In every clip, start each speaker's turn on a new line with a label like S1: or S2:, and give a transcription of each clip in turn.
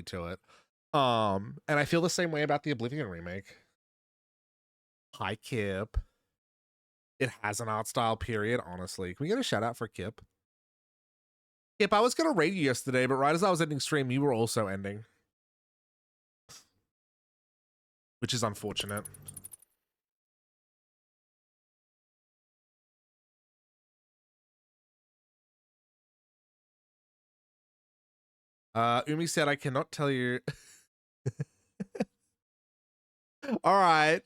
S1: quality to it. And I feel the same way about the Oblivion remake. Hi, Kip. It has an art style, period, honestly. Can we get a shout out for Kip? Kip, I was going to raid you yesterday, but right as I was ending stream, you were also ending. Which is unfortunate. Umi said, I cannot tell you. All right.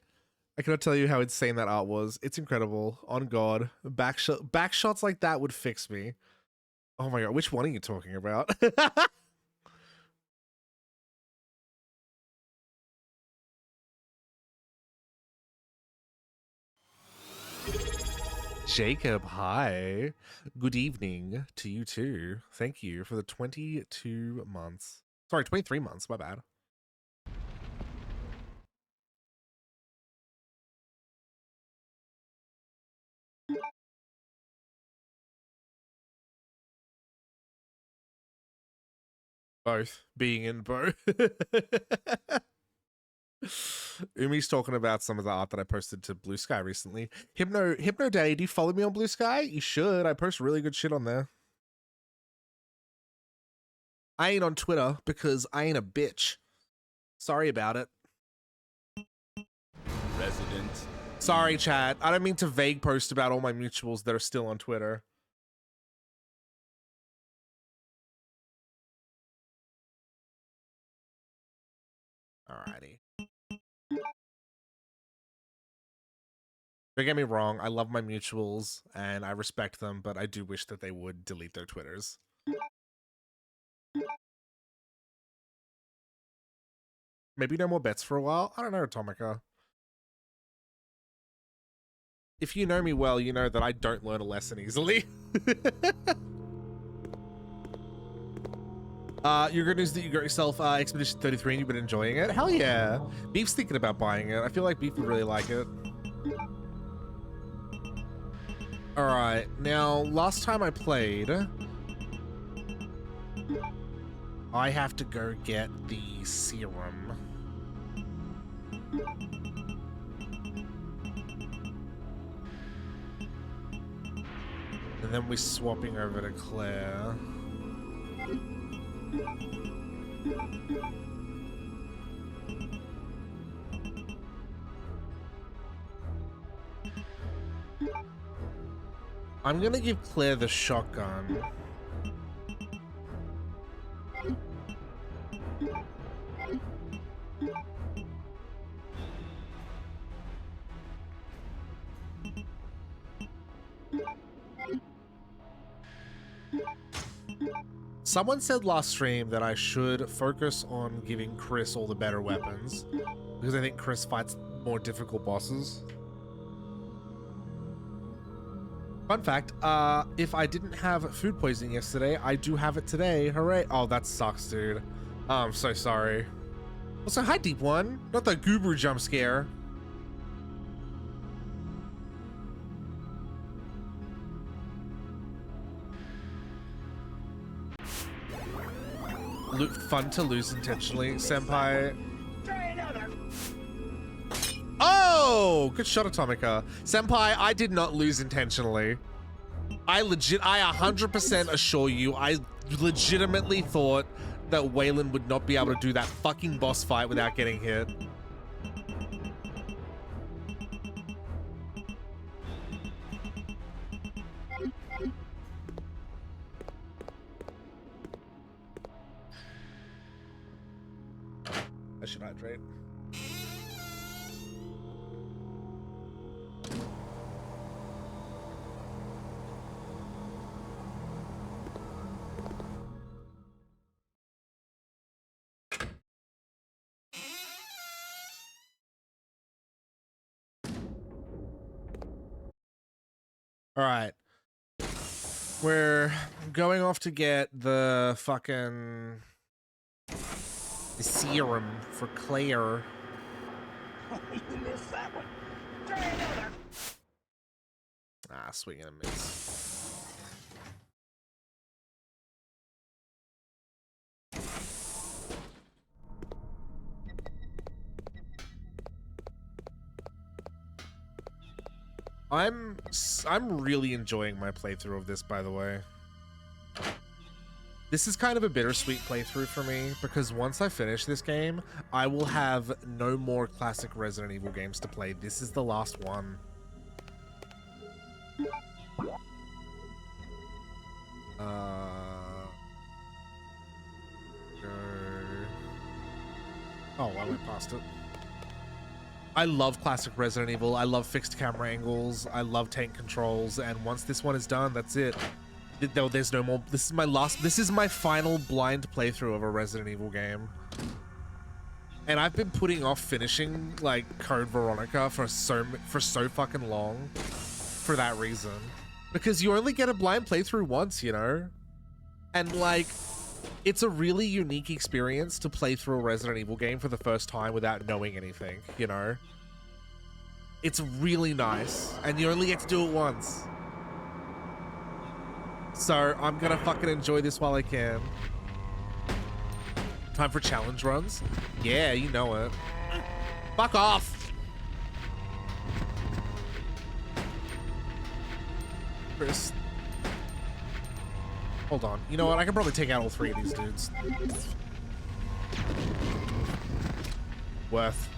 S1: I cannot tell you how insane that art was. It's incredible. On God. Back shots like that would fix me. Oh my God. Which one are you talking about? Jacob, hi. Good evening to you too. Thank you for the 22 months. Sorry, 23 months. My bad. Both. Being in both. Umi's talking about some of the art that I posted to Blue Sky recently. Hypno Daddy, do you follow me on Blue Sky? You should. I post really good shit on there. I ain't on Twitter because I ain't a bitch. Sorry about it.
S2: Resident.
S1: Sorry, chat. I don't mean to vague post about all my mutuals that are still on Twitter. Alrighty. Don't get me wrong. I love my mutuals and I respect them, but I do wish that they would delete their Twitters. Maybe no more bets for a while. I don't know, Atomica. If you know me well, you know that I don't learn a lesson easily. Your good news that you got yourself Expedition 33 and you've been enjoying it. Hell yeah. Beef's thinking about buying it. I feel like Beef would really like it. Alright, now last time I played, I have to go get the serum. And then we're swapping over to Claire. I'm gonna give Claire the shotgun. Someone said last stream that I should focus on giving Chris all the better weapons because I think Chris fights more difficult bosses. Fun fact, if I didn't have food poisoning yesterday, I do have it today. Hooray. Oh, that sucks, dude. Oh, I'm so sorry. Also, hi, Deep One. Not the Guru jump scare. Fun to lose intentionally, Senpai. Oh, good shot, Atomica. Senpai, I did not lose intentionally. I 100% assure you, I legitimately thought that Waylon would not be able to do that fucking boss fight without getting hit. I should hydrate. All right. We're going off to get the fucking serum for Claire.
S3: You missed that one. Try another.
S1: Ah, swing and a miss. I'm really enjoying my playthrough of this, by the way. This is kind of a bittersweet playthrough for me, because once I finish this game, I will have no more classic Resident Evil games to play. This is the last one. Oh, I went past it. I love classic Resident Evil. I love fixed camera angles. I love tank controls. And once this one is done, that's it. There's no more. This is my final blind playthrough of a Resident Evil game. And I've been putting off finishing like Code Veronica for so fucking long for that reason. Because you only get a blind playthrough once, you know? And like, it's a really unique experience to play through a Resident Evil game for the first time without knowing anything, you know? It's really nice, and you only get to do it once. So I'm gonna fucking enjoy this while I can. Time for challenge runs? Yeah, you know it. Fuck off! Chris. Hold on. You know what? I can probably take out all three of these dudes. Worth.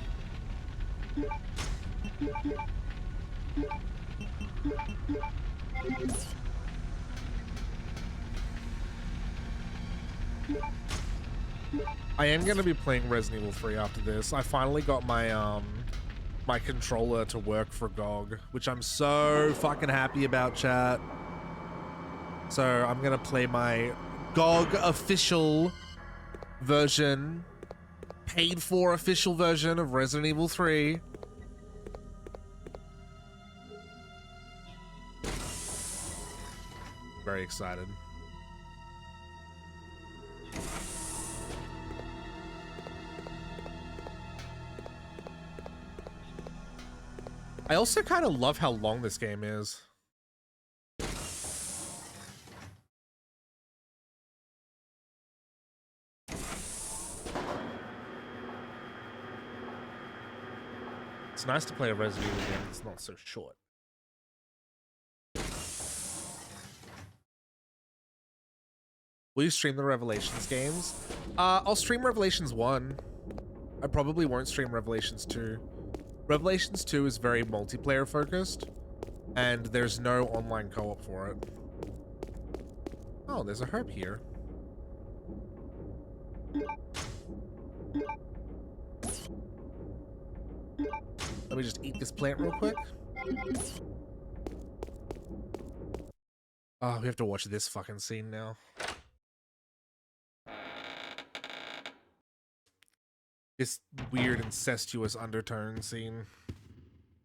S1: I am going to be playing Resident Evil 3 after this. I finally got my my controller to work for GOG, which I'm so fucking happy about, chat. So I'm gonna play my GOG official version, paid for official version of Resident Evil 3. Very excited. I also kind of love how long this game is. It's nice to play a Resident Evil game that's not so short. Will you stream the Revelations games? I'll stream Revelations 1. I probably won't stream Revelations 2. Revelations 2 is very multiplayer focused, and there's no online co-op for it. Oh, there's a herb here. Let me just eat this plant real quick. Oh, we have to watch this fucking scene now. This weird incestuous undertone scene.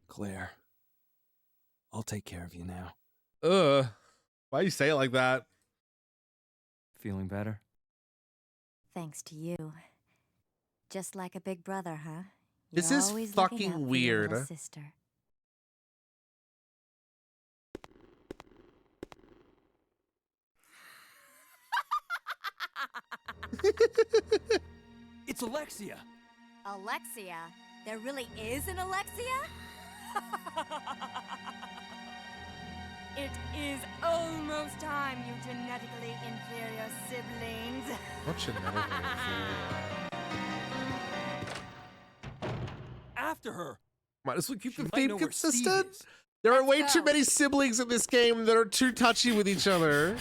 S2: Claire, I'll take care of you now.
S1: Why you say it like that?
S2: Feeling better?
S4: Thanks to you. Just like a big brother, huh?
S1: This
S4: You're
S1: is
S4: always looking
S1: fucking
S4: out for your
S1: weird.
S4: little sister.
S2: It's Alexia!
S4: Alexia? There really is an Alexia?
S5: It is almost time, you genetically inferior siblings.
S1: What genetically inferior?
S2: After her!
S1: Might as well keep
S2: She
S1: the
S2: might
S1: theme
S2: know where Steve
S1: consistent.
S2: is.
S1: There are
S5: Let's
S1: way
S5: go.
S1: too many siblings in this game that are too touchy with each other.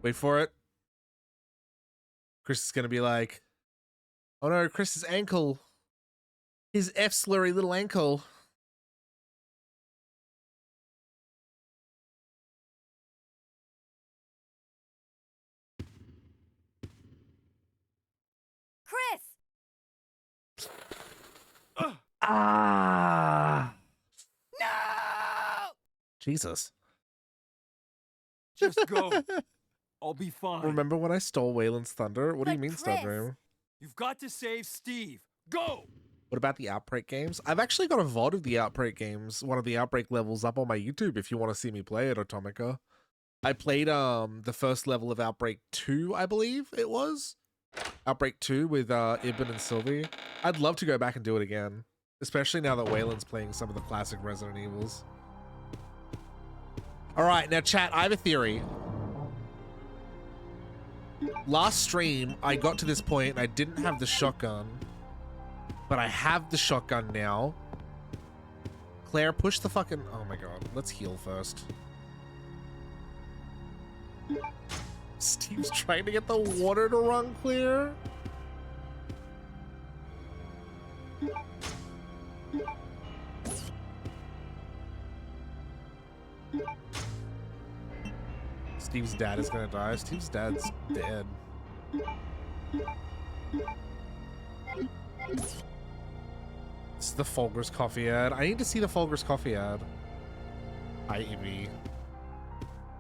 S1: Wait for it. Chris is gonna be like, oh no, Chris's ankle. His F slurry little ankle.
S4: Chris!
S1: Ah.
S5: No!
S1: Jesus.
S2: Just go. I'll be fine.
S1: Remember when I stole Waylon's thunder? What do you
S4: But
S1: mean,
S4: Chris-
S1: Stubroom?
S2: You've got to save Steve. Go!
S1: What about the Outbreak games? I've actually got a VOD of the Outbreak games, one of the Outbreak levels up on my YouTube if you want to see me play it, Atomica. I played the first level of Outbreak 2, I believe it was. Outbreak 2 with Ibn and Sylvie. I'd love to go back and do it again, especially now that Waylon's playing some of the classic Resident Evils. All right, now chat, I have a theory. Last stream, I got to this point and I didn't have the shotgun, but I have the shotgun now. Claire, push the fucking... Oh my god, let's heal first. Steve's trying to get the water to run clear. Steve's dad is gonna die. Steve's dad's dead. It's the Folgers coffee ad. I need to see the Folgers coffee ad. Hi, Ibby.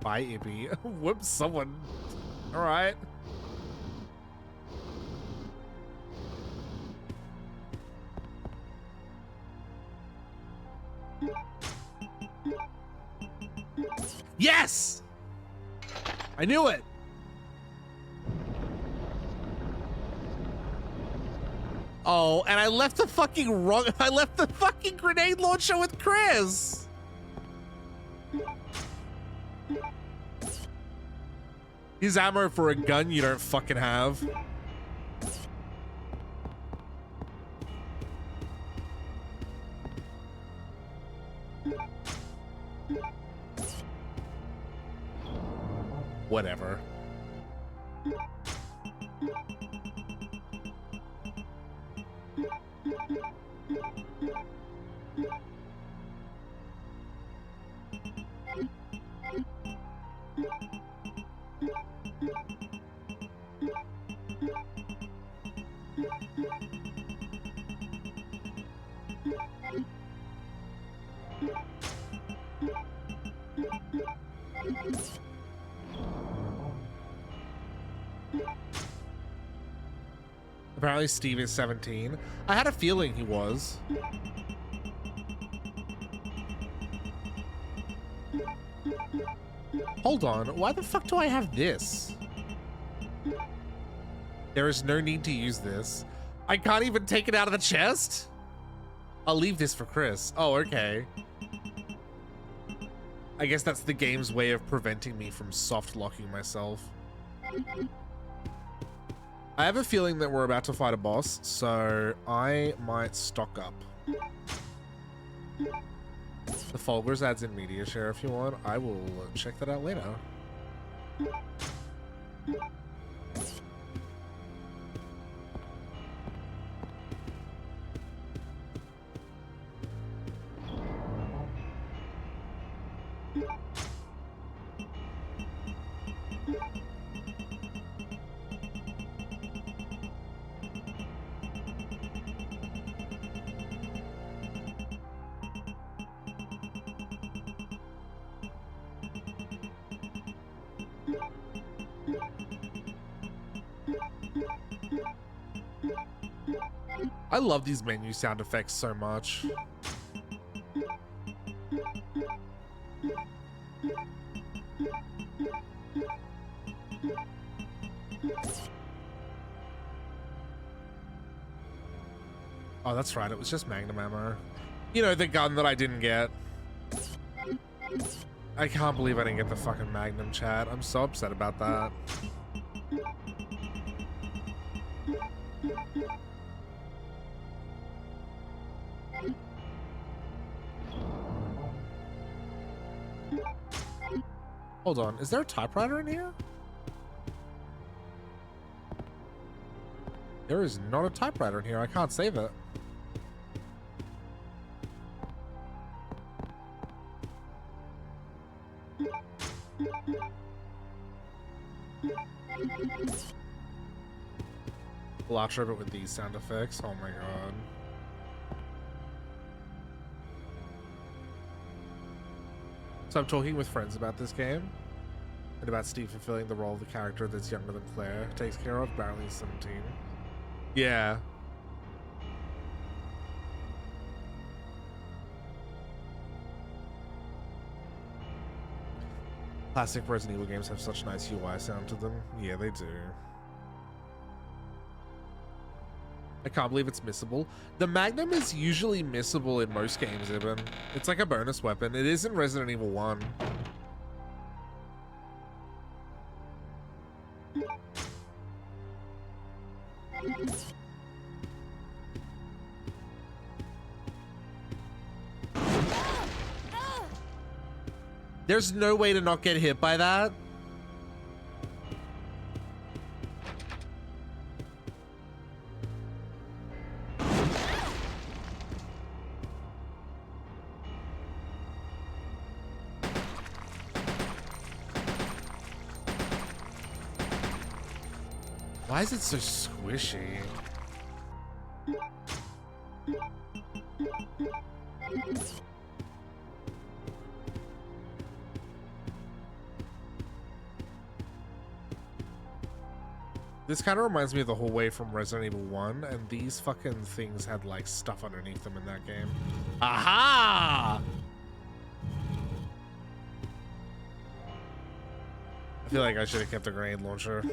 S1: Bye, Ibby. Whoops, someone. All right. Yes! I knew it! Oh, and I left the fucking grenade launcher with Chris! He's ammo for a gun you don't fucking have. Whatever. Apparently Steve is 17. I had a feeling he was. Hold on, why the fuck do I have this? There is no need to use this. I can't even take it out of the chest? I'll leave this for Chris. Oh, okay. I guess that's the game's way of preventing me from soft locking myself. I have a feeling that we're about to fight a boss, so I might stock up. The Folgers adds in media share if you want. I will check that out later. I love these menu sound effects so much. Oh, that's right. It was just Magnum ammo. You know, the gun that I didn't get. I can't believe I didn't get the fucking Magnum, chat. I'm so upset about that. Hold on, is there a typewriter in here? There is not a typewriter in here. I can't save it. Latch over with these sound effects. Oh my god. So I'm talking with friends about this game and about Steve fulfilling the role of the character that's younger than Claire takes care of. Apparently he's 17. Yeah. Classic Resident Evil games have such nice UI sound to them. Yeah, they do. I can't believe it's missable. The Magnum is usually missable in most games, even. It's like a bonus weapon. It is in Resident Evil 1. There's no way to not get hit by that. Why is it so squishy? This kind of reminds me of the whole way from Resident Evil 1, and these fucking things had like stuff underneath them in that game. Aha! I feel like I should have kept a grenade launcher.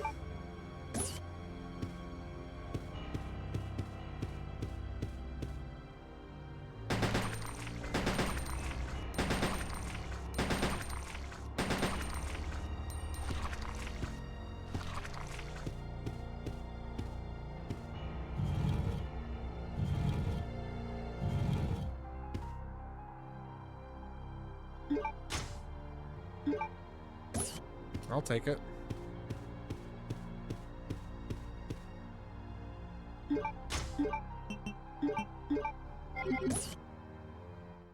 S1: I'll take it.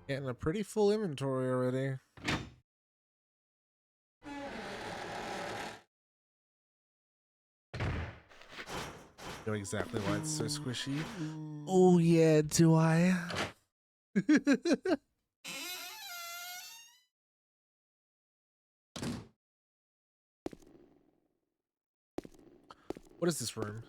S1: Getting a pretty full inventory already. Know exactly why it's so squishy. Oh yeah, do I? What is this room?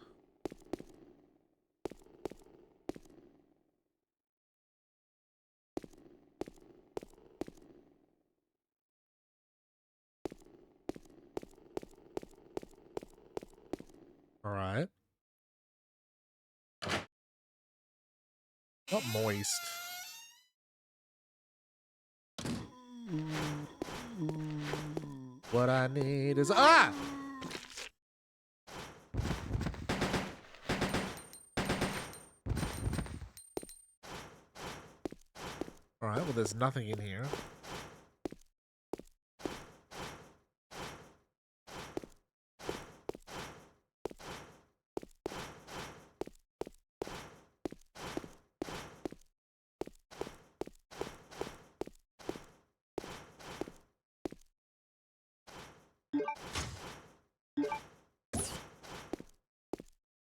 S1: All right. Not moist. What I need is ah! All right, well there's nothing in here.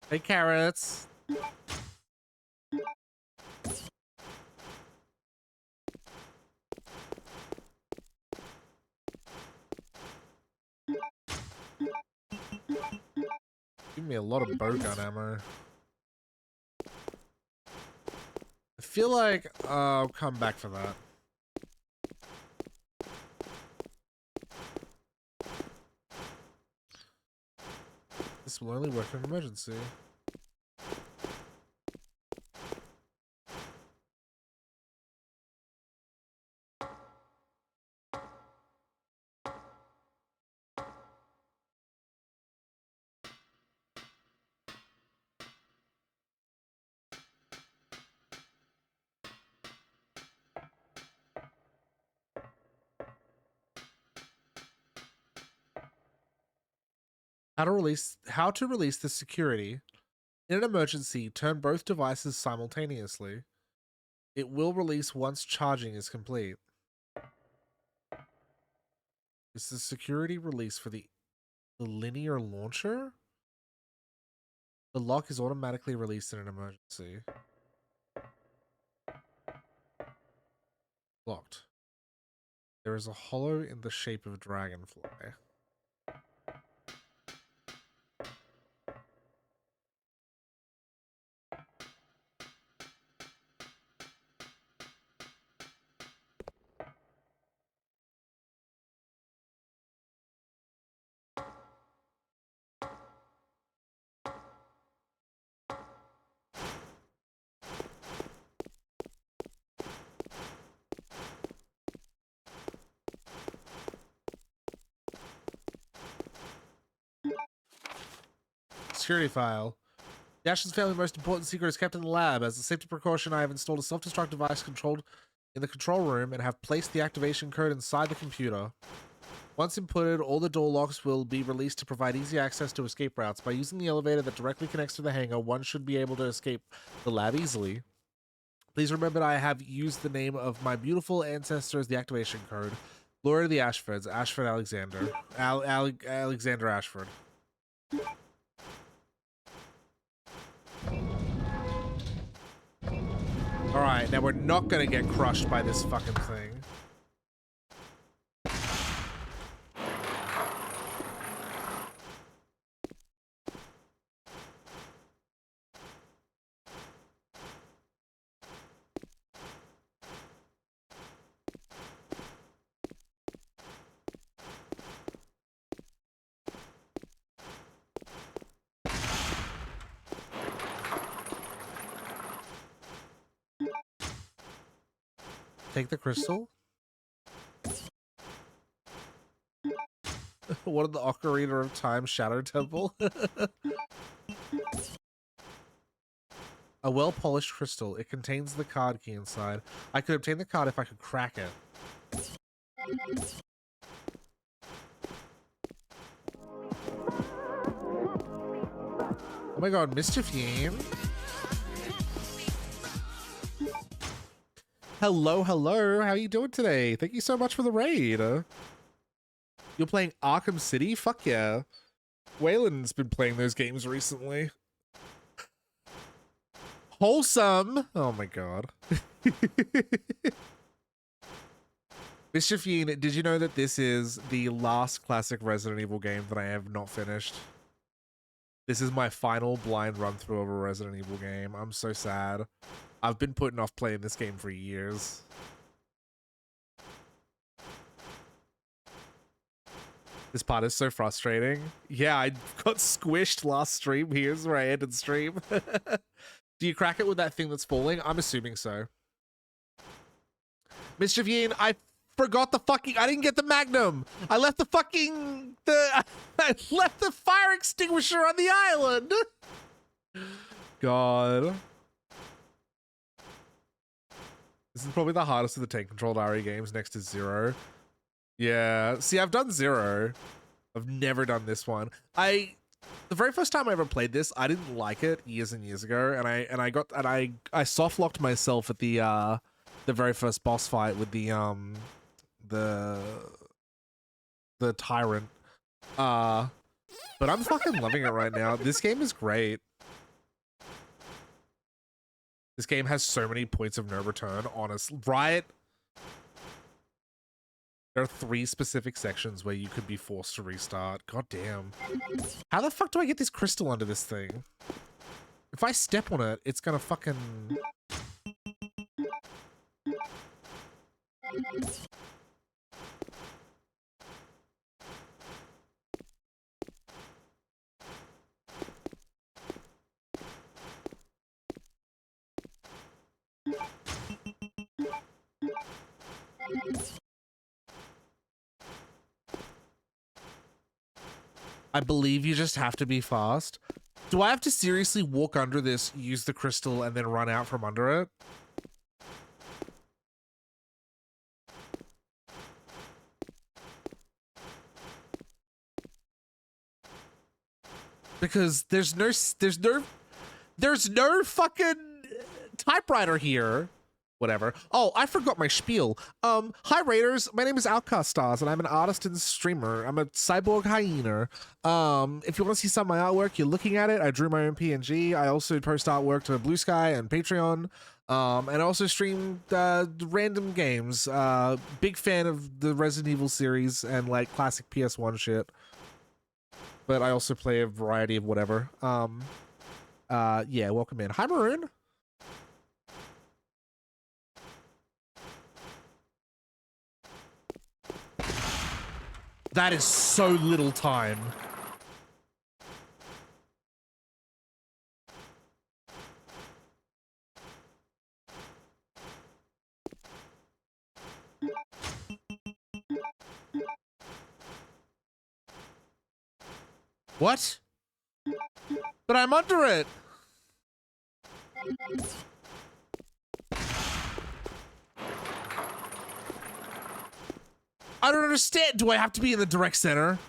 S1: Hey, carrots. Give me a lot of bow gun ammo. I feel like I'll come back for that. This will only work in an emergency. How to release the security. In an emergency, turn both devices simultaneously. It will release once charging is complete. Is the security release for the linear launcher? The lock is automatically released in an emergency. Locked. There is a hollow in the shape of a dragonfly. security file. The Ashton's family's most important secret is kept in the lab. As a safety precaution, I have installed a self-destruct device controlled in the control room and have placed the activation code inside the computer. Once inputted, all the door locks will be released to provide easy access to escape routes. By using the elevator that directly connects to the hangar, one should be able to escape the lab easily. Please remember that I have used the name of my beautiful ancestor as the activation code. Glory to the Ashfords. Ashford Alexander. Alexander Ashford. Alright, now we're not gonna get crushed by this fucking thing. Take the crystal? What of the Ocarina of Time Shadow Temple? A well-polished crystal. It contains the card key inside. I could obtain the card if I could crack it. Oh my god, Mischief Yeen. Hello, hello. How are you doing today? Thank you so much for the raid. You're playing Arkham City? Fuck yeah. Waylon's been playing those games recently. Wholesome. Oh my god. Mischief Yeen, did you know that this is the last classic Resident Evil game that I have not finished? This is my final blind run through of a Resident Evil game. I'm so sad. I've been putting off playing this game for years. This part is so frustrating. Yeah, I got squished last stream. Here's where I ended stream. Do you crack it with that thing that's falling? I'm assuming so. Mischief Yeen, I forgot the fucking... I didn't get the Magnum. I left the fucking... I left the fire extinguisher on the island. God. This is probably the hardest of the tank-controlled RE games next to Zero. Yeah. See, I've done Zero. I've never done this one. The very first time I ever played this, I didn't like it years and years ago, and I soft locked myself at the very first boss fight with the tyrant. But I'm fucking loving it right now. This game is great. This game has so many points of no return, honestly. Right? There are 3 specific sections where you could be forced to restart. God damn. How the fuck do I get this crystal under this thing? If I step on it, it's gonna fucking... I believe you just have to be fast. Do I have to seriously walk under this, use the crystal, and then run out from under it? Because there's no fucking typewriter here. Whatever. Oh, I forgot my spiel. Hi Raiders, my name is Outcast Stars and I'm an artist and streamer. I'm a cyborg hyena. If you want to see some of my artwork, you're looking at it. I drew my own PNG. I also post artwork to Blue Sky and Patreon. And I also stream random games. Big fan of the Resident Evil series and like classic PS1 shit. But I also play a variety of whatever. Yeah, welcome in. Hi Maroon. That is so little time. What? But I'm under it. I don't understand. Do I have to be in the direct center?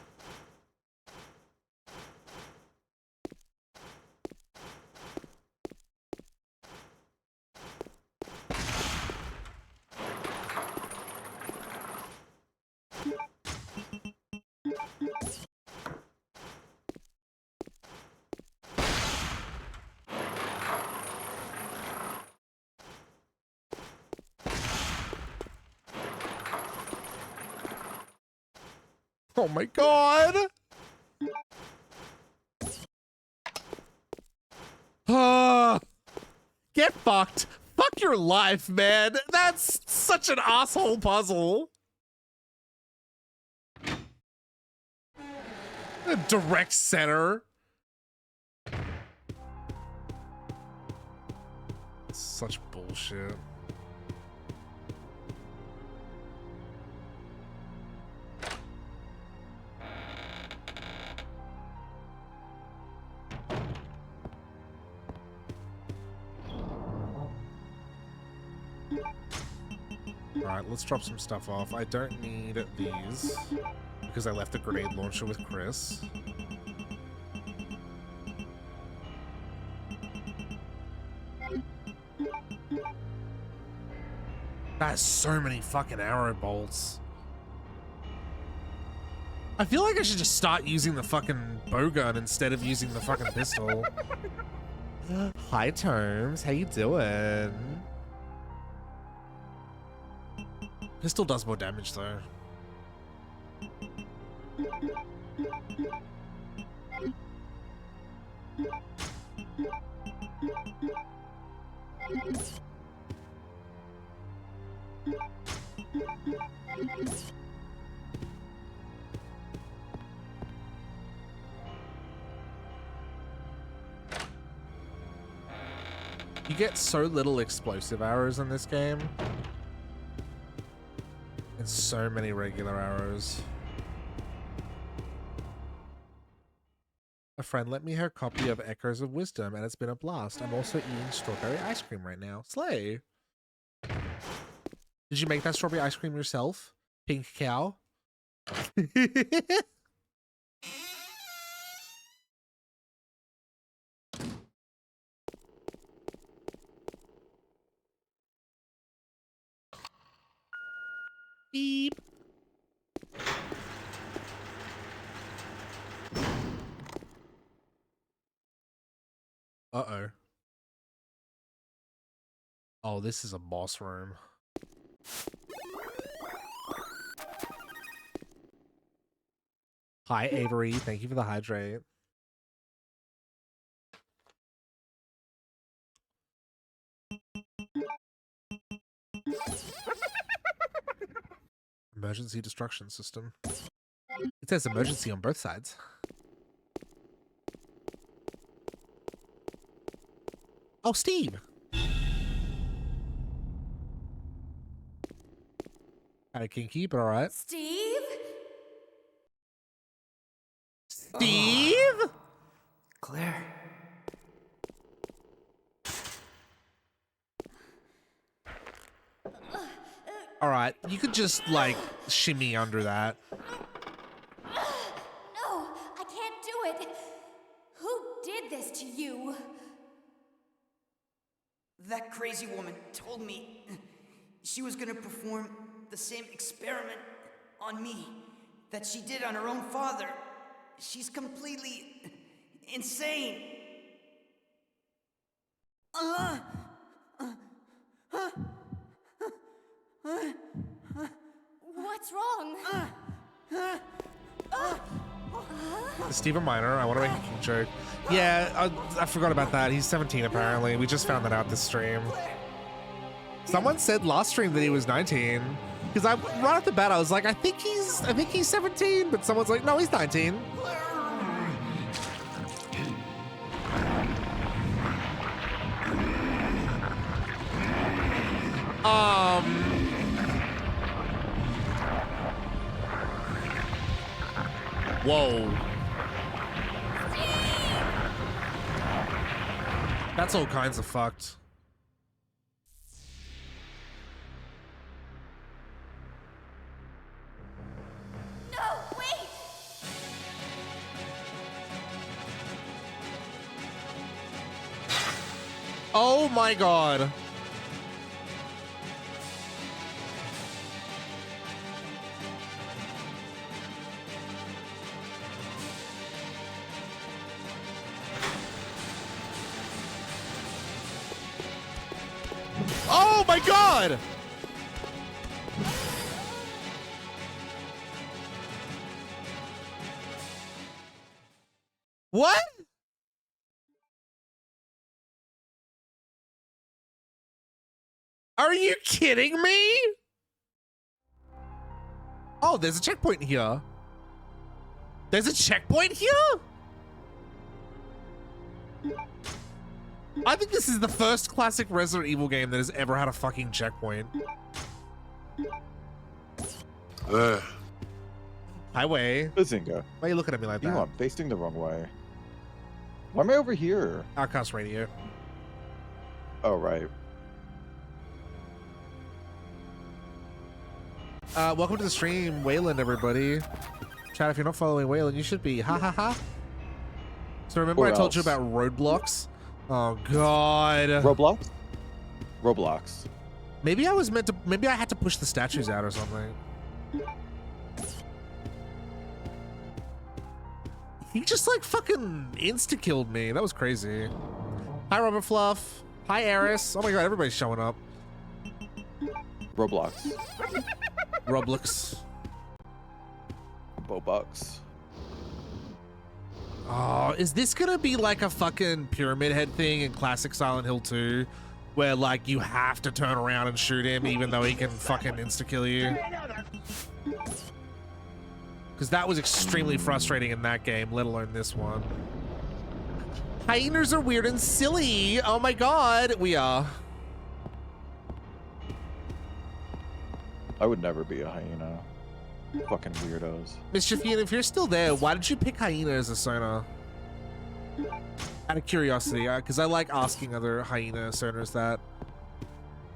S1: Oh my god. Get fucked. Fuck your life, man. That's such an asshole puzzle. A direct center. Such bullshit. Alright, let's drop some stuff off. I don't need these because I left the grenade launcher with Chris. That's so many fucking arrow bolts. I feel like I should just start using the fucking bow gun instead of using the fucking pistol. Hi, Terms. How you doing? Pistol does more damage, though. You get so little explosive arrows in this game. And so many regular arrows. A friend lent me her copy of Echoes of Wisdom, and it's been a blast. I'm also eating strawberry ice cream right now. Slay! Did you make that strawberry ice cream yourself? Pink cow? Beep. Uh-oh. Oh, this is a boss room. Hi, Avery. Thank you for the hydrate. Emergency destruction system. It says emergency on both sides. Oh, Steve. Kinda kinky, but alright.
S5: Steve?
S1: Steve?
S2: Claire.
S1: Alright, you could just, like, shimmy under that.
S5: No, I can't do it. Who did this to you?
S6: That crazy woman told me she was gonna perform the same experiment on me that she did on her own father. She's completely insane.
S5: What's wrong?
S1: Stephen Miner, I want to make a king joke. Yeah, I forgot about that. He's 17 apparently. We just found that out this stream. Someone said last stream that he was 19. Because right off the bat, I was like, I think he's 17, but someone's like, no, he's 19. Whoa. That's all kinds of fucked.
S5: No, wait!
S1: Oh my god. Oh my god! What? Are you kidding me? Oh, there's a checkpoint here. There's a checkpoint here? I think this is the first classic Resident Evil game that has ever had a fucking checkpoint. Highway.
S7: Bazinga.
S1: Why are you looking at me like that?
S7: I'm facing the wrong way. Why am I over here?
S1: Outcast Radio.
S7: Oh, right.
S1: Welcome to the stream, Wayland, everybody. Chat, if you're not following Wayland, you should be. Ha ha ha. So remember
S7: Or
S1: I told you
S7: else.
S1: about roadblocks? Oh god.
S7: Roblox? Roblox.
S1: Maybe I was meant to. Maybe I had to push the statues out or something. He just like fucking insta-killed me. That was crazy. Hi, Robert Fluff. Hi, Eris. Oh my god, everybody's showing up.
S7: Roblox.
S1: Roblox.
S7: Bobucks.
S1: Oh, is this gonna be like a fucking Pyramid Head thing in classic Silent Hill 2? Where like you have to turn around and shoot him even though he can fucking insta-kill you? Because that was extremely frustrating in that game, let alone this one. Hyenas are weird and silly. Oh my god, we are.
S7: I would never be a hyena. Fucking weirdos.
S1: Mischiefian, if you're still there, why did you pick hyena as a Sona? Out of curiosity, because I like asking other hyena Sonas that.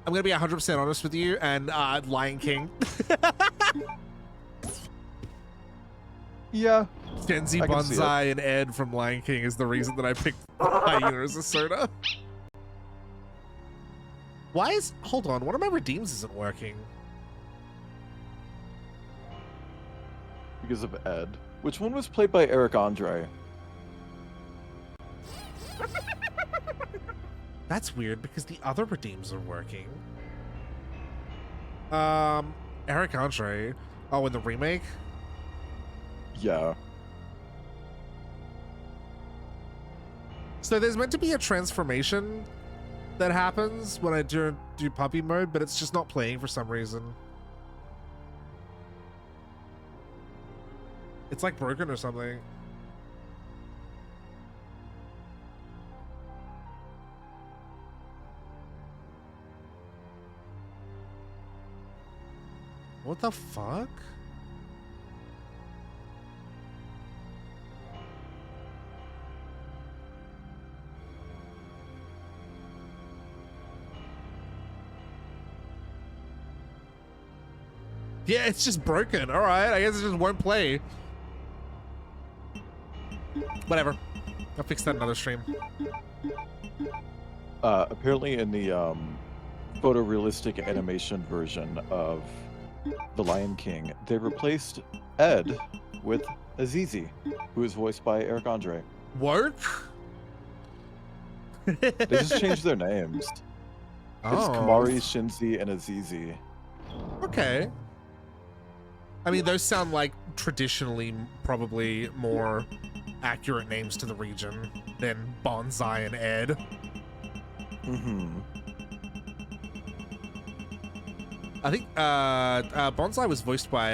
S1: I'm gonna be 100% honest with you, and Lion King.
S7: Yeah.
S1: Genzi
S7: I can see
S1: Bonsai and Ed from Lion King is the reason that I picked hyena as a Sona. Why is... Hold on, one of my redeems isn't working.
S7: Because of Ed. Which one was played by Eric Andre?
S1: That's weird because the other redeems are working. Eric Andre. Oh, in the remake?
S7: Yeah.
S1: So there's meant to be a transformation that happens when I do puppy mode, but it's just not playing for some reason. It's like broken or something. What the fuck? Yeah, it's just broken. All right, I guess it just won't play. Whatever. I'll fix that in another stream.
S7: Apparently in the photorealistic animation version of The Lion King, they replaced Ed with Azizi, who is voiced by Eric Andre.
S1: Work?
S7: They just changed their names. It's Kamari, Shinzi, and Azizi.
S1: Okay. I mean, those sound like traditionally probably more accurate names to the region than Bonsai and Ed.
S7: Mm-hmm.
S1: I think Bonsai was voiced by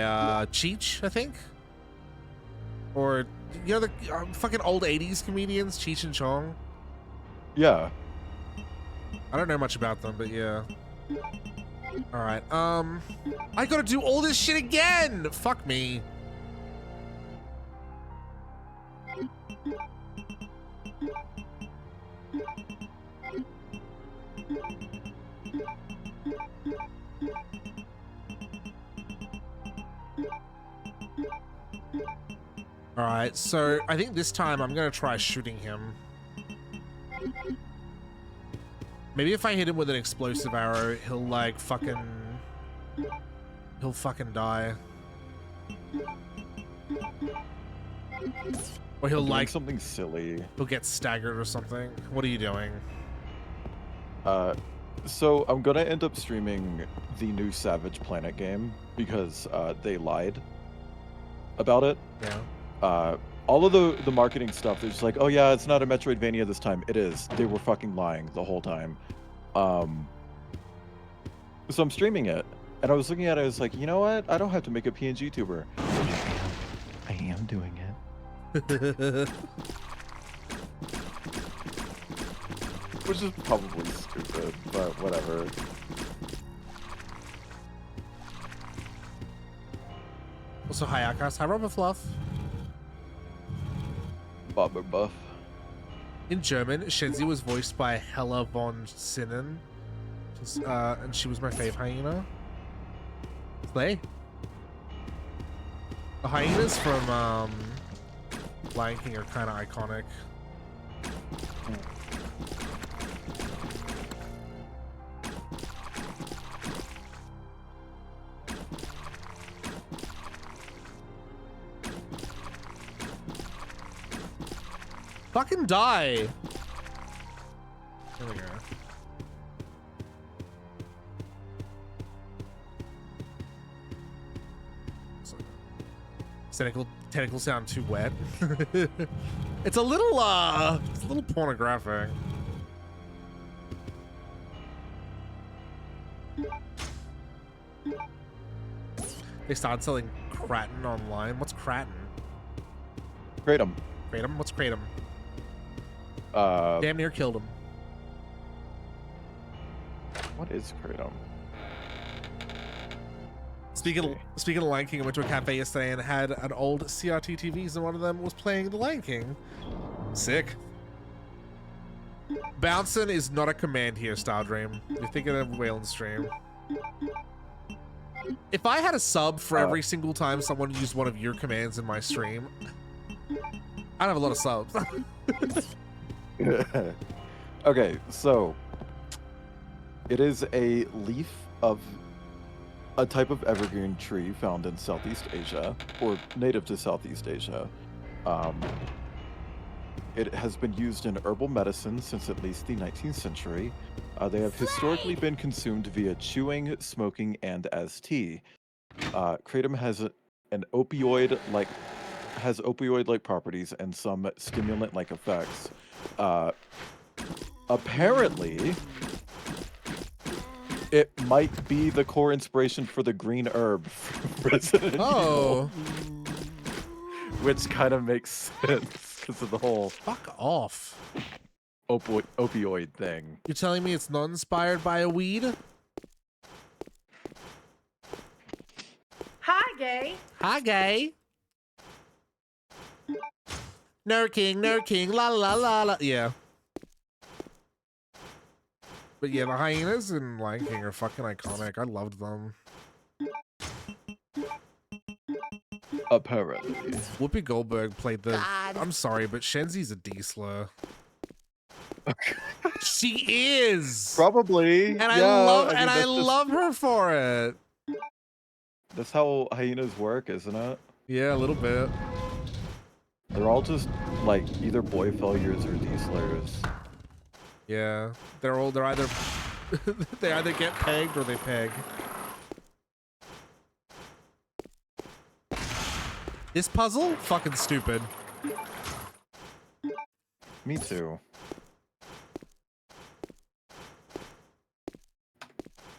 S1: Cheech, I think. Or, you know, the fucking old 80s comedians, Cheech and Chong?
S7: Yeah.
S1: I don't know much about them, but yeah. Alright, I gotta do all this shit again! Fuck me. Alright, so I think this time I'm gonna try shooting him. Maybe if I hit him with an explosive arrow, he'll like fucking... He'll fucking die. Or he'll like...
S7: something silly.
S1: He'll get staggered or something. What are you doing?
S7: So I'm gonna end up streaming the new Savage Planet game because they lied about it.
S1: Yeah.
S7: All of the marketing stuff, they're just like, oh yeah, it's not a Metroidvania this time. It is. They were fucking lying the whole time. So I'm streaming it, and I was looking at it, I was like, you know what? I don't have to make a PNG tuber. I am doing it. Which is probably stupid, but whatever.
S1: Also, hi Akash. Hi Robert Fluff.
S7: Bobber Buff.
S1: In German, Shenzi was voiced by Hella von Sinnen. And she was my fave hyena. Slay. The hyenas from Lion King are kind of iconic. Fucking die! There we go. Tentacles sound too wet. It's a little pornographic. They started selling Kratom online. What's Kratom?
S7: Kratom.
S1: Kratom? What's Kratom? Damn near killed him.
S7: What is Kratom?
S1: Speaking of Lion King, I went to a cafe yesterday and had an old CRT TVs, and one of them was playing The Lion King. Sick. Bouncing is not a command here, Stardream. You're thinking of Wayland stream. If I had a sub for every single time someone used one of your commands in my stream, I'd have a lot of subs.
S7: Okay, so it is a leaf of a type of evergreen tree found in Southeast Asia, or native to Southeast Asia. It has been used in herbal medicine since at least the 19th century. They have historically been consumed via chewing, smoking, and as tea. Kratom has an opioid-like properties and some stimulant-like effects. Apparently, it might be the core inspiration for the green herb from Resident Evil. Which kind of makes sense because of the whole
S1: Fuck off.
S7: opioid thing.
S1: You're telling me it's not inspired by a weed?
S8: Hi, gay.
S1: Hi, gay. No king, la la la la. Yeah. But yeah, the hyenas in Lion King are fucking iconic. I loved them.
S7: Apparently.
S1: Whoopi Goldberg played the... I'm sorry, but Shenzi's a D-slur. She is!
S7: Probably.
S1: And
S7: yeah,
S1: I love her for it.
S7: That's how hyenas work, isn't it?
S1: Yeah, a little bit.
S7: They're all just like either boy failures or D-slurs.
S1: Yeah. They're either... they either get pegged or they peg. This puzzle? Fucking stupid.
S7: Me too.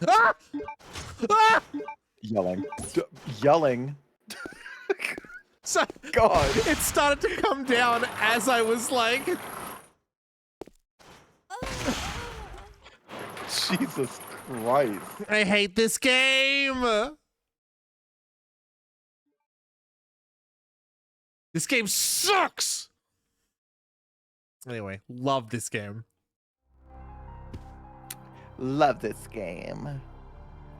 S1: Ah! Ah!
S7: Yelling. Yelling.
S1: So,
S7: God.
S1: It started to come down as I was like...
S7: Jesus Christ.
S1: I hate this game! This game sucks! Anyway, love this game.
S7: Love this game.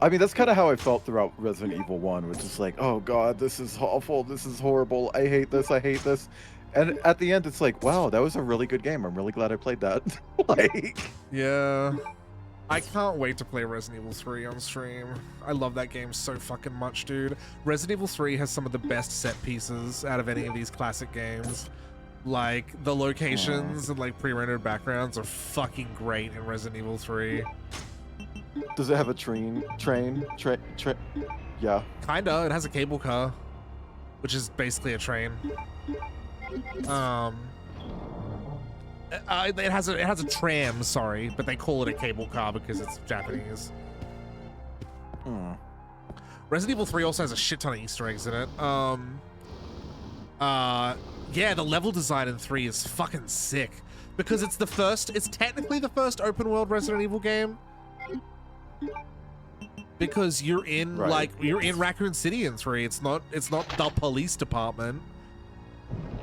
S7: I mean, that's kind of how I felt throughout Resident Evil 1, which is like, oh god, this is awful, this is horrible, I hate this, I hate this. And at the end, it's like, wow, that was a really good game. I'm really glad I played that. Like,
S1: Yeah. I can't wait to play Resident Evil 3 on stream. I love that game so fucking much, dude. Resident Evil 3 has some of the best set pieces out of any of these classic games. Like, the locations and like pre-rendered backgrounds are fucking great in Resident Evil 3.
S7: does it have a train? Yeah.
S1: Kinda. It has a cable car, which is basically a train. It has a tram, sorry, but they call it a cable car because it's Japanese. Resident Evil 3 also has a shit ton of Easter eggs in it. Yeah, the level design in 3 is fucking sick because it's technically the first open world Resident Evil game. Because you're in you're in Raccoon City in 3. It's not the police department.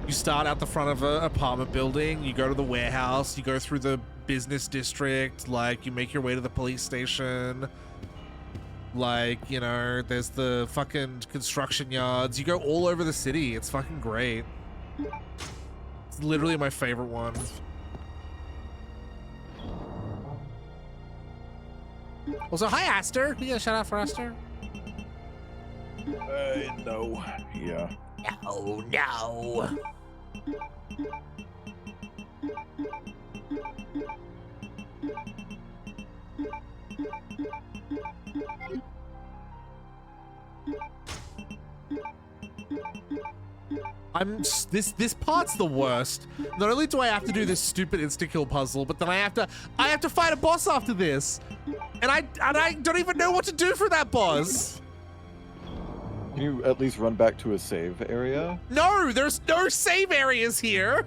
S1: You start out the front of an apartment building, you go to the warehouse, you go through the business district, like you make your way to the police station. Like, you know, there's the fucking construction yards. You go all over the city. It's fucking great. It's literally my favorite one. Also, hi, Aster. You got a shout out for Aster?
S7: No. Yeah.
S1: Oh, no. This part's the worst. Not only do I have to do this stupid insta-kill puzzle, but then I have to fight a boss after this. And I don't even know what to do for that boss.
S7: Can you at least run back to a save area?
S1: No, there's no save areas here.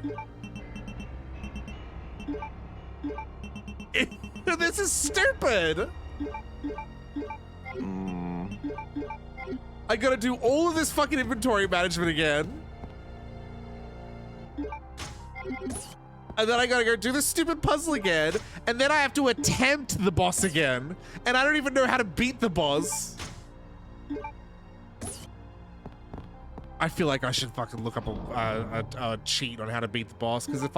S1: This is stupid. I gotta do all of this fucking inventory management again. And then I gotta go do this stupid puzzle again. And then I have to attempt the boss again. And I don't even know how to beat the boss. I feel like I should fucking look up a cheat on how to beat the boss, because if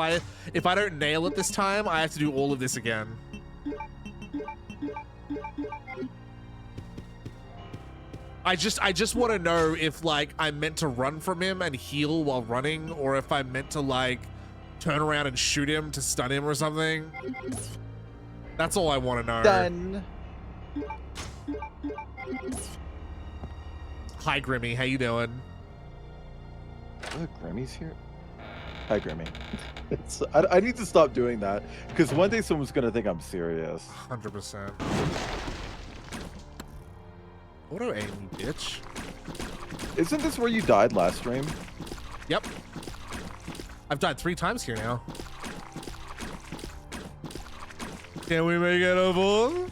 S1: I don't nail it this time, I have to do all of this again. I just want to know if like I'm meant to run from him and heal while running, or if I'm meant to like turn around and shoot him to stun him or something. That's all I want to know.
S7: Done.
S1: Hi Grimmy, how you doing?
S7: Look, Grimmy's here. Hi, Grimmy. I need to stop doing that because one day someone's gonna think I'm serious.
S1: 100%. Auto aim, you bitch.
S7: Isn't this where you died last stream?
S1: Yep. I've died 3 times here now. Can we make it a ball?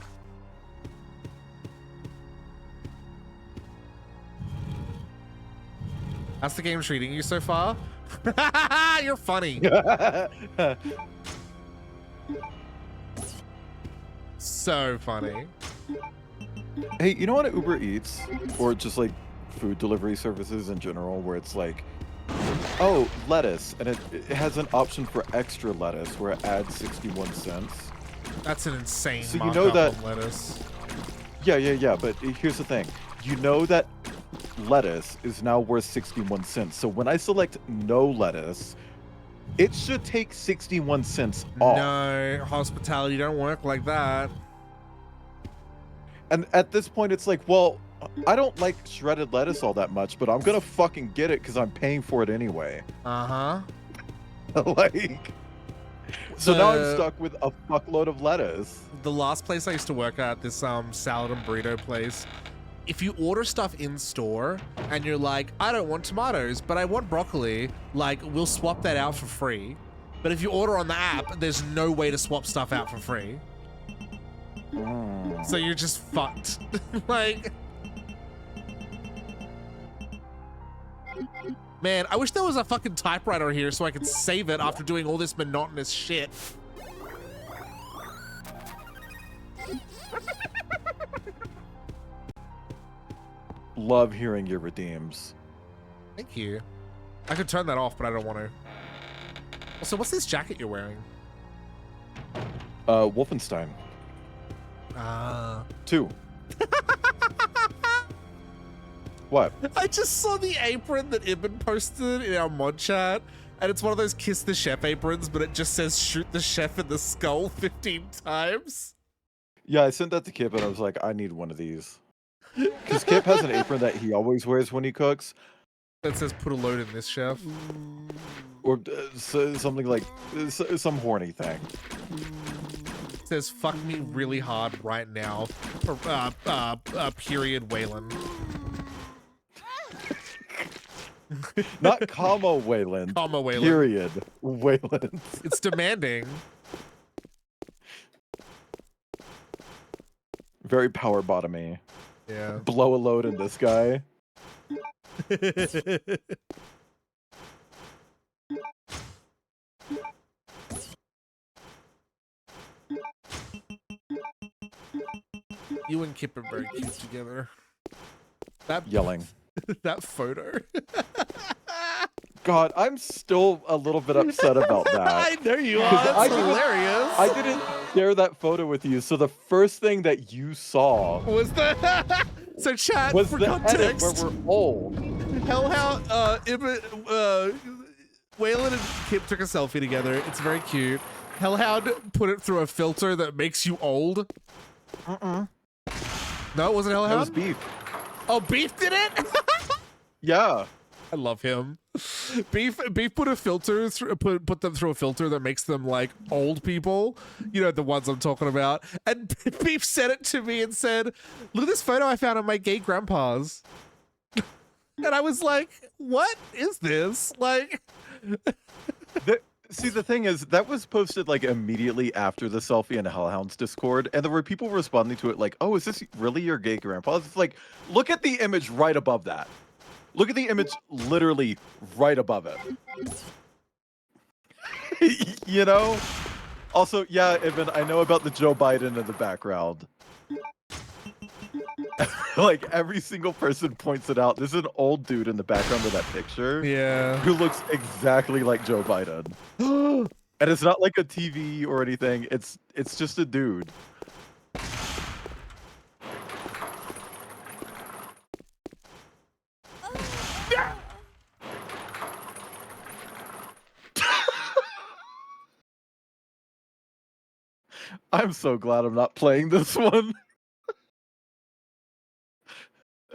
S1: How's the game treating you so far? You're funny. So funny.
S7: Hey, you know what Uber Eats or just like food delivery services in general, where it's like, oh, lettuce, and it has an option for extra lettuce where it adds 61 cents.
S1: That's an insane
S7: So you
S1: markup
S7: know that
S1: on lettuce.
S7: Yeah, but here's the thing. You know that lettuce is now worth 61 cents. So when I select no lettuce, it should take 61 cents off.
S1: No, hospitality don't work like that.
S7: And at this point, it's like, well, I don't like shredded lettuce all that much, but I'm gonna fucking get it because I'm paying for it anyway.
S1: Uh-huh.
S7: Like, so now I'm stuck with a fuckload of lettuce.
S1: The last place I used to work at, this salad and burrito place, if you order stuff in store and you're like, I don't want tomatoes, but I want broccoli, like, we'll swap that out for free. But if you order on the app, there's no way to swap stuff out for free. So you're just fucked. Like, man, I wish there was a fucking typewriter here so I could save it after doing all this monotonous shit.
S7: love hearing your redeems.
S1: Thank you. I could turn that off, but I don't want to. Also, what's this jacket you're wearing?
S7: Wolfenstein
S1: Ah.
S7: 2. What?
S1: I just saw the apron that Ibn posted in our mod chat, and it's one of those kiss the chef aprons, but it just says shoot the chef in the skull 15 times.
S7: Yeah, I sent that to Kip and I was like, I need one of these. Because Kip has an apron that he always wears when he cooks.
S1: That says put a load in this, chef.
S7: Or something like, some horny thing.
S1: It says fuck me really hard right now. Period, Waylon.
S7: Not comma Wayland.
S1: Comma Waylon.
S7: Period. Wayland.
S1: It's demanding.
S7: Very power bottomy.
S1: Yeah.
S7: Blow a load in this guy.
S1: You and Kip are very cute together. That
S7: Yelling.
S1: that photo.
S7: God, I'm still a little bit upset about that.
S1: I know you are.
S7: 'Cause
S1: That's hilarious.
S7: I didn't share that photo with you, so the first thing that you saw
S1: Was the so chat
S7: was
S1: for
S7: the edit
S1: context.
S7: where we're old.
S1: Hellhound, Waylon and Kip took a selfie together. It's very cute. Hellhound put it through a filter that makes you old. No, it wasn't
S7: That
S1: Hellhound.
S7: was Beef.
S1: Oh, Beef did it.
S7: Yeah.
S1: I love him. Beef put a filter through, put them through a filter that makes them like old people. You know the ones I'm talking about. And Beef sent it to me and said, "Look at this photo I found of my gay grandpas." And I was like, "What is this?" Like,
S7: See, the thing is, that was posted like immediately after the selfie in Hellhound's Discord, and there were people responding to it like, "Oh, is this really your gay grandpa?" It's like, look at the image right above that. Look at the image literally right above it. You know? Also, yeah, Evan, I know about the Joe Biden in the background. Like, every single person points it out. There's an old dude in the background of that picture
S1: yeah.
S7: who looks exactly like Joe Biden. And it's not like a TV or anything. It's just a dude. I'm so glad I'm not playing this one.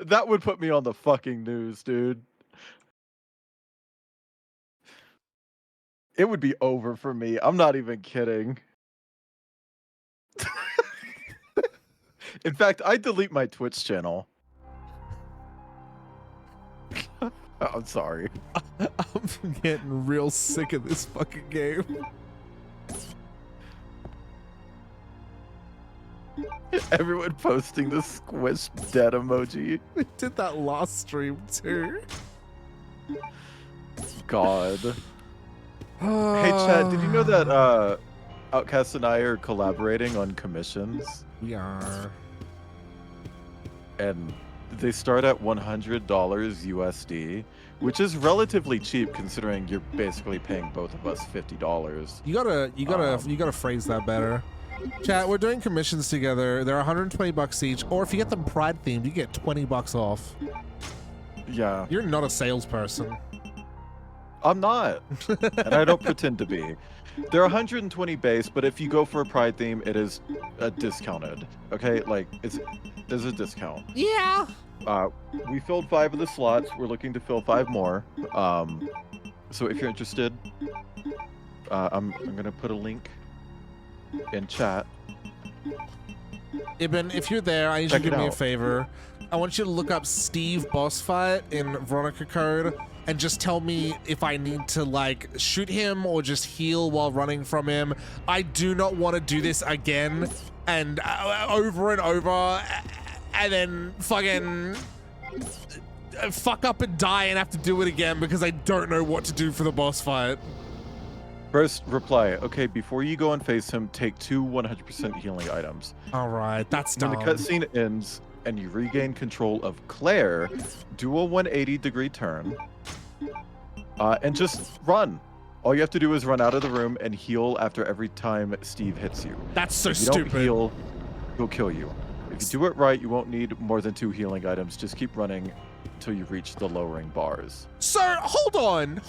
S7: That would put me on the fucking news, dude. It would be over for me. I'm not even kidding. In fact, I'd delete my Twitch channel. I'm sorry.
S1: I'm getting real sick of this fucking game.
S7: Everyone posting the squish dead emoji.
S1: We did that last stream too.
S7: God. Hey, Chad, did you know that Outcast and I are collaborating on commissions?
S1: We are.
S7: And they start at $100 USD, which is relatively cheap considering you're basically paying both of us $50.
S1: You gotta phrase that better. Chat, we're doing commissions together. They're 120 bucks each, or if you get them Pride themed, you get 20 bucks off.
S7: Yeah.
S1: You're not a salesperson.
S7: I'm not. And I don't pretend to be. They're 120 base, but if you go for a Pride theme, it is discounted. Okay? Like, there's a discount.
S1: Yeah.
S7: We filled 5 of the slots. We're looking to fill 5 more. So if you're interested, I'm gonna put a link in chat.
S1: Ibn, if you're there, I need you to
S7: Check
S1: do
S7: it
S1: me a
S7: out.
S1: favor. I want you to look up Steve boss fight in Veronica code and just tell me if I need to like shoot him or just heal while running from him. I do not want to do this again and over and over and then fucking fuck up and die and have to do it again because I don't know what to do for the boss fight.
S7: First reply, okay, before you go and face him, take 2 100% healing items.
S1: All right, that's
S7: When
S1: dumb.
S7: the cutscene ends, and you regain control of Claire, do a 180-degree turn, and just run. All you have to do is run out of the room and heal after every time Steve hits you.
S1: That's so
S7: if you
S1: stupid.
S7: don't heal, he'll kill you. If you do it right, you won't need more than 2 healing items. Just keep running until you reach the lowering bars.
S1: Sir, hold on.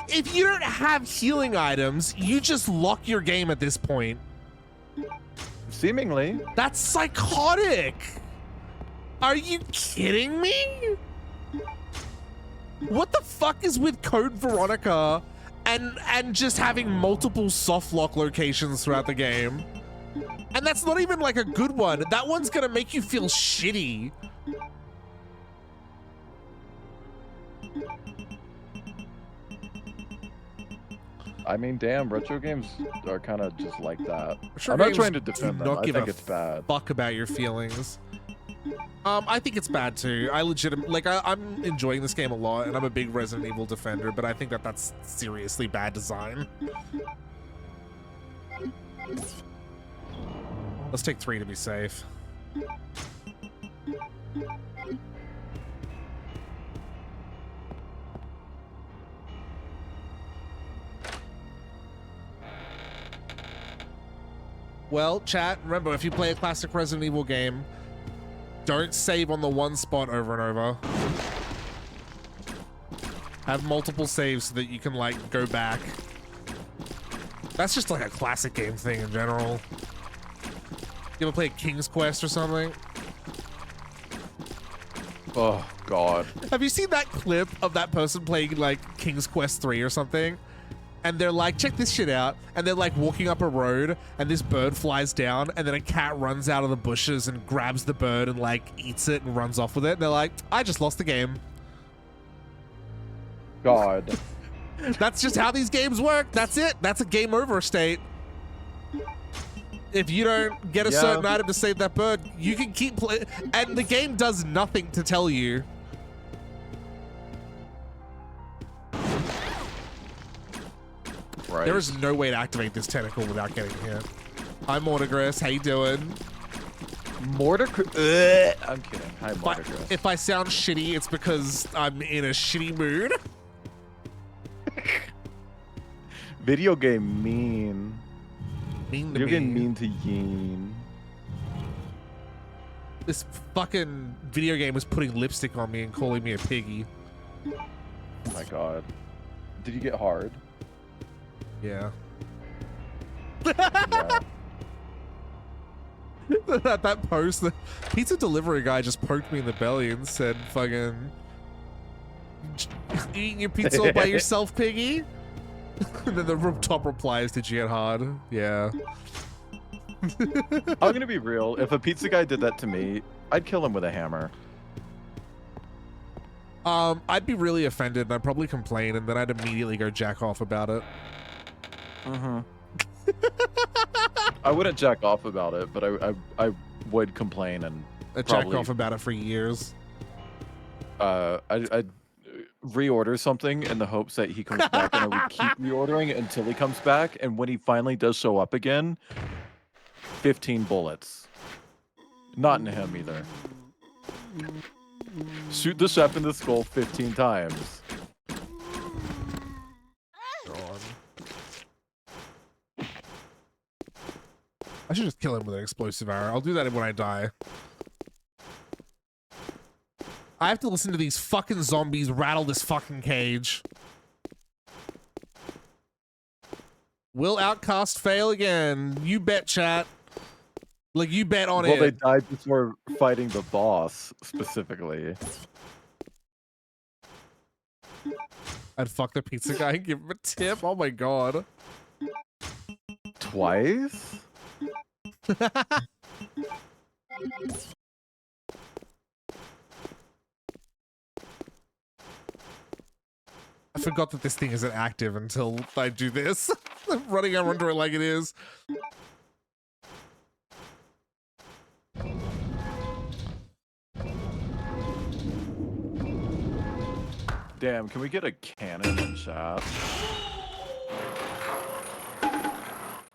S1: If you don't have healing items, you just lock your game at this point.
S7: Seemingly.
S1: That's psychotic. Are you kidding me? What the fuck is with Code Veronica and just having multiple soft lock locations throughout the game? And that's not even like a good one. That one's gonna make you feel shitty.
S7: I mean, damn, retro games are kind of just like that.
S1: Retro
S7: I'm not
S1: games
S7: trying to
S1: do
S7: defend them.
S1: not
S7: I
S1: give
S7: think
S1: a
S7: it's bad.
S1: Fuck about your feelings. I think it's bad too. I'm enjoying this game a lot, and I'm a big Resident Evil defender, but I think that that's seriously bad design. Let's take 3 to be safe. Well, chat, remember, if you play a classic Resident Evil game, don't save on the one spot over and over. Have multiple saves so that you can, like, go back. That's just like a classic game thing in general. You ever play King's Quest or something?
S7: Oh, God.
S1: Have you seen that clip of that person playing, like, King's Quest 3 or something? And they're like, check this shit out. And they're like walking up a road and this bird flies down and then a cat runs out of the bushes and grabs the bird and like eats it and runs off with it. And they're like, I just lost the game.
S7: God.
S1: That's just how these games work. That's it. That's a game over state. If you don't get a certain item to save that bird, you can keep playing. And the game does nothing to tell you.
S7: Right.
S1: There is no way to activate this tentacle without getting hit. Hi, Mortigris. How you doing?
S7: Mortigris. I'm kidding. Hi, Mortigris.
S1: If I sound shitty, it's because I'm in a shitty mood.
S7: Video game mean.
S1: Mean to
S7: Video
S1: me.
S7: game mean to Yeen.
S1: This fucking video game was putting lipstick on me and calling me a piggy.
S7: Oh my God. Did you get hard?
S1: Yeah.
S7: Yeah.
S1: that post, the pizza delivery guy just poked me in the belly and said, fucking, eating your pizza all by yourself, piggy? And then the top reply is, did you get hard? Yeah.
S7: I'm gonna be real. If a pizza guy did that to me, I'd kill him with a hammer.
S1: I'd be really offended and I'd probably complain and then I'd immediately go jack off about it.
S7: I wouldn't jack off about it, but I would complain and
S1: I'd
S7: probably,
S1: jack off about it for years.
S7: I'd reorder something in the hopes that he comes back, and I would keep reordering until he comes back, and when he finally does show up again, 15 bullets. Not in him either. Shoot the chef in the skull 15 times.
S1: I should just kill him with an explosive arrow. I'll do that when I die. I have to listen to these fucking zombies rattle this fucking cage. Will Outcast fail again? You bet, chat. Like, you bet on it.
S7: Well, they died before fighting the boss, specifically.
S1: I'd fuck the pizza guy and give him a tip. Oh my God.
S7: Twice?
S1: I forgot that this thing isn't active until I do this. I'm running around wondering like it is.
S7: Damn, can we get a cannon in chat?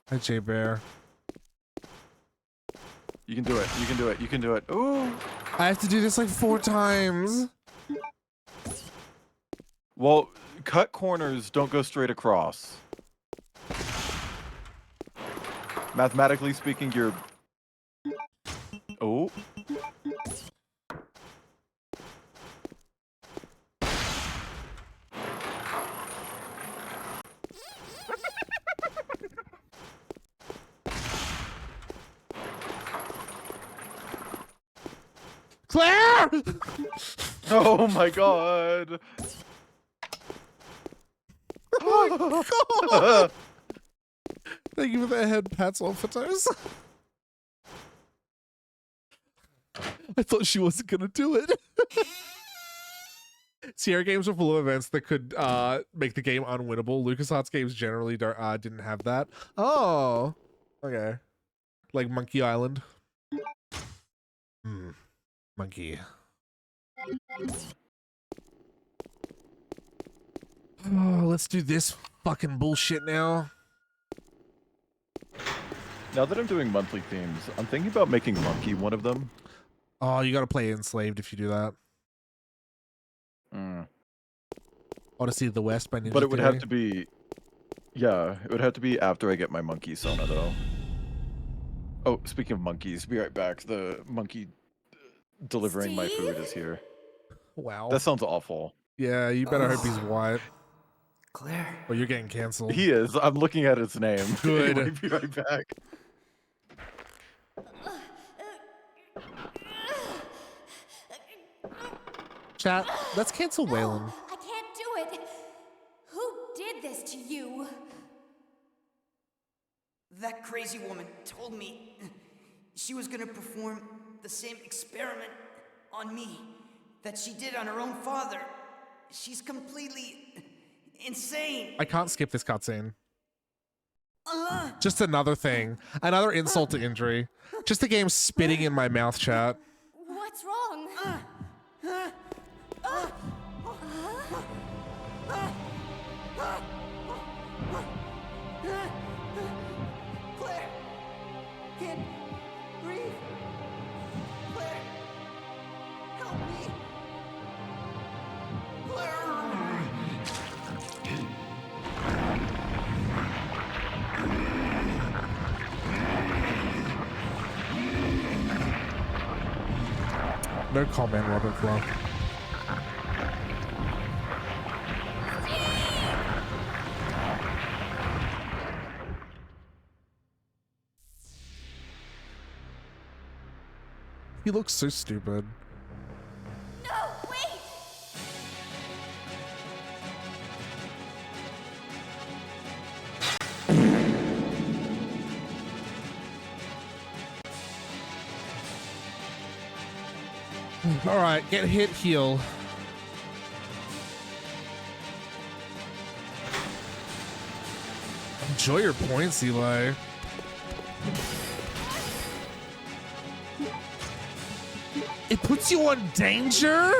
S1: Hi, J Bear.
S7: You can do it. You can do it. You can do it. Ooh.
S1: I have to do this like 4 times.
S7: Well, cut corners don't go straight across. Mathematically speaking, you're... Oh.
S1: Claire!
S7: Oh my god.
S1: Oh my god! Thank you for the head pats on photos. I thought she wasn't gonna do it. Sierra games are full of events that could make the game unwinnable. LucasArts games generally didn't have that. Oh, okay. Like Monkey Island. Monkey. Oh, let's do this fucking bullshit now.
S7: Now that I'm doing monthly themes, I'm thinking about making Monkey one of them.
S1: Oh, you gotta play Enslaved if you do that. Odyssey of the West by Ninja
S7: But it would have
S1: Theory.
S7: to be... Yeah, it would have to be after I get my monkey Sona, though. Oh, speaking of monkeys, be right back. The monkey delivering my food is here.
S1: Wow.
S7: That sounds awful.
S1: Yeah, you better hope he's white.
S6: Claire.
S1: Or you're getting canceled.
S7: He is. I'm looking at his name.
S1: Good.
S7: Anyway, be right back.
S1: Chat, let's cancel Waylon.
S5: I can't do it. Who did this to you?
S6: That crazy woman told me she was gonna perform the same experiment on me that she did on her own father. She's completely insane.
S1: I can't skip this cutscene. Just another thing. Another insult to injury. Just the game spitting in my mouth, chat.
S5: What's wrong?
S6: Claire! Can't breathe! Claire! Help me! Claire!
S1: No comment, Robert Fluff. He looks so stupid.
S5: No, wait!
S1: All right, get hit, heal. Enjoy your points, Eli. It puts you on danger?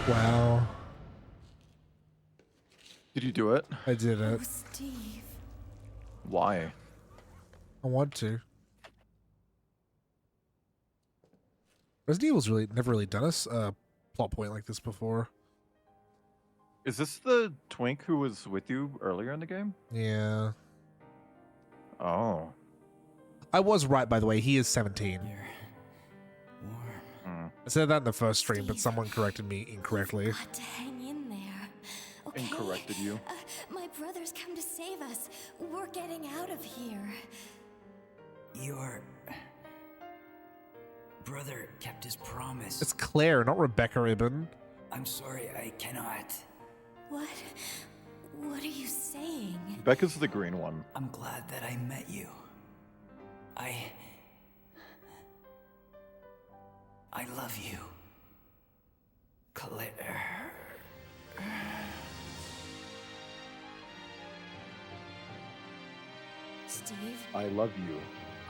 S1: Wow.
S7: Did you do it?
S1: I did
S5: Oh,
S1: it.
S5: Steve.
S7: Why?
S1: I want to. Resident Evil's never really done a plot point like this before.
S7: Is this the twink who was with you earlier in the game?
S1: Yeah.
S7: Oh.
S1: I was right, by the way. He is 17.
S2: You're warm.
S1: I said that in the first stream, but
S5: Steve.
S1: someone corrected me incorrectly.
S5: You've got to hang in there. Okay.
S7: And corrected you.
S5: My brother's come to save us. We're getting out of here.
S2: Your brother kept his promise.
S1: It's Claire, not Rebecca Ibn.
S2: I'm sorry, I cannot.
S5: What? What are you saying?
S7: Becca's the green one.
S2: I'm glad that I met you. I love you. Claire.
S5: Steve?
S7: I love you,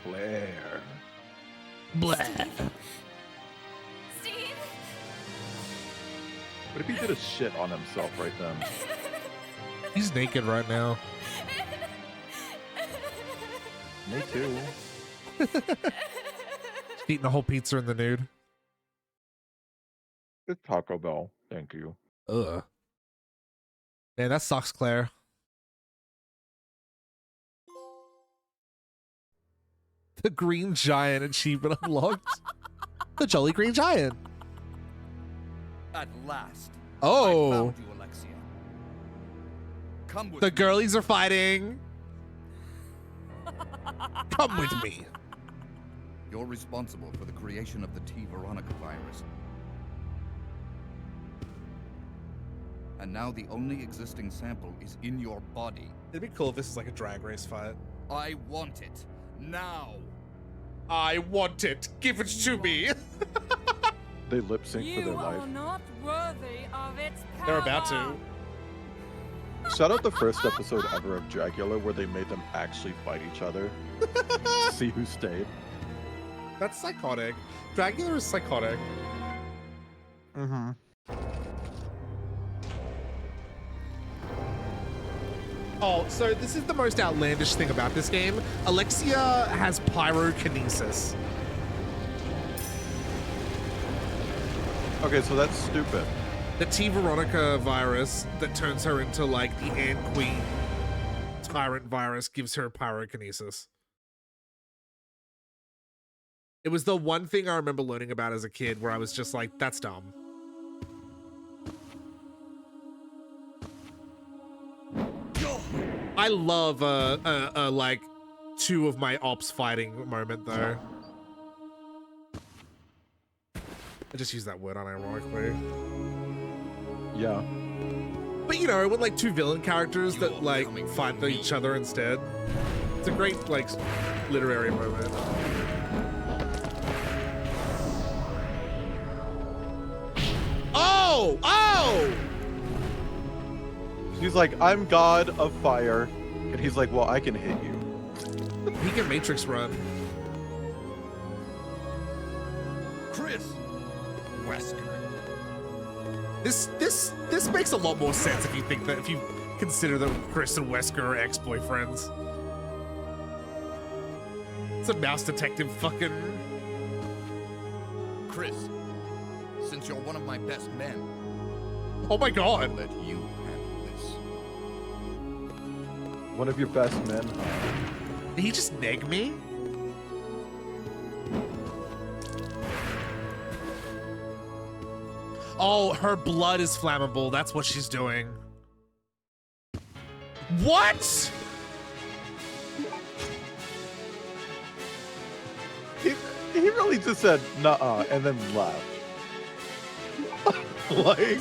S7: Claire.
S1: Blah.
S5: Steve?
S7: What if he did a shit on himself right then?
S1: He's naked right now.
S7: Me too.
S1: Eating a whole pizza in the nude.
S7: It's Taco Bell. Thank you.
S1: Ugh. Man, that sucks, Claire. The Green Giant achievement unlocked. The Jolly Green Giant.
S8: At last.
S1: Oh.
S8: I found you, Alexia. Come with
S1: The
S8: me.
S1: girlies are fighting. Come with me.
S8: You're responsible for the creation of the T. Veronica virus. And now the only existing sample is in your body.
S1: It'd be cool if this is like a drag race fight.
S8: I want it. Now.
S1: I want it. Give it to me.
S7: They lip sync for their
S9: You
S7: life.
S9: are not worthy of its power.
S1: They're about to.
S7: Shout out the first episode ever of Dragula where they made them actually fight each other. To see who stayed.
S1: That's psychotic. Dracula is psychotic.
S7: Mm-hmm.
S1: Oh, so this is the most outlandish thing about this game. Alexia has pyrokinesis.
S7: Okay, so that's stupid.
S1: The T. Veronica virus that turns her into like the Ant Queen tyrant virus gives her pyrokinesis. It was the one thing I remember learning about as a kid where I was just like, that's dumb. I love like two of my ops fighting moment though. I just use that word unironically.
S7: Yeah.
S1: But you know, when like two villain characters that like fight each other instead, it's a great like literary moment. Oh! Oh!
S7: She's like, I'm god of fire. And he's like, well, I can hit you.
S1: He can Matrix run.
S8: Chris Wesker.
S1: This makes a lot more sense if you think that if you consider that Chris and Wesker are ex-boyfriends. It's a mouse detective fucking.
S8: Chris, since you're one of my best men,
S1: Oh my
S8: I'll
S1: god.
S8: let you handle this.
S7: One of your best men.
S1: Did he just neg me? Oh, her blood is flammable. That's what she's doing. What?
S7: He really just said, nuh-uh, and then left. Like,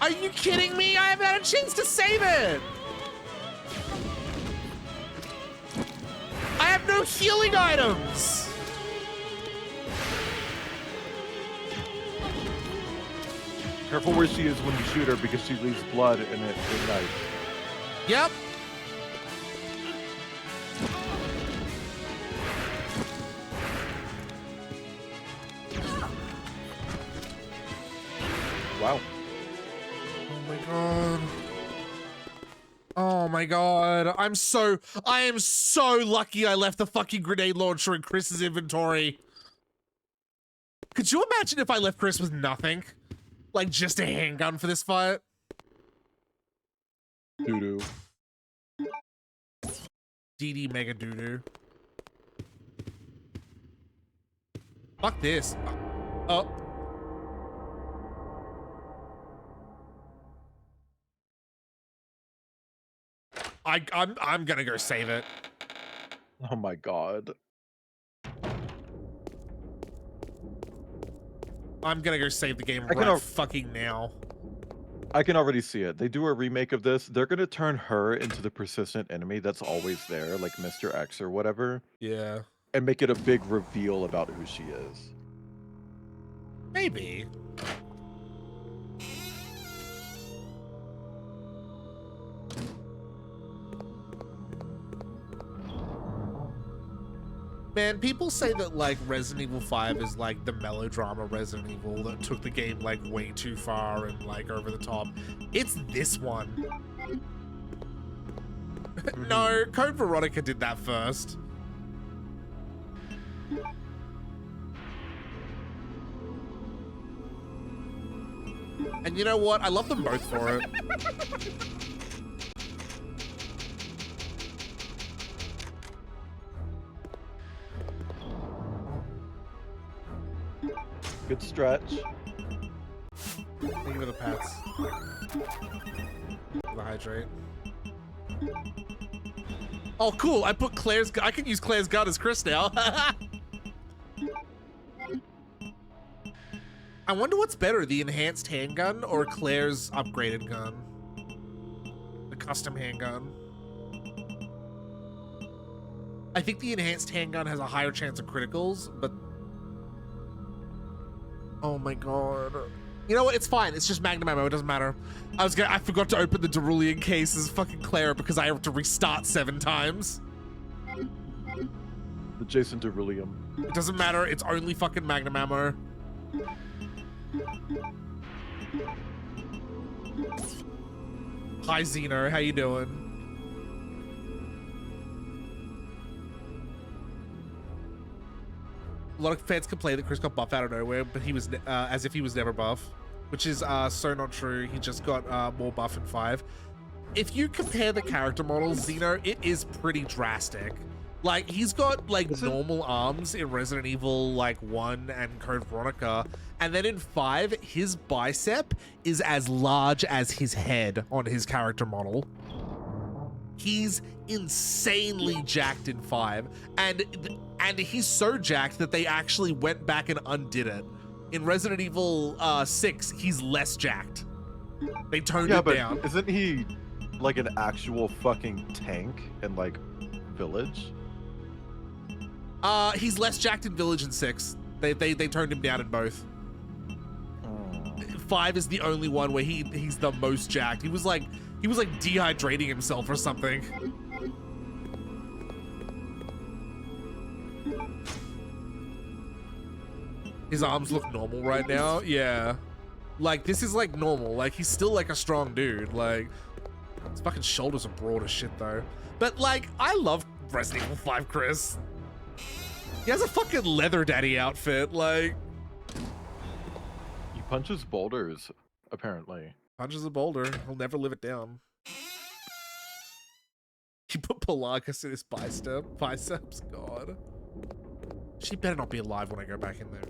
S1: Are you kidding me? I haven't had a chance to save it. I have no healing items.
S7: careful where she is when you shoot her because she leaves blood and it ignites.
S1: Yep.
S7: Wow.
S1: god. Oh my god. I am so lucky I left the fucking grenade launcher in Chris's inventory. Could you imagine if I left Chris with nothing? Like just a handgun for this fight?
S7: Doo-doo.
S1: DD mega doo-doo. Fuck this. Oh. I'm gonna go save it.
S7: Oh my god.
S1: I'm gonna go save the game fucking now.
S7: I can already see it. They do a remake of this. They're gonna turn her into the persistent enemy that's always there, like Mr. X or whatever.
S1: Yeah.
S7: And make it a big reveal about who she is.
S1: Maybe. Man, people say that like Resident Evil 5 is like the melodrama Resident Evil that took the game like way too far and like over the top. It's this one. No, Code Veronica did that first. And you know what? I love them both for it.
S7: Good stretch.
S1: Thank you for the pats. The hydrate. Oh, cool. I put Claire's gun. I can use Claire's gun as Chris now. I wonder what's better, the enhanced handgun or Claire's upgraded gun? The custom handgun. I think the enhanced handgun has a higher chance of criticals, but... Oh my god. You know what? It's fine. It's just Magnum ammo. It doesn't matter. I forgot to open the Cerulean case as fucking Claire because I have to restart 7 times.
S7: The Jason Deruleum.
S1: It doesn't matter. It's only fucking Magnum ammo. Hi Xeno, how you doing? A lot of fans complain that Chris got buff out of nowhere, but he was as if he was never buff, which is so not true. He just got more buff in 5. If you compare the character models, Xeno, it is pretty drastic. Like, he's got like normal arms in Resident Evil like 1 and Code Veronica, and then in 5, his bicep is as large as his head on his character model. He's insanely jacked in 5, and he's so jacked that they actually went back and undid it. In Resident Evil 6, he's less jacked. They toned it down.
S7: Isn't he like an actual fucking tank in like Village?
S1: He's less jacked in Village in 6. They toned him down in both. 5 is the only one where he's the most jacked. He was like dehydrating himself or something. His arms look normal right now. Yeah. Like, this is like normal. Like, he's still like a strong dude. Like, his fucking shoulders are broad as shit though. But like, I love Resident Evil 5 Chris. He has a fucking leather daddy outfit, like.
S7: He punches boulders, apparently.
S1: Punches a boulder. He'll never live it down. He put Pelagus in his biceps. God. She better not be alive when I go back in there.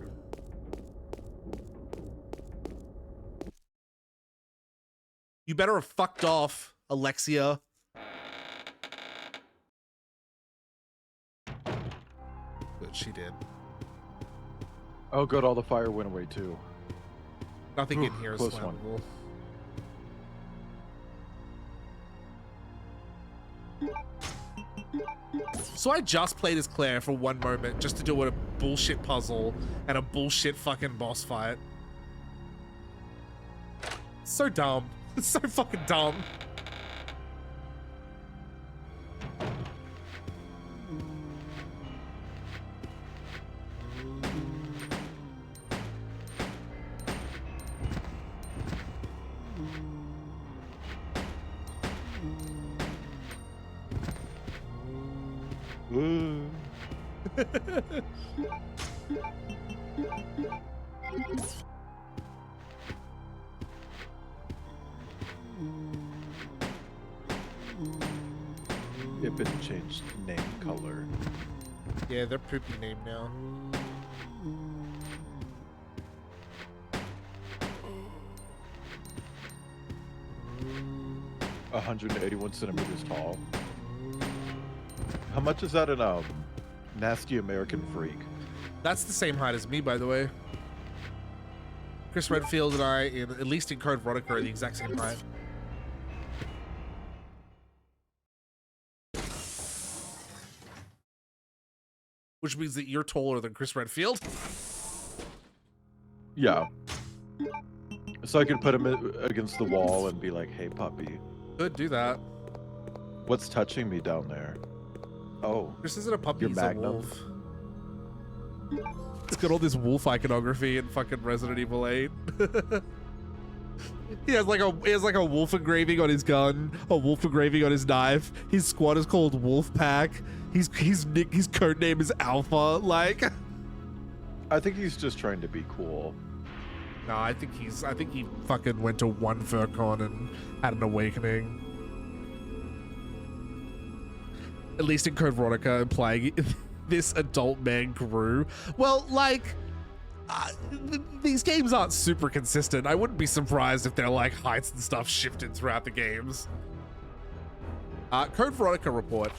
S1: You better have fucked off, Alexia. But she did.
S7: Oh good, all the fire went away too.
S1: Nothing in here is
S7: close one.
S1: flammable. So I just played as Claire for one moment just to do a bullshit puzzle and a bullshit fucking boss fight. So dumb. It's so fucking dumb.
S7: Ooh. It been changed name color.
S1: Yeah, they're poopy name now.
S7: 181 centimeters tall. How much is that in Nasty American Freak?
S1: That's the same height as me, by the way. Chris Redfield and I, at least in Code Veronica, are the exact same height. Which means that you're taller than Chris Redfield.
S7: Yeah. So I could put him against the wall and be like, hey, puppy.
S1: Could do that.
S7: What's touching me down there? Oh.
S1: This isn't a puppy,
S7: Your
S1: he's a
S7: Magnum.
S1: wolf. It's got all this wolf iconography in fucking Resident Evil 8. He has like a wolf engraving on his gun, a wolf engraving on his knife. His squad is called Wolfpack. His code name is Alpha. Like,
S7: I think he's just trying to be cool.
S1: no, I think he fucking went to one FurCon and had an awakening. At least in Code Veronica, implying this adult man grew. Well, like, these games aren't super consistent. I wouldn't be surprised if their like heights and stuff shifted throughout the games. Code Veronica report.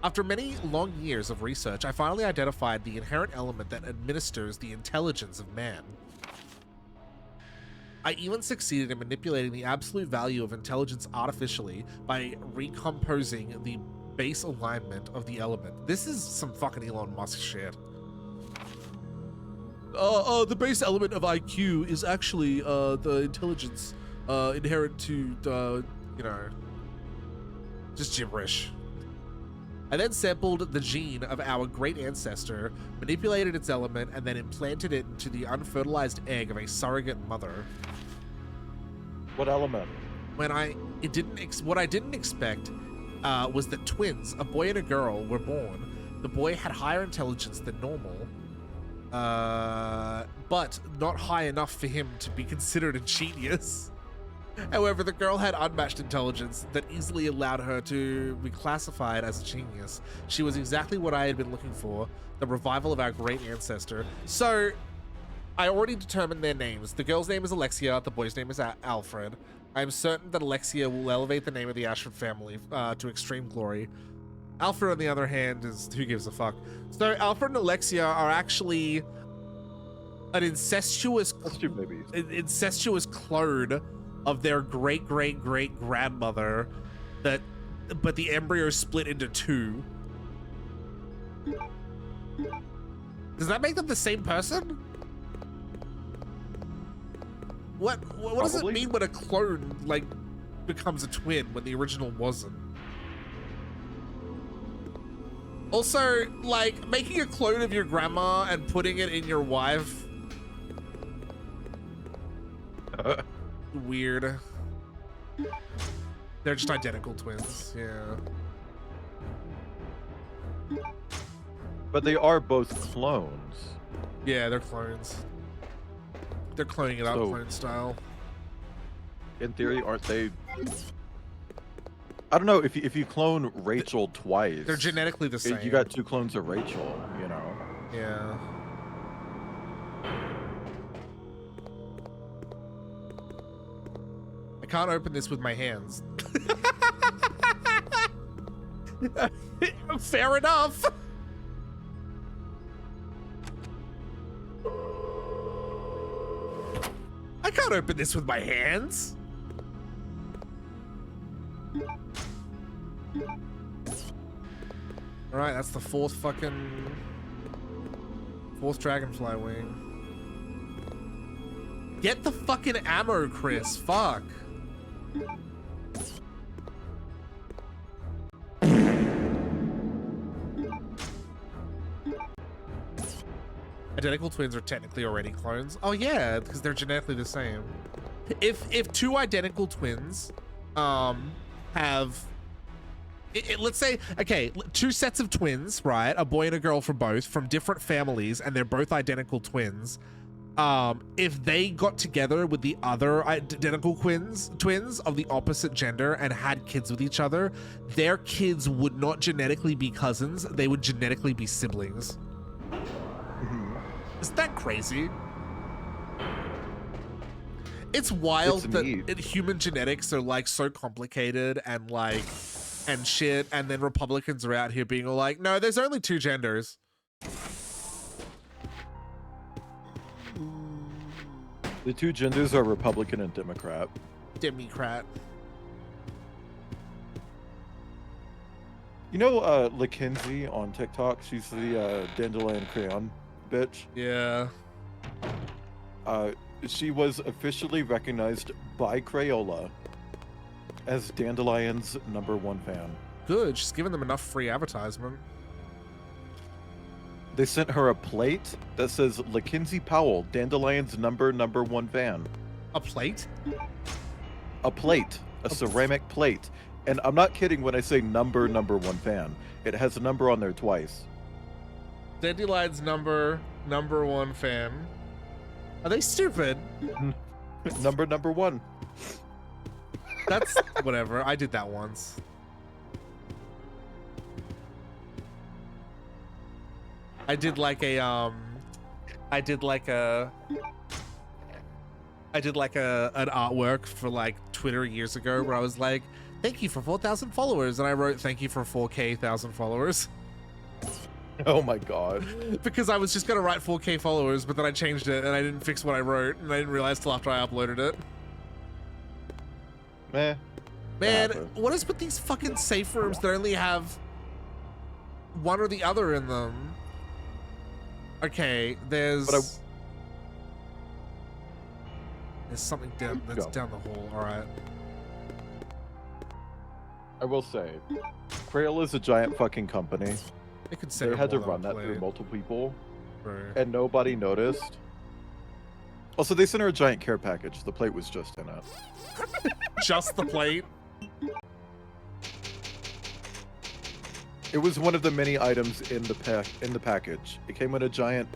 S1: After many long years of research, I finally identified the inherent element that administers the intelligence of man. I even succeeded in manipulating the absolute value of intelligence artificially by recomposing the base alignment of the element. This is some fucking Elon Musk shit. The base element of IQ is actually the intelligence inherent to, you know, just gibberish. I then sampled the gene of our great ancestor, manipulated its element, and then implanted it into the unfertilized egg of a surrogate mother.
S7: What element?
S1: What I didn't expect was that twins, a boy and a girl, were born. The boy had higher intelligence than normal, but not high enough for him to be considered a genius. However, the girl had unmatched intelligence that easily allowed her to be classified as a genius. She was exactly what I had been looking for, the revival of our great ancestor. So, I already determined their names. The girl's name is Alexia, the boy's name is Alfred. I am certain that Alexia will elevate the name of the Ashford family to extreme glory. Alfred, on the other hand, is who gives a fuck. So, Alfred and Alexia are actually an incestuous clone of their great-great-great-grandmother, but the embryo split into two. Does that make them the same person? What does it mean when a clone like becomes a twin when the original wasn't? Also, like, making a clone of your grandma and putting it in your wife. Weird. They're just identical twins, yeah.
S7: But they are both clones.
S1: Yeah, they're clones. They're cloning it out clone style.
S7: In theory, aren't they? I don't know, if you clone Rachel twice,
S1: they're genetically the same.
S7: You got two clones of Rachel, you know.
S1: Yeah. I can't open this with my hands. Fair enough. I can't open this with my hands. All right, that's the fourth dragonfly wing. Get the fucking ammo, Chris. Fuck. Identical twins are technically already clones. Oh yeah, because they're genetically the same. If two identical twins have let's say, okay, two sets of twins, right? A boy and a girl from both, from different families, and they're both identical twins. If they got together with the other identical twins of the opposite gender and had kids with each other, their kids would not genetically be cousins, they would genetically be siblings. Isn't that crazy? It's wild that human genetics are like so complicated and like and shit, and then Republicans are out here being all like, no, there's only two genders.
S7: The two genders are Republican and Democrat.
S1: Democrat.
S7: You know LaKenzie on TikTok? She's the dandelion crayon bitch.
S1: Yeah.
S7: She was officially recognized by Crayola as Dandelion's #1 fan.
S1: Good. She's giving them enough free advertisement.
S7: They sent her a plate that says LaKenzie Powell, Dandelion's #1 fan.
S1: A plate?
S7: A plate. A ceramic plate. And I'm not kidding when I say #1 fan. It has a number on there twice.
S1: Dandelion's #1 fan. Are they stupid?
S7: #1.
S1: That's whatever. I did that once. I did like an artwork for like Twitter years ago where I was like, thank you for 4,000 followers, and I wrote thank you for 4,000 followers.
S7: Oh my god.
S1: Because I was just gonna write 4K followers, but then I changed it and I didn't fix what I wrote, and I didn't realize till after I uploaded it.
S7: Meh.
S1: Man, what is with these fucking safe rooms that only have one or the other in them? Okay, there's something down that's down the hall. All right.
S7: I will say, Crayola is a giant fucking company.
S1: They could say
S7: they had to run that through multiple people, and nobody noticed. Also, they sent her a giant care package. The plate was just in it.
S1: Just the plate?
S7: It was one of the many items in the package. It came in a giant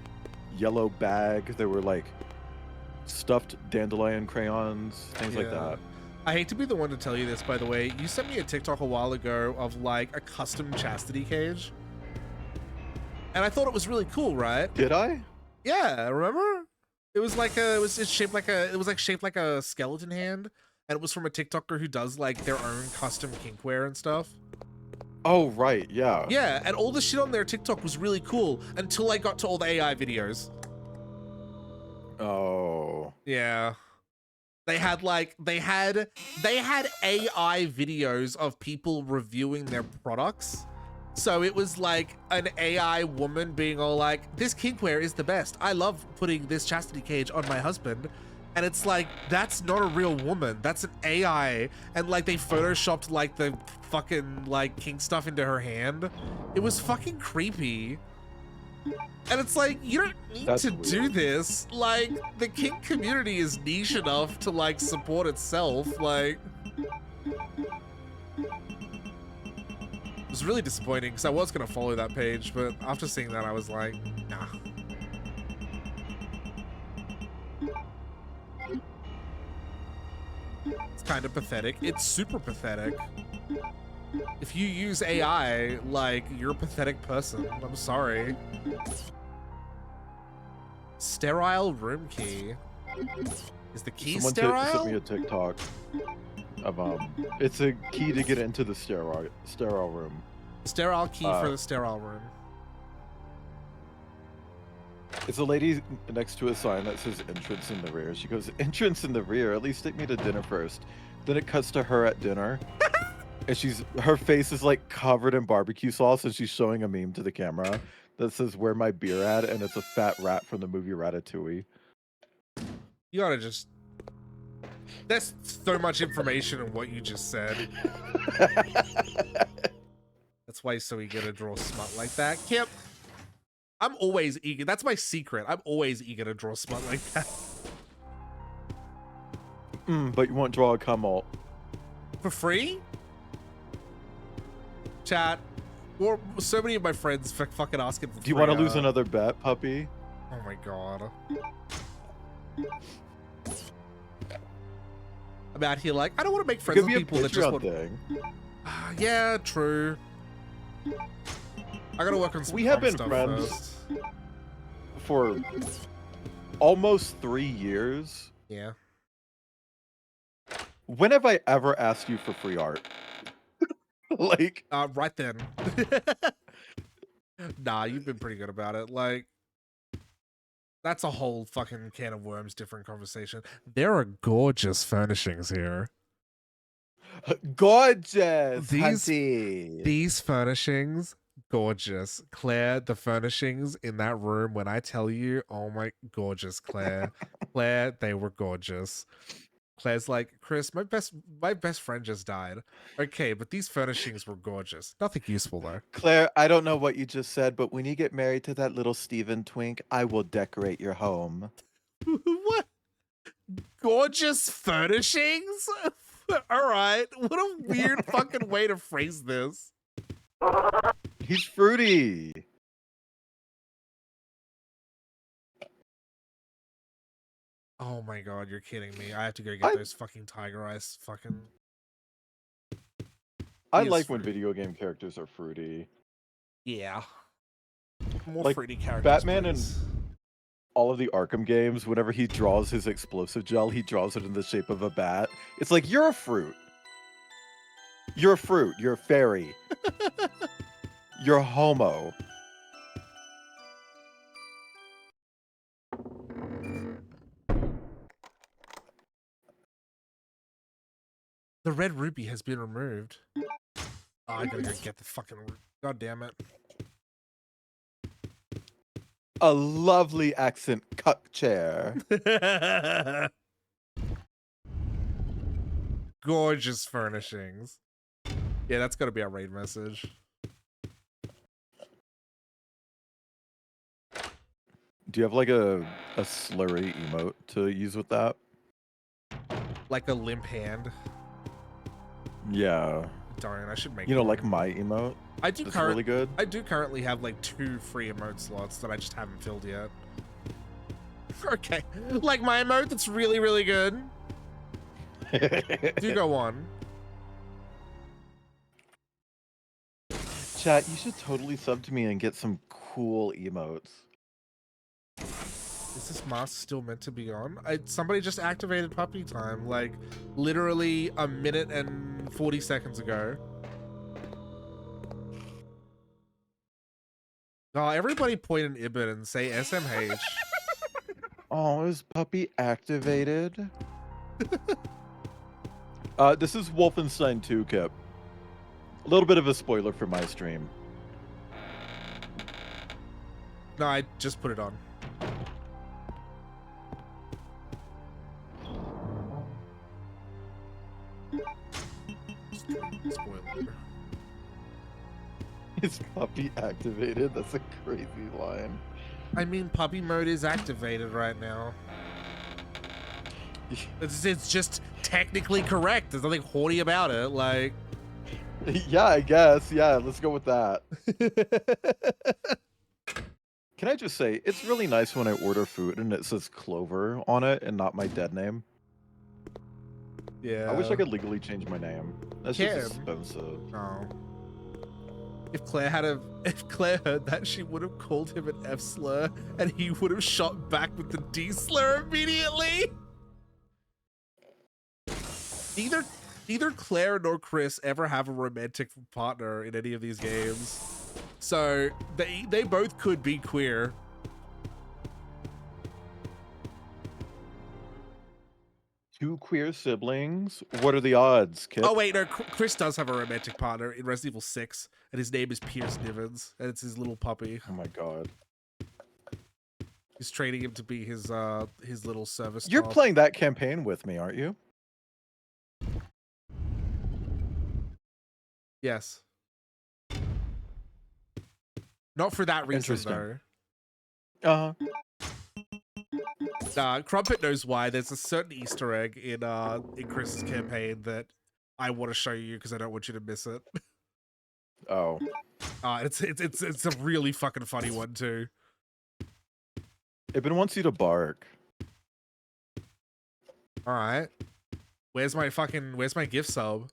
S7: yellow bag. There were like stuffed dandelion crayons, things like that.
S1: I hate to be the one to tell you this, by the way. You sent me a TikTok a while ago of like a custom chastity cage. And I thought it was really cool, right?
S7: Did I?
S1: Yeah, remember? It was like shaped like a skeleton hand, and it was from a TikToker who does like their own custom kinkware and stuff.
S7: Oh, right, yeah.
S1: Yeah, and all the shit on their TikTok was really cool until I got to all the AI videos.
S7: Oh.
S1: Yeah. They had AI videos of people reviewing their products. So it was like an AI woman being all like, this kinkware is the best. I love putting this chastity cage on my husband. And it's like, that's not a real woman. That's an AI. And like they photoshopped like the fucking like kink stuff into her hand. It was fucking creepy. And it's like, you don't need to do this. Like, the kink community is niche enough to like support itself. Like, it was really disappointing because I was gonna follow that page, but after seeing that, I was like, nah. It's kind of pathetic. It's super pathetic. If you use AI, like, you're a pathetic person. I'm sorry. Sterile room key. Is the key sterile?
S7: Someone sent me a TikTok of it's a key to get into the sterile room.
S1: Sterile key for the sterile room.
S7: It's a lady next to a sign that says entrance in the rear. She goes, entrance in the rear, at least take me to dinner first. Then it cuts to her at dinner. And her face is like covered in barbecue sauce, and she's showing a meme to the camera that says, where my beer at? And it's a fat rat from the movie Ratatouille.
S1: You gotta just... That's so much information in what you just said. That's why so eager to draw smut like that. Kip, I'm always eager. That's my secret. I'm always eager to draw smut like that.
S7: But you won't draw a cum alt.
S1: For free? Chat. Or so many of my friends fucking asking for
S7: Do you want to
S1: free,
S7: lose another bet, puppy?
S1: Oh my god. I'm out here like, I don't want to make friends
S7: Could
S1: with
S7: be a
S1: people that just
S7: Patreon
S1: want...
S7: thing.
S1: Yeah, true. I gotta work on some
S7: We have
S1: prom
S7: been
S1: stuff
S7: friends
S1: first.
S7: for almost 3 years.
S1: Yeah.
S7: When have I ever asked you for free art? Like,
S1: Right then. Nah, you've been pretty good about it. Like, that's a whole fucking can of worms, different conversation. There are gorgeous furnishings here.
S7: gorgeous,
S1: These
S7: hunty.
S1: These furnishings, gorgeous. Claire, the furnishings in that room, when I tell you, oh my, gorgeous, Claire. Claire, they were gorgeous. Claire's like, Chris, my best friend just died. Okay, but these furnishings were gorgeous. Nothing useful though.
S7: Claire, I don't know what you just said, but when you get married to that little Steven twink, I will decorate your home.
S1: What? Gorgeous furnishings? All right. What a weird fucking way to phrase this.
S7: He's fruity.
S1: Oh my god, you're kidding me. I have to go get those fucking tiger eyes fucking...
S7: I
S1: He is
S7: like when
S1: fruity.
S7: video game characters are fruity.
S1: Yeah. More
S7: Like,
S1: fruity characters,
S7: Batman
S1: please.
S7: and all of the Arkham games, whenever he draws his explosive gel, he draws it in the shape of a bat. It's like, you're a fruit. You're a fruit. You're a fairy. You're a homo.
S1: The red ruby has been removed. Oh, I gotta go get the fucking... God damn it.
S7: A lovely accent cuck chair.
S1: Gorgeous furnishings. Yeah, that's gotta be our raid message.
S7: Do you have like a slurry emote to use with that?
S1: Like a limp hand.
S7: Yeah.
S1: Darn, I should make
S7: You know,
S1: one.
S7: like my emote?
S1: I do
S7: It's really good.
S1: I do currently have like 2 free emote slots that I just haven't filled yet. Okay. Like my emote that's really, really good. Do go on.
S7: Chat, you should totally sub to me and get some cool emotes.
S1: Is this mask still meant to be on? Somebody just activated puppy time, like literally a minute and 40 seconds ago. Oh, everybody point an Ibit and say SMH.
S7: Oh, is puppy activated? This is Wolfenstein 2, Kip. A little bit of a spoiler for my stream.
S1: No, I just put it on. Spoiler.
S7: Is puppy activated? That's a crazy line.
S1: I mean, puppy mode is activated right now. It's just technically correct. There's nothing horny about it. Like,
S7: Yeah, I guess. Yeah, let's go with that. Can I just say, it's really nice when I order food and it says Clover on it and not my dead name.
S1: yeah.
S7: I wish I could legally change my name. That's just
S1: Can.
S7: expensive.
S1: No. If Claire heard that, she would have called him an F slur, and he would have shot back with the D slur immediately. Neither Claire nor Chris ever have a romantic partner in any of these games, so they both could be queer.
S7: Two queer siblings? What are the odds, Kip?
S1: Oh wait, no, Chris does have a romantic partner in Resident Evil 6, and his name is Pierce Nivens, and it's his little puppy.
S7: Oh my god.
S1: He's training him to be his little service
S7: You're
S1: dog.
S7: playing that campaign with me, aren't you?
S1: Yes. Not for that reason,
S7: Interesting.
S1: though.
S7: Uh-huh.
S1: Crumpet knows why. There's a certain Easter egg in Chris's campaign that I want to show you because I don't want you to miss it.
S7: Oh.
S1: It's a really fucking funny one too.
S7: Ibn wants you to bark.
S1: All right. Where's my gift sub?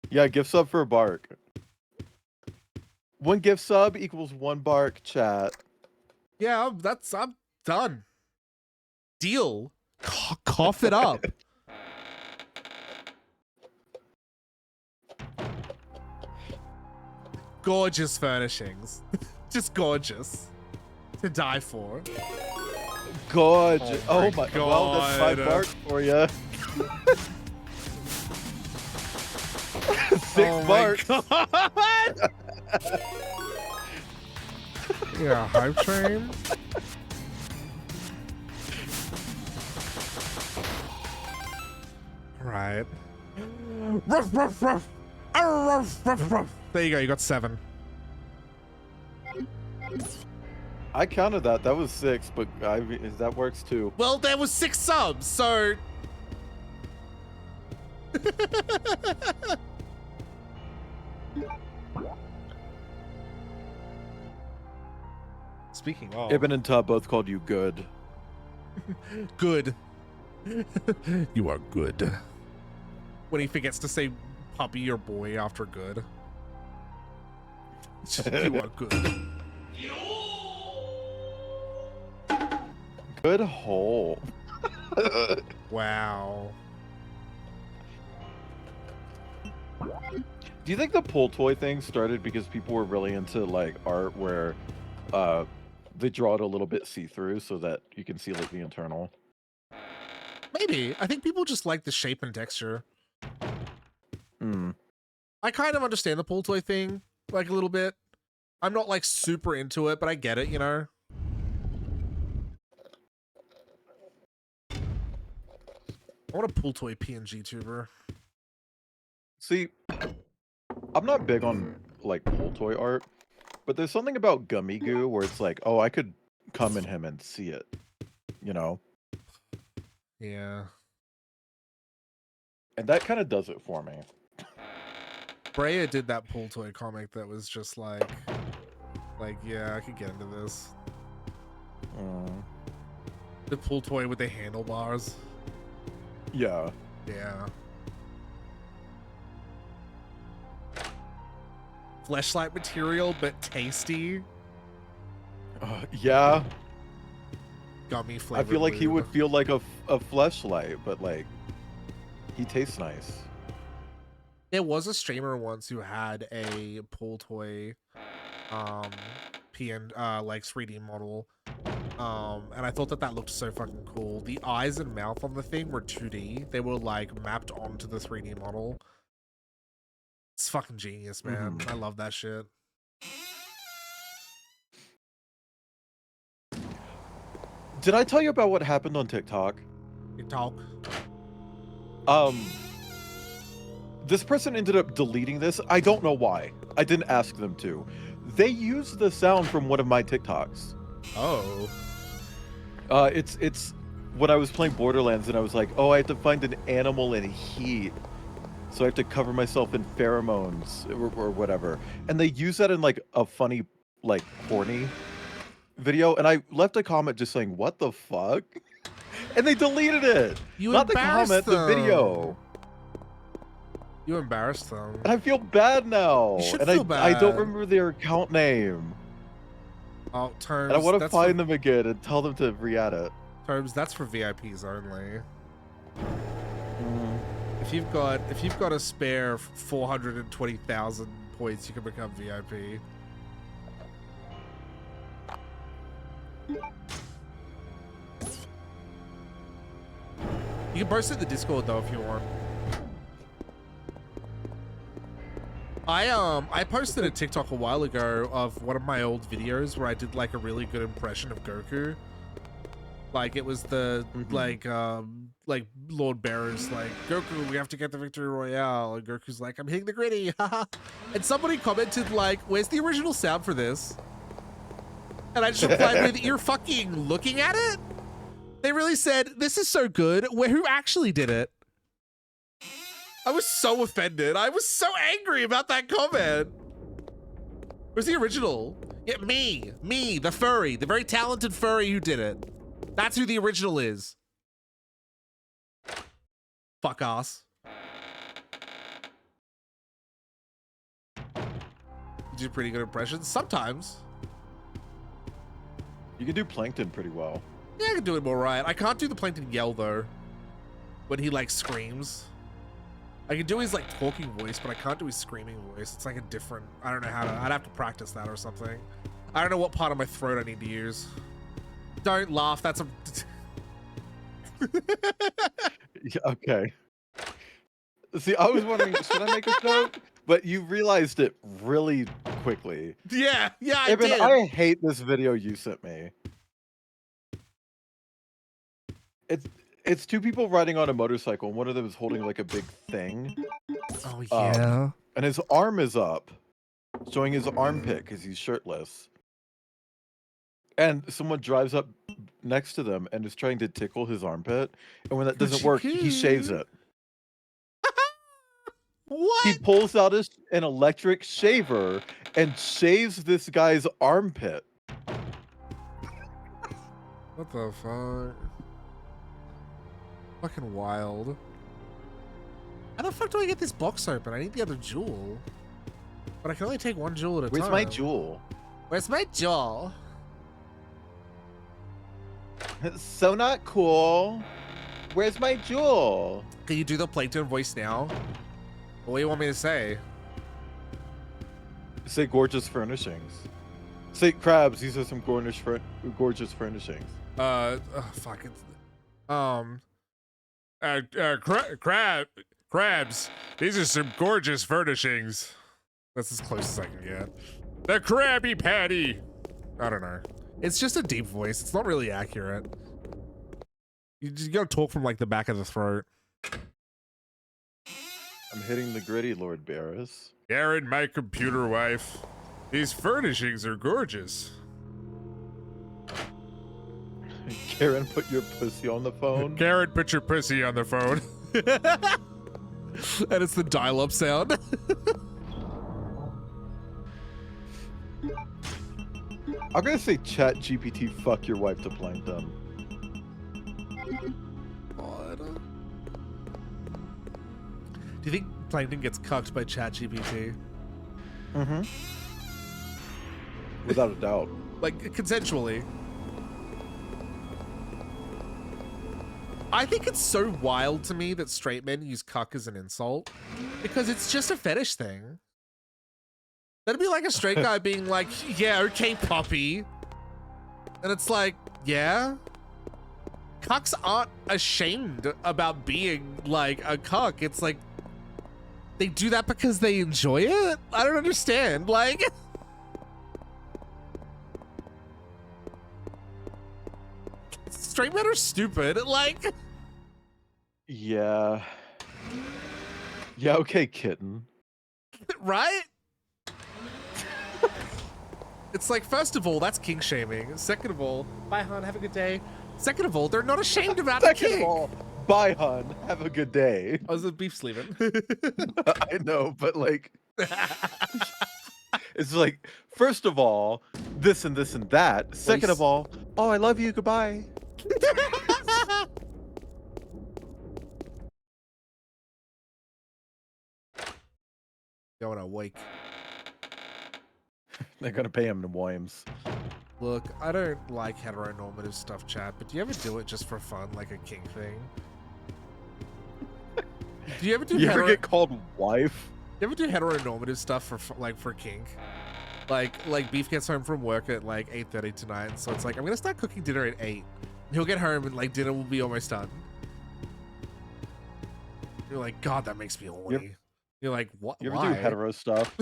S7: Yeah, gift sub for a bark. 1 gift sub equals 1 bark, chat.
S1: Yeah, I'm done. Deal. Cough it up. Gorgeous furnishings. Just gorgeous. To die for.
S7: Gorgeous.
S1: Oh
S7: Oh
S1: my
S7: my god. Well, that's 5
S1: God.
S7: bark for you. 6
S1: Oh my
S7: barks.
S1: God. Yeah, hype train. Right. Ruff, ruff, ruff. Ruff, ruff, ruff. There you go. You got 7.
S7: I counted that. That was 6, but that works too.
S1: Well, there was 6 subs, so. Speaking of.
S7: Ibn and Tub both called you good.
S1: Good. You are good. When he forgets to say puppy or boy after good. You are good.
S7: Good hole.
S1: Wow.
S7: Do you think the pull toy thing started because people were really into like art where they draw it a little bit see-through so that you can see like the internal?
S1: Maybe. I think people just like the shape and texture.
S7: Hmm.
S1: I kind of understand the pull toy thing, like a little bit. I'm not like super into it, but I get it, you know? I want a pull toy PNG tuber.
S7: See, I'm not big on like pull toy art, but there's something about Gummy Goo where it's like, oh, I could come in him and see it, you know?
S1: Yeah.
S7: And that kind of does it for me.
S1: Brea did that pull toy comic that was just like, yeah, I could get into this. The pull toy with the handlebars.
S7: Yeah.
S1: Yeah. Fleshlight material, but tasty.
S7: Yeah.
S1: Gummy
S7: I
S1: flavored
S7: feel like he
S1: lube.
S7: would feel like a fleshlight, but like, he tastes nice.
S1: There was a streamer once who had a pull toy, like 3D model, and I thought that looked so fucking cool. The eyes and mouth on the thing were 2D. They were like mapped onto the 3D model. It's fucking genius, man. I love that shit.
S7: Did I tell you about what happened on TikTok?
S1: TikTok.
S7: This person ended up deleting this. I don't know why. I didn't ask them to. They used the sound from one of my TikToks.
S1: Oh.
S7: It's when I was playing Borderlands and I was like, oh, I have to find an animal in heat. So I have to cover myself in pheromones or whatever. And they use that in like a funny, like horny video. And I left a comment just saying, what the fuck? And they deleted it.
S1: You
S7: Not the
S1: embarrassed
S7: comment, the
S1: them.
S7: video.
S1: You embarrassed them.
S7: And I feel bad now.
S1: You should
S7: and
S1: feel
S7: I don't
S1: bad.
S7: remember their account name.
S1: Oh, Terms.
S7: And I want to
S1: that's
S7: find them again and tell them to re-add it.
S1: Terms, that's for VIPs only. If you've got a spare 420,000 points, you can become VIP. You can post it in the Discord though if you want. I posted a TikTok a while ago of one of my old videos where I did like a really good impression of Goku. Like it was the like Lord Bearer's like, Goku, we have to get the victory royale, and Goku's like, I'm hitting the gritty, haha. And somebody commented like, where's the original sound for this? And I just replied with, you're fucking looking at it? They really said, this is so good. Who actually did it? I was so offended. I was so angry about that comment. Where's the original? Yeah, me, the furry, the very talented furry who did it. That's who the original is. Fuck ass. You do pretty good impressions sometimes.
S7: You can do Plankton pretty well.
S1: Yeah, I can do it more right. I can't do the Plankton yell though. When he like screams. I can do his like talking voice, but I can't do his screaming voice. It's like a different, I don't know how to, I'd have to practice that or something. I don't know what part of my throat I need to use. Don't laugh, that's a...
S7: Yeah, okay. See, I was wondering, should I make a joke? But you realized it really quickly.
S1: Yeah, I
S7: Eben,
S1: did.
S7: I hate this video you sent me. It's two people riding on a motorcycle, and one of them is holding like a big thing.
S1: Oh yeah.
S7: And his arm is up, showing his armpit because he's shirtless. And someone drives up next to them and is trying to tickle his armpit. And when that doesn't work, he shaves it.
S1: What?
S7: He pulls out an electric shaver and shaves this guy's armpit.
S1: What the fuck? Fucking wild. How the fuck do I get this box open? I need the other jewel. But I can only take one jewel at a time.
S7: Where's my jewel?
S1: Where's my jewel?
S7: It's so not cool. Where's my jewel?
S1: Can you do the Plankton voice now? What do you want me to say?
S7: Say gorgeous furnishings. Say crabs. These are some gorgeous furnishings.
S1: Fuck it. Crabs. These are some gorgeous furnishings. That's as close as I can get. The Krabby Patty. I don't know. It's just a deep voice. It's not really accurate. You just gotta talk from like the back of the throat.
S7: I'm hitting the gritty, Lord Barris.
S1: Karen, my computer wife. These furnishings are gorgeous.
S7: Karen, put your pussy on the phone.
S1: Karen, put your pussy on the phone. And it's the dial-up sound.
S7: I'm gonna say Chat GPT fuck your wife to Plankton.
S1: God. Do you think Plankton gets cucked by ChatGPT?
S7: Mm-hmm. Without a doubt.
S1: Like, consensually. I think it's so wild to me that straight men use cuck as an insult. Because it's just a fetish thing. That'd be like a straight guy being like, yeah, okay, puppy. And it's like, yeah? Cucks aren't ashamed about being like a cuck. It's like, they do that because they enjoy it? I don't understand. Like, straight men are stupid. Like,
S7: yeah. Yeah, okay, kitten.
S1: right? It's like, first of all, that's kink shaming. Second of all, bye, hon, have a good day. Second of all, they're not ashamed about the
S7: Second
S1: kink.
S7: of all, bye, hun. Have a good day.
S1: I was a beef sleeving.
S7: I know, but like, it's like, first of all, this and this and that. Second of all, oh, I love you. Goodbye.
S1: Going awake.
S7: They're gonna pay him in Williams.
S1: Look, I don't like heteronormative stuff, chat, but do you ever do it just for fun, like a kink thing? Do you ever do?
S7: You ever get called wife?
S1: You ever do heteronormative stuff for kink? Like Beef gets home from work at like 8:30 tonight, so it's like I'm gonna start cooking dinner at 8. He'll get home and like dinner will be almost done. You're like, God, that makes me horny. You're like, what?
S7: You ever
S1: why?
S7: do hetero stuff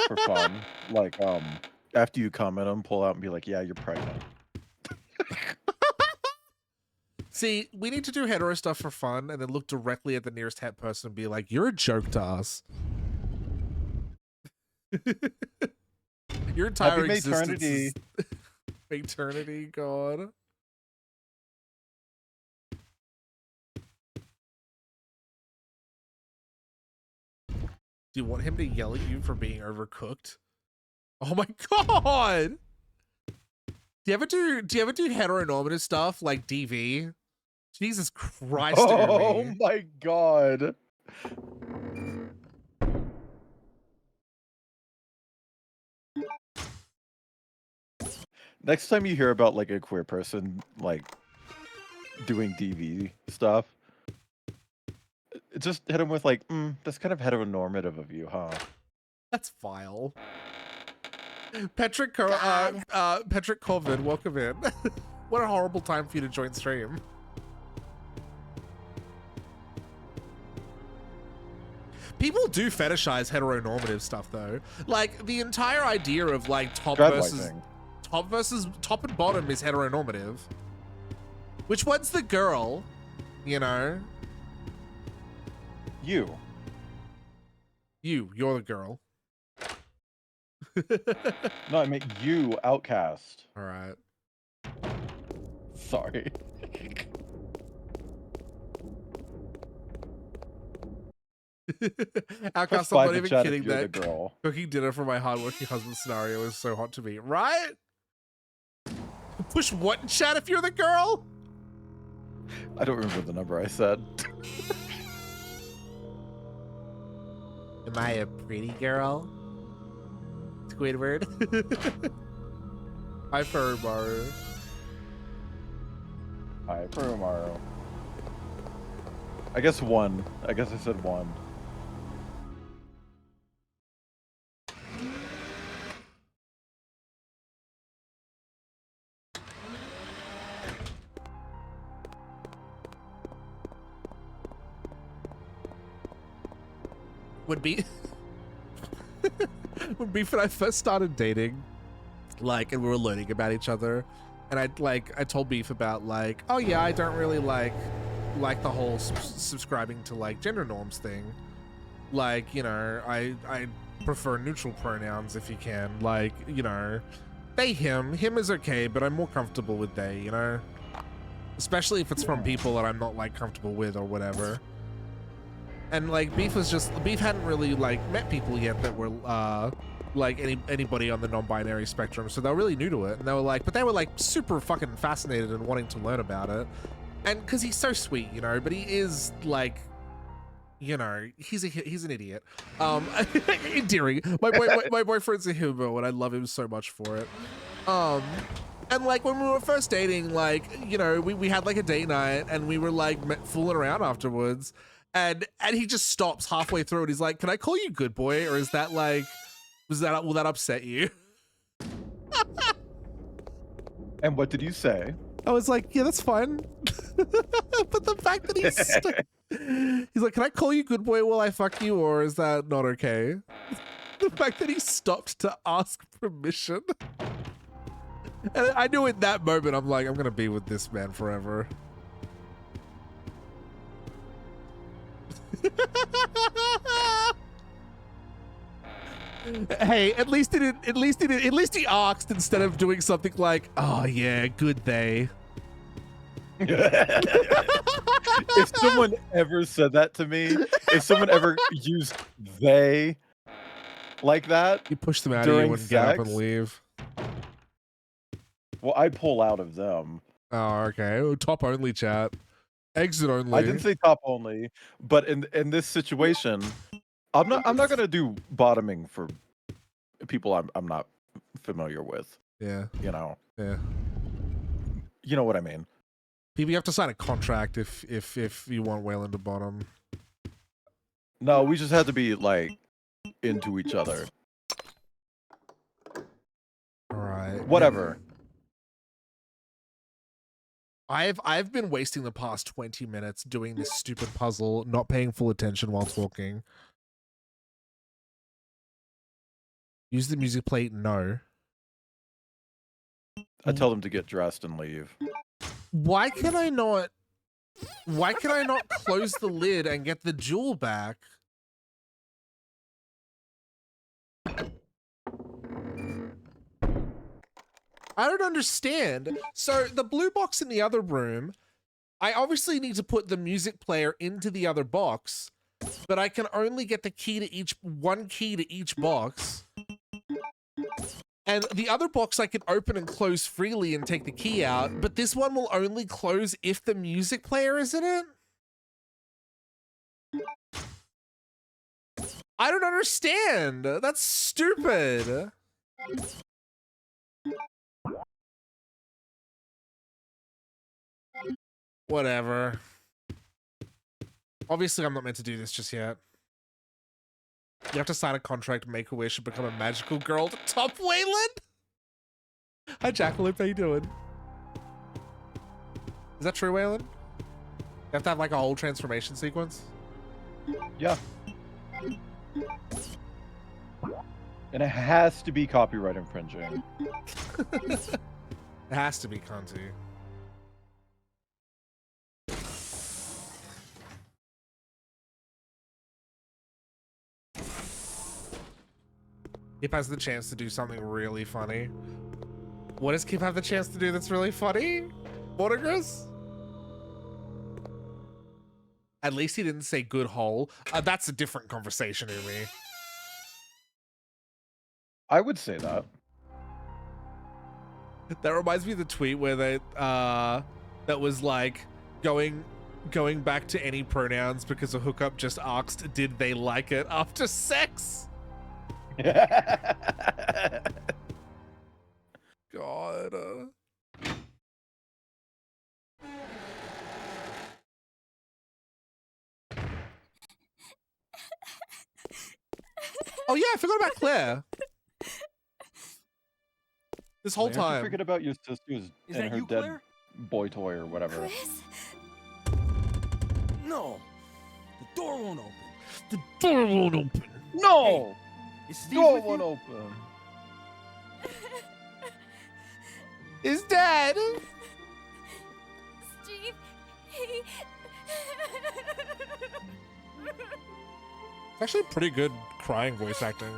S7: for fun? Like, after you come in them, pull out and be like, yeah, you're pregnant.
S1: See, we need to do hetero stuff for fun and then look directly at the nearest het person and be like, you're a joke to us. Your entire
S7: Happy
S1: existence
S7: maternity.
S1: is... Maternity, God. Do you want him to yell at you for being overcooked? Oh my god! Do you ever do heteronormative stuff like DV? Jesus Christ!
S7: Oh my god! Next time you hear about like a queer person like doing DV stuff, just hit him with like, that's kind of heteronormative of you, huh?
S1: That's vile. Patrick Coven, welcome in. What a horrible time for you to join stream. People do fetishize heteronormative stuff though. Like the entire idea of like top and bottom is heteronormative. Which one's the girl? You know?
S7: You're
S1: the girl.
S7: No, I meant you, Outcast.
S1: All right.
S7: Sorry.
S1: Outcast, I'm not even
S7: chat
S1: kidding.
S7: if you're
S1: That
S7: the girl.
S1: cooking dinner for my hardworking husband scenario is so hot to me, right? Push what in chat if you're the girl?
S7: I don't remember the number I said.
S1: Am I a pretty girl? Squidward. Hi, Furmaru.
S7: Hi, Furmaru. I guess one. I guess I said one.
S1: Would be when Beef and I first started dating, like, and we were learning about each other, and I told Beef about like, oh yeah, I don't really like the whole subscribing to like gender norms thing. Like, you know, I prefer neutral pronouns if you can. Like, you know, they, him is okay, but I'm more comfortable with they, you know, especially if it's from people that I'm not like comfortable with or whatever. And like Beef hadn't really like met people yet that were like anybody on the non-binary spectrum, so they were really new to it, and they were like super fucking fascinated and wanting to learn about it. And because he's so sweet, you know, but he is like, you know, he's an idiot. Endearing. My boyfriend's a himbo, and I love him so much for it. And like when we were first dating, like, you know, we had like a date night, and we were like fooling around afterwards. And he just stops halfway through and he's like, can I call you good boy? Or is that like, will that upset you?
S7: And what did you say?
S1: I was like, yeah, that's fine. But the fact that he's like, can I call you good boy while I fuck you? Or is that not okay? The fact that he stopped to ask permission. And I knew in that moment, I'm like, I'm going to be with this man forever. Hey, at least he asked instead of doing something like, oh yeah, good day.
S7: If someone ever said that to me, if someone ever used they like that,
S1: you push them out of you and get up and leave.
S7: Well, I pull out of them.
S1: Oh, okay. Oh, top only chat. Exit only.
S7: I didn't say top only, but in this situation, I'm not gonna do bottoming for people I'm not familiar with.
S1: Yeah.
S7: You know.
S1: Yeah.
S7: You know what I mean.
S1: People, you have to sign a contract if you want Waylon to bottom.
S7: No, we just had to be like into each other.
S1: All right.
S7: Whatever.
S1: I've been wasting the past 20 minutes doing this stupid puzzle, not paying full attention while talking. Use the music plate, no.
S7: I tell them to get dressed and leave.
S1: Why can I not close the lid and get the jewel back? I don't understand. So the blue box in the other room, I obviously need to put the music player into the other box, but I can only get the key to one key to each box. And the other box I can open and close freely and take the key out, but this one will only close if the music player is in it? I don't understand. That's stupid. Whatever. Obviously, I'm not meant to do this just yet. You have to sign a contract, make a wish, and become a magical girl to top Wayland? Hi, Jacqueline. How you doing? Is that true, Wayland? You have to have like a whole transformation sequence?
S7: Yeah. And it has to be copyright infringing.
S1: It has to be, Conti. Kip has the chance to do something really funny. What does Kip have the chance to do that's really funny? Mortigris? At least he didn't say good hole. That's a different conversation to me.
S7: I would say that.
S1: That reminds me of the tweet where they that was like going back to any pronouns because a hookup just asked, did they like it after sex? God. Oh yeah, I forgot about Claire. This whole
S7: Claire,
S1: time.
S7: you forget about your sister's
S2: Is
S7: and
S2: that
S7: her
S2: you,
S7: dead
S2: Claire?
S7: boy toy or whatever.
S5: Chris?
S2: No. The door won't open.
S1: The door won't open.
S7: No!
S2: Is Steve
S7: Door
S2: with
S7: won't
S2: you?
S7: open.
S1: Is dead.
S5: Steve, he...
S1: It's actually pretty good crying voice acting.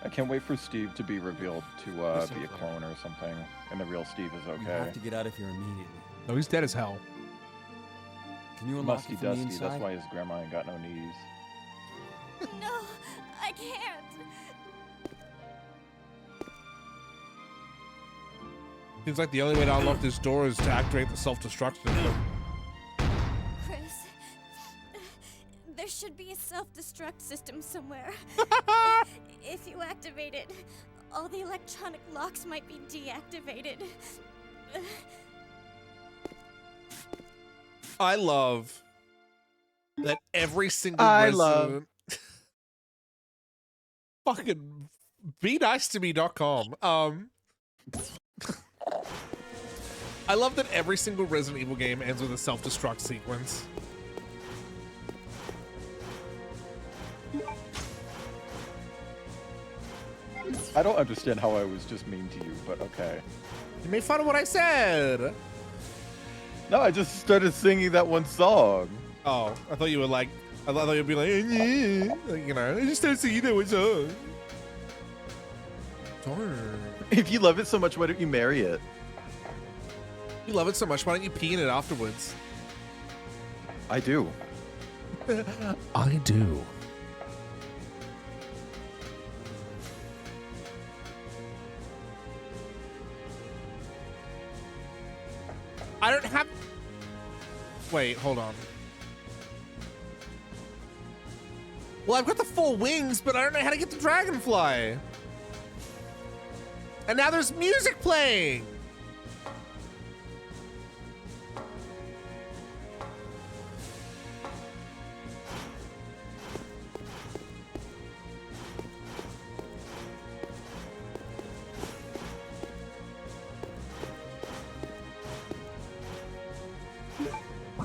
S7: I can't wait for Steve to be revealed to
S2: Listen,
S7: be a
S2: Claire.
S7: clone or something, and the real Steve is
S2: You
S7: okay.
S2: have to get out of here immediately.
S1: No, he's dead as hell.
S2: Can you unlock
S7: Musty
S2: it from the
S7: Dusty,
S2: inside?
S7: that's why his grandma ain't got no knees.
S5: No, I can't.
S1: Seems like the only way to unlock this door is to activate the self-destruct system.
S5: Chris, there should be a self-destruct system somewhere. If you activate it, all the electronic locks might be deactivated.
S1: I love that every single
S7: I
S1: resident...
S7: love-
S1: Fucking be nice to me.com. I love that every single Resident Evil game ends with a self-destruct sequence.
S7: I don't understand how I was just mean to you, but okay.
S1: You made fun of what I said.
S7: No, I just started singing that one song.
S1: Oh, I thought you were like, I thought you'd be like, yeah. Like, you know, I just started singing that one song. Darn.
S7: If you love it so much, why don't you marry it?
S1: You love it so much, why don't you pee in it afterwards?
S7: I do.
S1: I do. I don't have... Wait, hold on. Well, I've got the 4 wings, but I don't know how to get the dragonfly. And now there's music playing.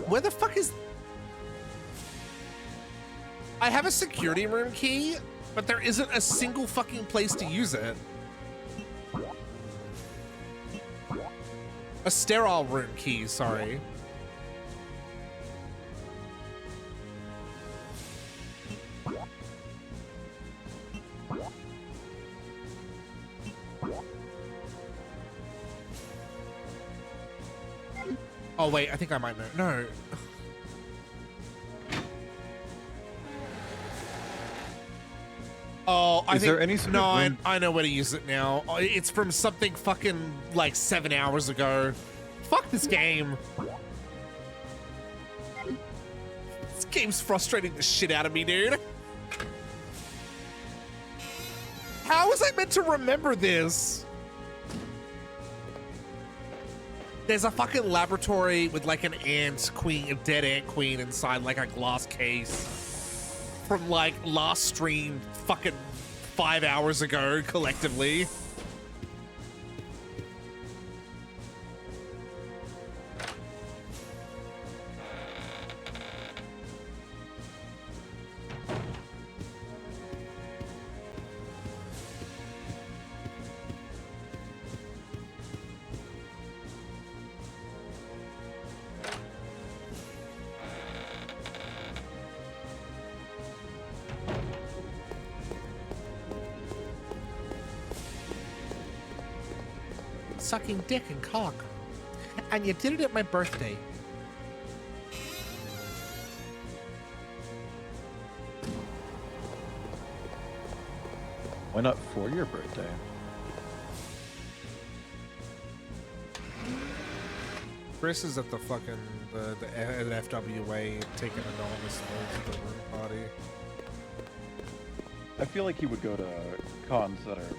S1: Where the fuck is... I have a security room key, but there isn't a single fucking place to use it. A sterile room key, sorry. Oh wait, I think I might know. No. Oh, I
S7: Is
S1: think,
S7: there any sort of
S1: no,
S7: room-
S1: I know where to use it now. Oh, it's from something fucking like 7 hours ago. Fuck this game. This game's frustrating the shit out of me, dude. How was I meant to remember this? There's a fucking laboratory with like an ant queen, a dead ant queen inside like a glass case from like last stream fucking 5 hours ago collectively. Sucking dick and cock. And you did it at my birthday.
S7: Why not for your birthday?
S1: Chris is at the fucking the FWA taking anonymous notes at the room party.
S7: I feel like he would go to cons that are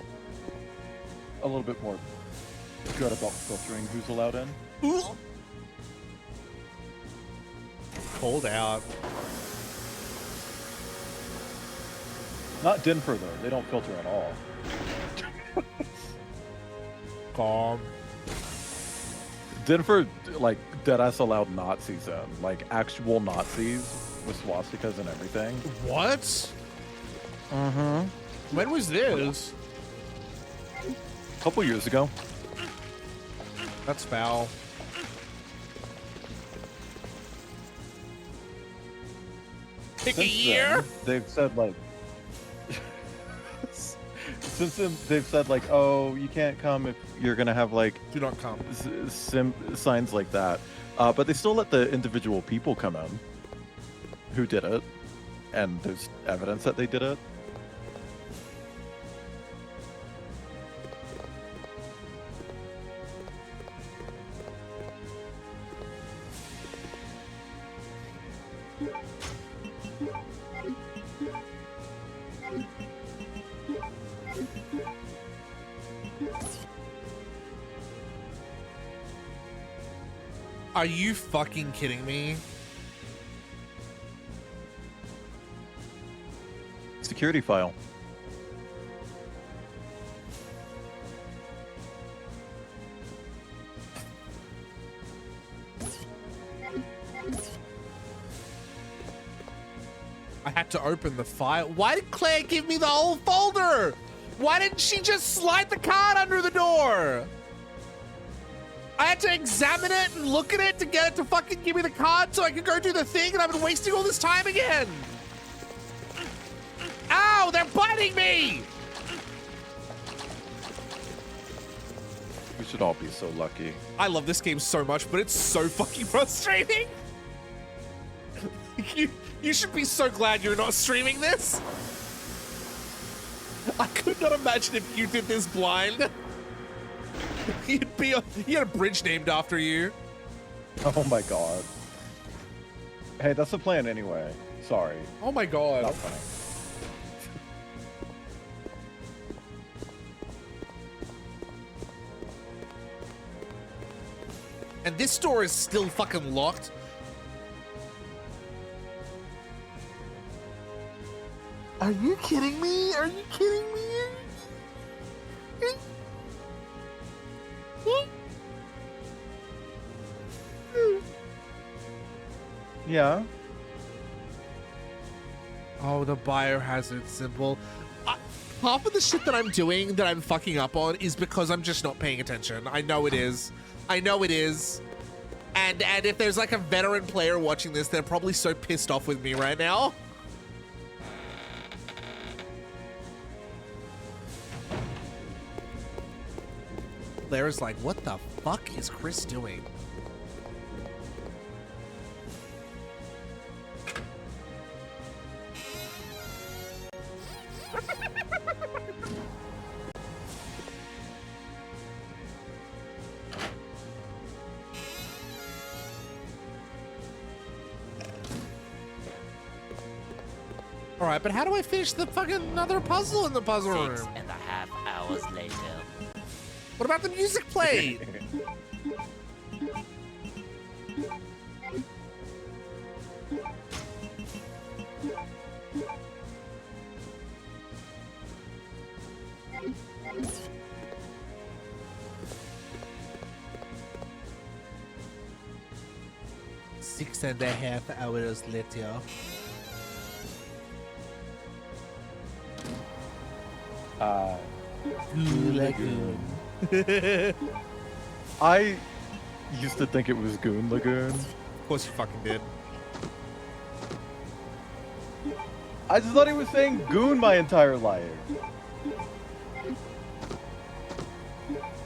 S7: a little bit more good about filtering who's allowed in.
S1: Cold out.
S7: Not Denver though, they don't filter at all.
S1: Calm.
S7: Denver, like, deadass allowed Nazis in. Like, actual Nazis with swastikas and everything.
S1: What?
S7: Mm-hmm.
S1: When was this?
S7: A couple years ago.
S1: That's foul. Pick a
S7: Since
S1: year?
S7: then, they've said, like... Since then, they've said, like, oh, you can't come if you're gonna have, like...
S1: Do not come.
S7: Signs like that. But they still let the individual people come in who did it. And there's evidence that they did it.
S1: Are you fucking kidding me?
S7: Security file.
S1: I had to open the file. Why did Claire give me the whole folder? Why didn't she just slide the card under the door? I had to examine it and look at it to get it to fucking give me the card so I could go do the thing, and I've been wasting all this time again. Ow, they're biting me!
S7: We should all be so lucky.
S1: I love this game so much, but it's so fucking frustrating. You should be so glad you're not streaming this. I could not imagine if you did this blind. You had a bridge named after you.
S7: Oh my god. Hey, that's the plan anyway. Sorry.
S1: Oh my god.
S7: Not funny.
S1: And this door is still fucking locked. Are you kidding me? Are you kidding me?
S7: Yeah.
S1: Oh, the biohazard symbol. Half of the shit that I'm doing that I'm fucking up on is because I'm just not paying attention. I know it is. I know it is. And if there's like a veteran player watching this, they're probably so pissed off with me right now. Claire's like, what the fuck is Chris doing? All right, but how do I finish the fucking another puzzle in the puzzle room?
S10: 6.5 hours later.
S1: What about the music plate? Six and a half hours later. Lagoon.
S7: I used to think it was Goon Lagoon.
S1: Of course you fucking did.
S7: I just thought he was saying Goon my entire life.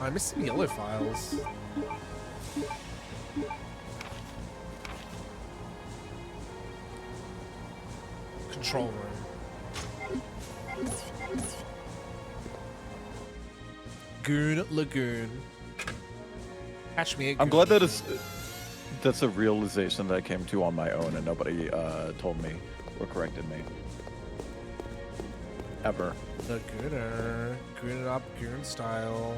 S1: I missed some yellow files. Control room. Goon Lagoon. Catch me.
S7: I'm glad that that's a realization that I came to on my own and nobody told me or corrected me. Ever.
S1: Lagooner. Goon it up, Goon style.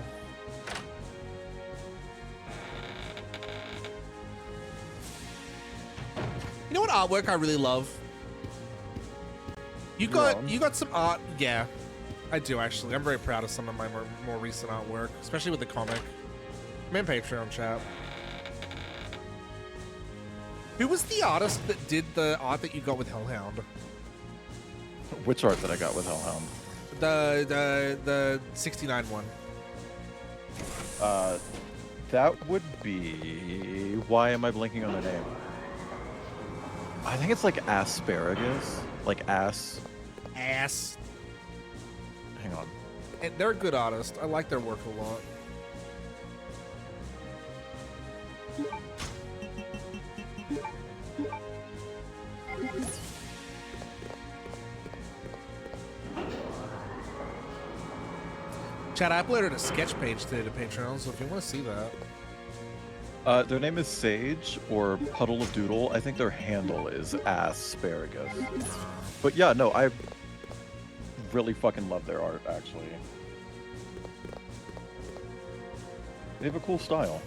S1: You know what artwork I really love? You got some art, yeah. I do actually. I'm very proud of some of my more recent artwork, especially with the comic. I'm in Patreon chat. Who was the artist that did the art that you got with Hellhound?
S7: Which art that I got with Hellhound?
S1: The 69 one.
S7: That would be. Why am I blinking on the name? I think it's like asparagus, like ass.
S1: Ass.
S7: Hang on.
S1: And they're a good artist. I like their work a lot. Chad, I uploaded a sketch page today to Patreon, so if you want to see that.
S7: Their name is Sage or Puddle of Doodle. I think their handle is asparagus. But yeah, no, I really fucking love their art, actually. They have a cool style.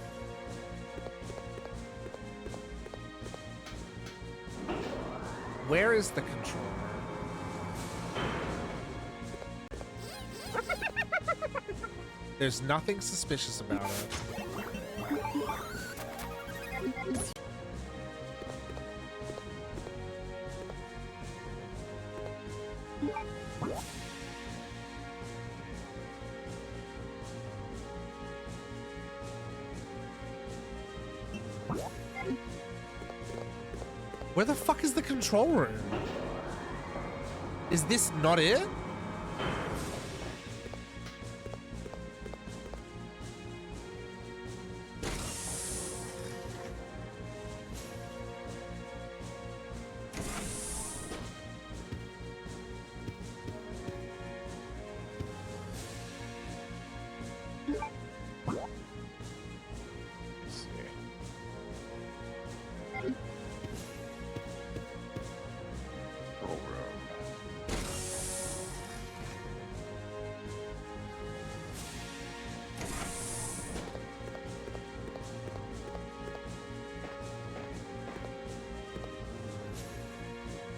S1: Where is the controller? There's nothing suspicious about it. Where the fuck is the control room? Is this not it?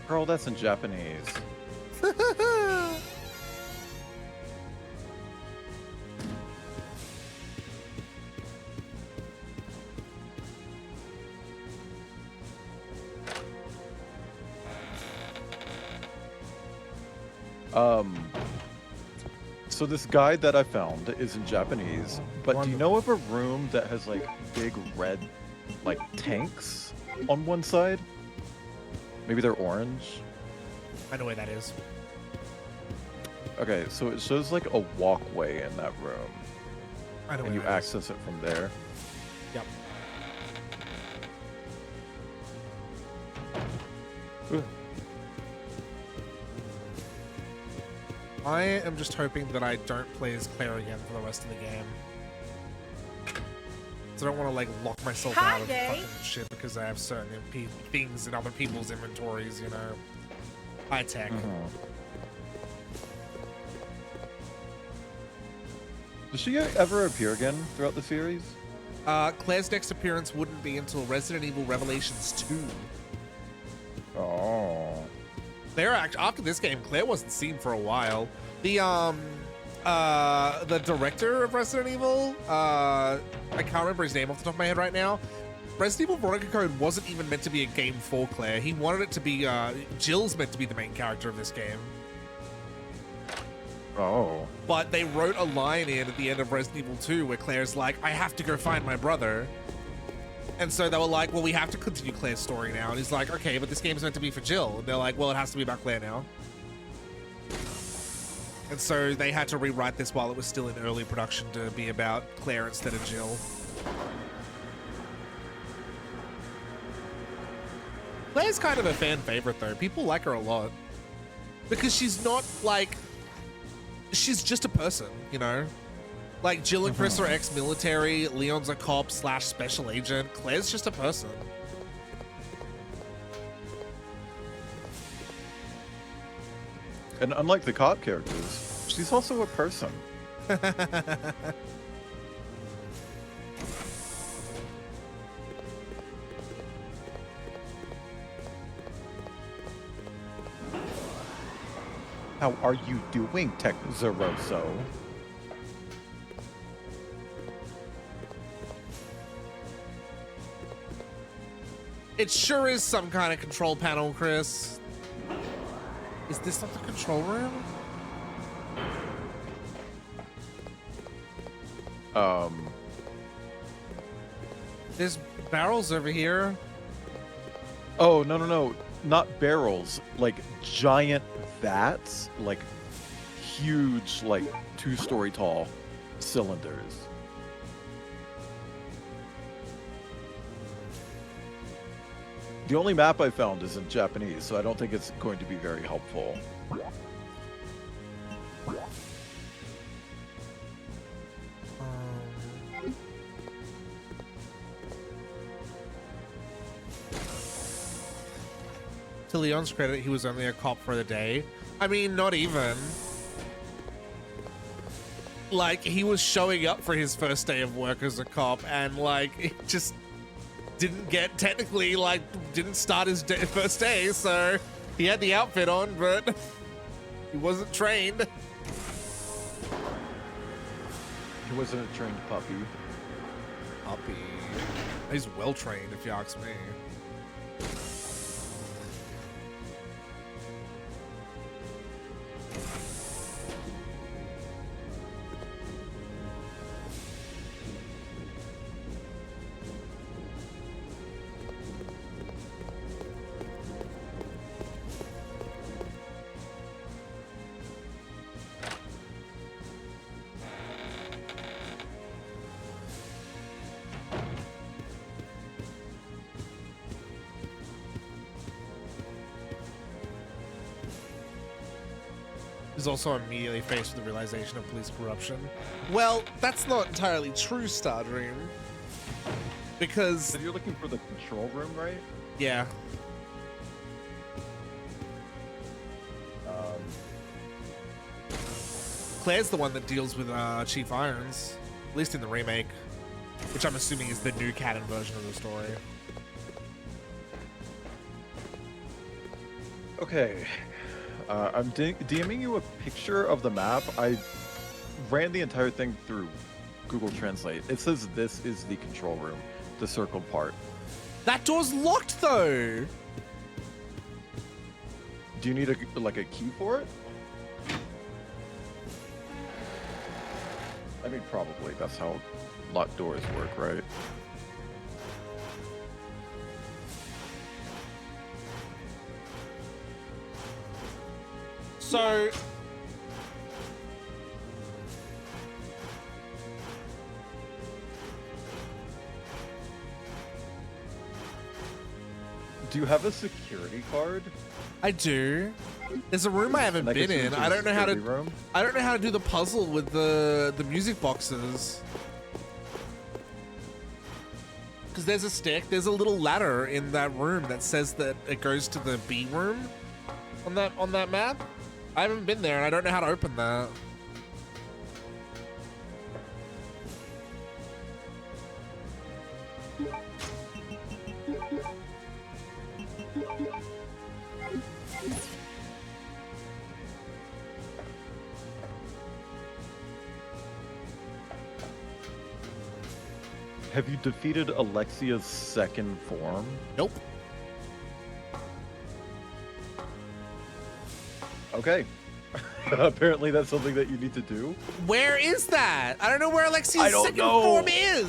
S7: Girl, that's in Japanese. So this guide that I found is in Japanese, but do you know of a room that has like big red, like tanks on one side? Maybe they're orange.
S1: I know where that is.
S7: Okay, so it shows like a walkway in that room.
S1: I know
S7: and you access it from there.
S1: Yep.
S7: Ooh.
S1: I am just hoping that I don't play as Claire again for the rest of the game. So I don't want to like lock myself out of fucking shit because I have certain things in other people's inventories, you know. high tech.
S7: Does she ever appear again throughout the series?
S1: Claire's next appearance wouldn't be until Resident Evil Revelations 2.
S7: Oh.
S1: Claire, after this game, Claire wasn't seen for a while. The director of Resident Evil, I can't remember his name off the top of my head right now. Resident Evil Veronica Code wasn't even meant to be a game for Claire. He wanted it to be, Jill's meant to be the main character of this game.
S7: Oh.
S1: But they wrote a line in at the end of Resident Evil 2 where Claire's like, I have to go find my brother. And so they were like, well, we have to continue Claire's story now. And he's like, okay, but this game's meant to be for Jill. And they're like, well, it has to be about Claire now. And so they had to rewrite this while it was still in early production to be about Claire instead of Jill. Claire's kind of a fan favorite, though. People like her a lot. Because she's not, like... She's just a person, you know? Like, Jill and Chris are ex-military, Leon's a cop / special agent. Claire's just a person.
S7: And unlike the cop characters, she's also a person. How are you doing, Tech Zeroso?
S1: It sure is some kind of control panel, Chris. Is this not the control room? There's barrels over here.
S7: Oh, no. Not barrels. Like giant vats. Like huge, like 2-story tall cylinders. The only map I found is in Japanese, so I don't think it's going to be very helpful.
S1: To Leon's credit, he was only a cop for the day. I mean, not even. Like, he was showing up for his first day of work as a cop, and, like, it just didn't get technically, like, didn't start his first day, so he had the outfit on, but he wasn't trained.
S7: He wasn't a trained puppy.
S1: Puppy. He's well trained, if you ask me. Is also immediately faced with the realization of police corruption. Well, that's not entirely true, Stardream. Because...
S7: So you're looking for the control room, right?
S1: Yeah. Claire's the one that deals with Chief Irons, at least in the remake, which I'm assuming is the new canon version of the story.
S7: Okay. I'm DMing you a picture of the map. I ran the entire thing through Google Translate. It says this is the control room, the circled part.
S1: That door's locked, though!
S7: Do you need a key for it? I mean, probably. That's how locked doors work, right?
S1: So...
S7: Do you have a security card?
S1: I do. There's a room I haven't been in. I don't know how to.
S7: Room?
S1: I don't know how to do the puzzle with the music boxes. Because there's a stick. There's a little ladder in that room that says that it goes to the B room. on that map? I haven't been there and I don't know how to open that.
S7: Have you defeated Alexia's second form?
S1: Nope.
S7: Okay. Apparently that's something that you need to do.
S1: Where is that? I don't know where Alexia's second
S7: know.
S1: form is.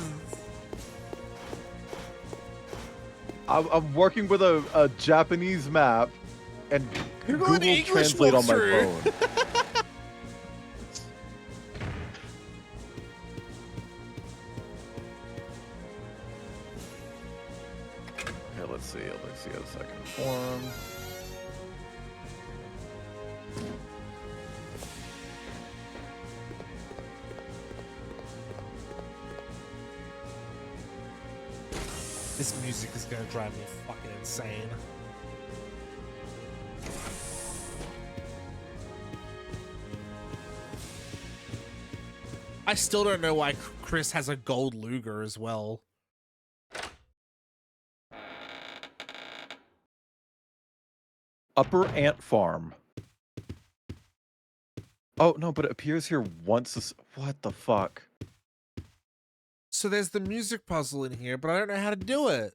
S7: I'm working with a Japanese map and
S1: Google an English
S7: Translate on my
S1: walkthrough.
S7: phone. Okay, let's see. Alexia's second form.
S1: This music is gonna drive me fucking insane. I still don't know why Chris has a gold Luger as well.
S7: Upper Ant Farm. Oh, no, but it appears here once this... What the fuck?
S1: So there's the music puzzle in here, but I don't know how to do it.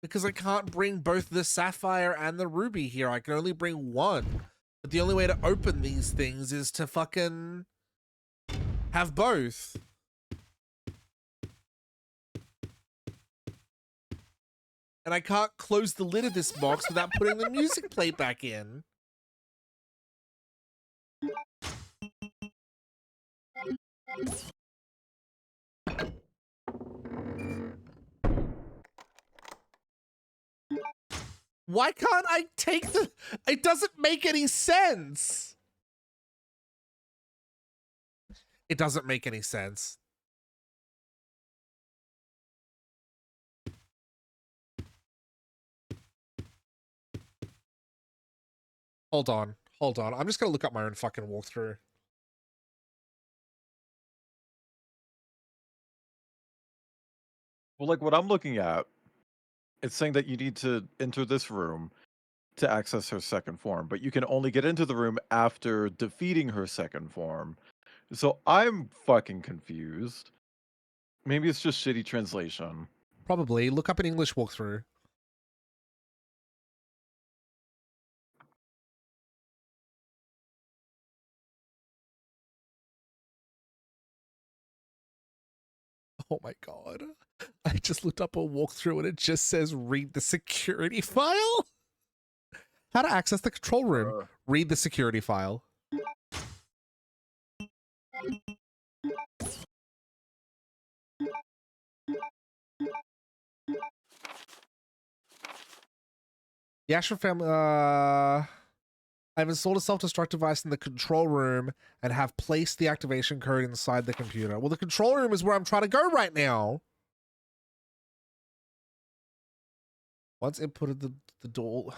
S1: Because I can't bring both the sapphire and the ruby here. I can only bring one. But the only way to open these things is to fucking have both. And I can't close the lid of this box without putting the music plate back in. Why can't I take the... It doesn't make any sense. It doesn't make any sense. Hold on. Hold on. I'm just going to look up my own fucking walkthrough.
S7: Well, like what I'm looking at, it's saying that you need to enter this room to access her second form, but you can only get into the room after defeating her second form. So I'm fucking confused. Maybe it's just shitty translation.
S1: Probably. Look up an English walkthrough. Oh my god. I just looked up a walkthrough and it just says read the security file. How to access the control room. Read the security file. The Ashford family, I've installed a self-destruct device in the control room and have placed the activation code inside the computer. Well, the control room is where I'm trying to go right now. Once inputted the door.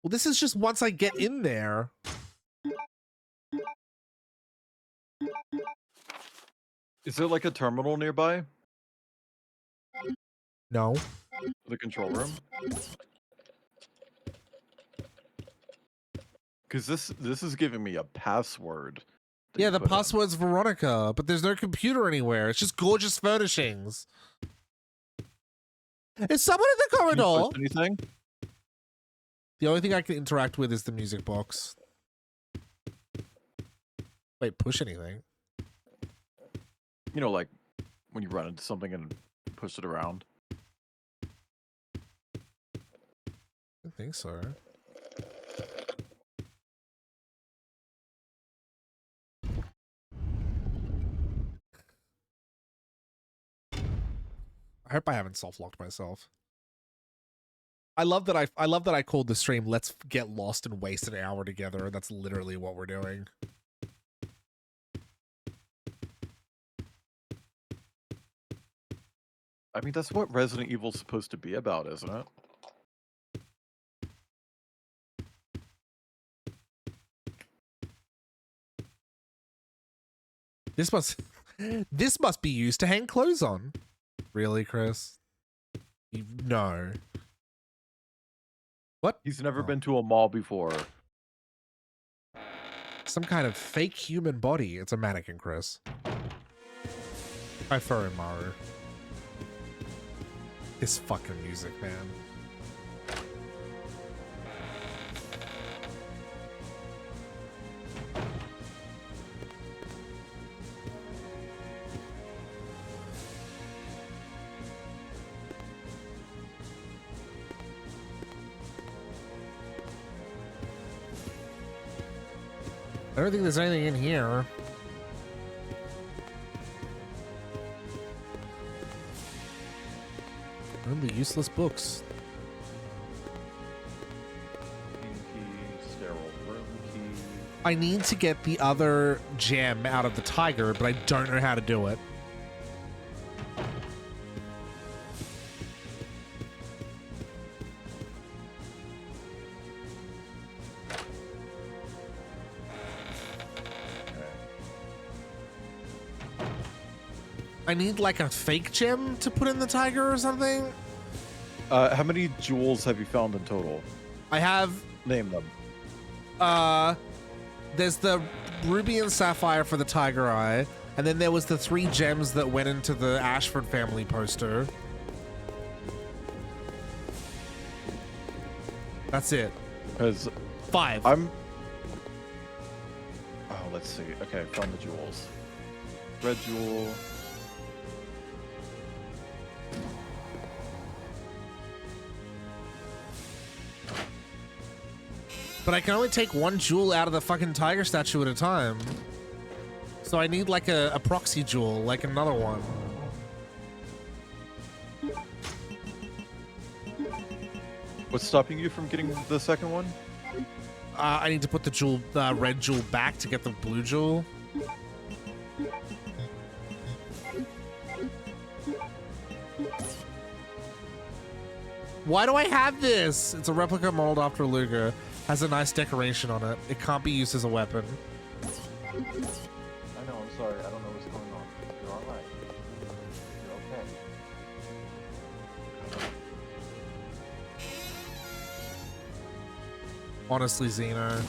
S1: Well, this is just once I get in there.
S7: Is there like a terminal nearby?
S1: No.
S7: The control room? Because this is giving me a password.
S1: Yeah, the password's Veronica, but there's no computer anywhere. It's just gorgeous furnishings. Is someone in the corridor?
S7: Anything?
S1: The only thing I can interact with is the music box. Wait, push anything?
S7: You know, like when you run into something and push it around.
S1: I think so. I hope I haven't soft-locked myself. I love that I called the stream "Let's Get Lost and Waste an Hour Together," and that's literally what we're doing.
S7: I mean, that's what Resident Evil's supposed to be about, isn't it?
S1: This must this must be used to hang clothes on. Really, Chris? No. What?
S7: He's never
S1: Oh.
S7: been to a mall before.
S1: Some kind of fake human body. It's a mannequin, Chris. By Fur and Maru. This fucking music, man. I don't think there's anything in here. Only useless books.
S7: Key, sterile room key.
S1: I need to get the other gem out of the tiger, but I don't know how to do it. I need like a fake gem to put in the tiger or something.
S7: How many jewels have you found in total?
S1: I have
S7: Name them.
S1: there's the ruby and sapphire for the tiger eye, and then there was the 3 gems that went into the Ashford family poster. That's it.
S7: Because
S1: 5.
S7: Oh, let's see. Okay, found the jewels. Red jewel.
S1: But I can only take 1 jewel out of the fucking tiger statue at a time. So I need like a proxy jewel, like another one.
S7: What's stopping you from getting the second one?
S1: I need to put the jewel, red jewel back to get the blue jewel. Why do I have this? It's a replica modeled after Luger. Has a nice decoration on it. It can't be used as a weapon.
S7: I know, I'm sorry. I don't know what's going on. You're alright. You're okay.
S1: Honestly, Xeno.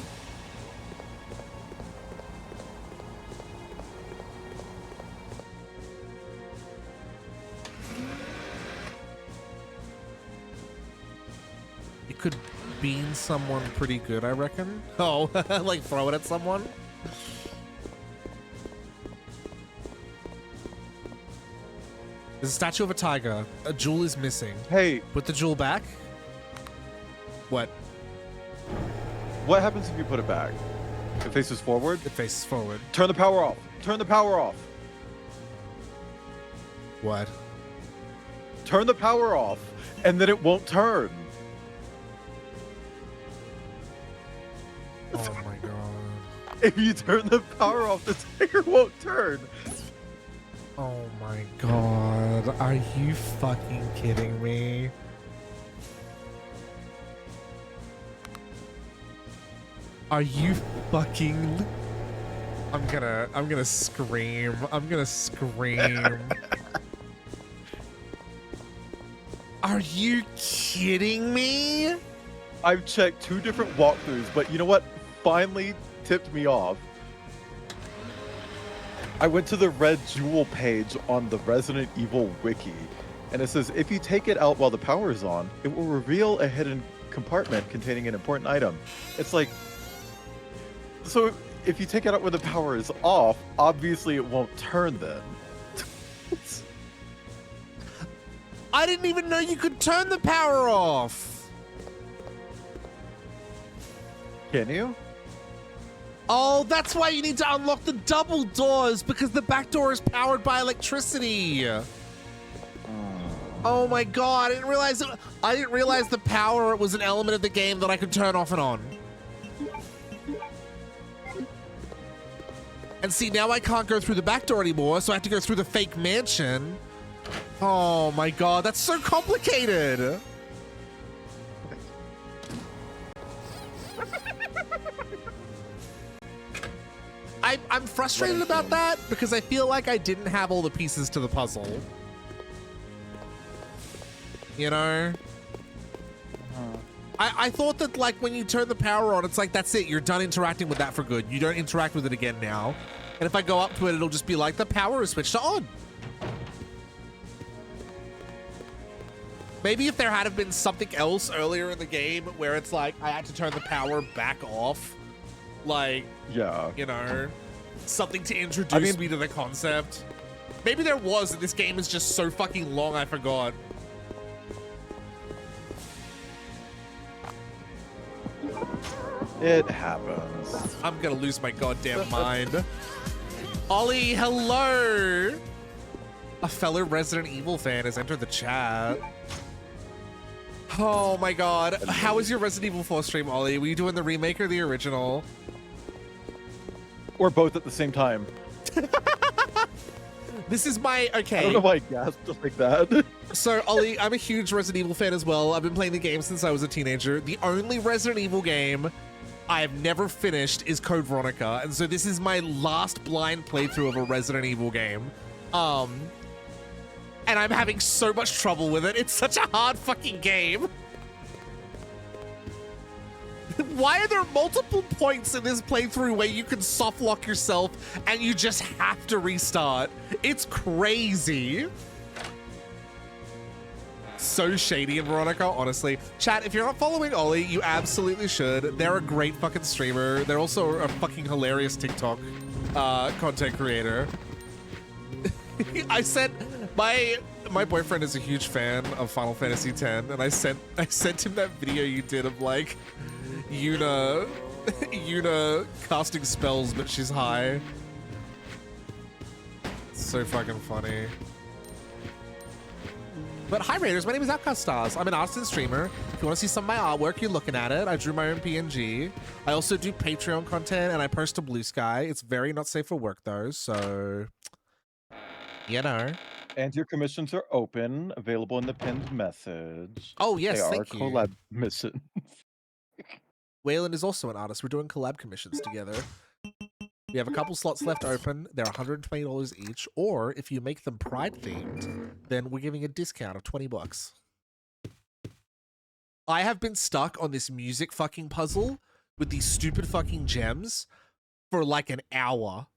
S1: It could bean someone pretty good, I reckon. Oh, like throw it at someone? There's a statue of a tiger. A jewel is missing.
S7: Hey,
S1: Put the jewel back. What?
S7: what happens if you put it back? It faces forward?
S1: It faces forward.
S7: Turn the power off. Turn the power off.
S1: What?
S7: Turn the power off, and then it won't turn.
S1: Oh my god.
S7: If you turn the power off, the tiger won't turn.
S1: Oh my god. Are you fucking kidding me? Are you fucking... I'm gonna scream. I'm gonna scream. Are you kidding me?
S7: I've checked 2 different walkthroughs, but you know what finally tipped me off? I went to the red jewel page on the Resident Evil wiki, and it says if you take it out while the power is on, it will reveal a hidden compartment containing an important item. It's like, so if you take it out when the power is off, obviously it won't turn then.
S1: I didn't even know you could turn the power off.
S7: Can you?
S1: Oh, that's why you need to unlock the double doors, because the back door is powered by electricity. Oh my god, I didn't realize the power was an element of the game that I could turn off and on. And see, now I can't go through the back door anymore, so I have to go through the fake mansion. Oh my god, that's so complicated. I'm frustrated about that because I feel like I didn't have all the pieces to the puzzle. You know? I thought that like when you turn the power on, it's like, that's it. You're done interacting with that for good. You don't interact with it again now. And if I go up to it, it'll just be like, the power is switched on. Maybe if there had have been something else earlier in the game where it's like, I had to turn the power back off. Like,
S7: yeah,
S1: you know, something to introduce me to the concept. Maybe there was, and this game is just so fucking long, I forgot.
S7: It happens.
S1: I'm gonna lose my goddamn mind. Ollie, hello! A fellow Resident Evil fan has entered the chat. Oh my god. How was your Resident Evil 4 stream, Ollie? Were you doing the remake or the original?
S7: Or both at the same time.
S1: This is my, okay.
S7: I don't know why I gasped like that.
S1: So, Ollie, I'm a huge Resident Evil fan as well. I've been playing the game since I was a teenager. The only Resident Evil game I have never finished is Code Veronica. And so this is my last blind playthrough of a Resident Evil game. And I'm having so much trouble with it. It's such a hard fucking game. Why are there multiple points in this playthrough where you can soft lock yourself and you just have to restart? It's crazy. So shady in Veronica, honestly. Chat, if you're not following Ollie, you absolutely should. They're a great fucking streamer. They're also a fucking hilarious TikTok content creator. I sent my boyfriend is a huge fan of Final Fantasy X, and I sent him that video you did of like Yuna casting spells, but she's high. It's so fucking funny. But hi Raiders, my name is Outcast Stars. I'm an artist and streamer. If you want to see some of my artwork, you're looking at it. I drew my own PNG. I also do Patreon content and I post to Blue Sky. It's very not safe for work though, so you know.
S7: And your commissions are open, available in the pinned message.
S1: Oh yes,
S7: they
S1: thank
S7: are
S1: you.
S7: collab missions.
S1: Wayland is also an artist. We're doing collab commissions together. We have a couple slots left open. They're $120 each, or if you make them Pride themed, then we're giving a discount of $20. I have been stuck on this music fucking puzzle with these stupid fucking gems for like an hour.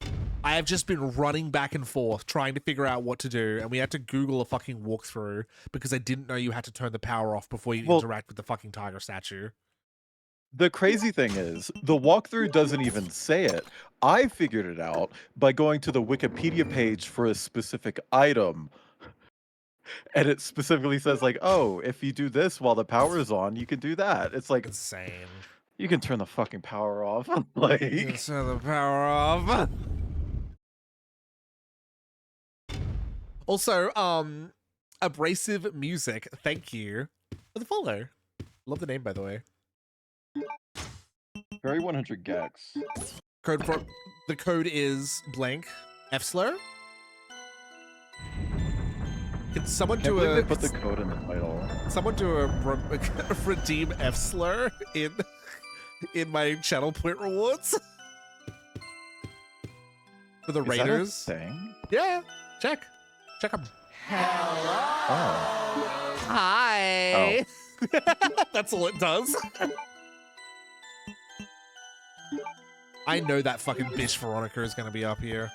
S1: I have just been running back and forth trying to figure out what to do, and we had to Google a fucking walkthrough because I didn't know you had to turn the power off before you interact with the fucking tiger statue.
S7: The crazy thing is, the walkthrough doesn't even say it. I figured it out by going to the Wikipedia page for a specific item. And it specifically says like, oh, if you do this while the power is on, you can do that. It's like
S1: insane.
S7: You can turn the fucking power off. Like, you can
S1: turn the power off. Also, Abrasive Music, thank you for the follow. Love the name, by the way.
S7: Very 100 gex.
S1: The code is blank F slur. Can someone do
S7: they put the code in the title?
S1: Someone do a redeem F slur in my channel point rewards for the Raiders?
S7: That a thing?
S1: Yeah, check them.
S10: Hello.
S7: Oh.
S1: Hi. Oh. That's all it does. I know that fucking bitch Veronica is gonna be up here.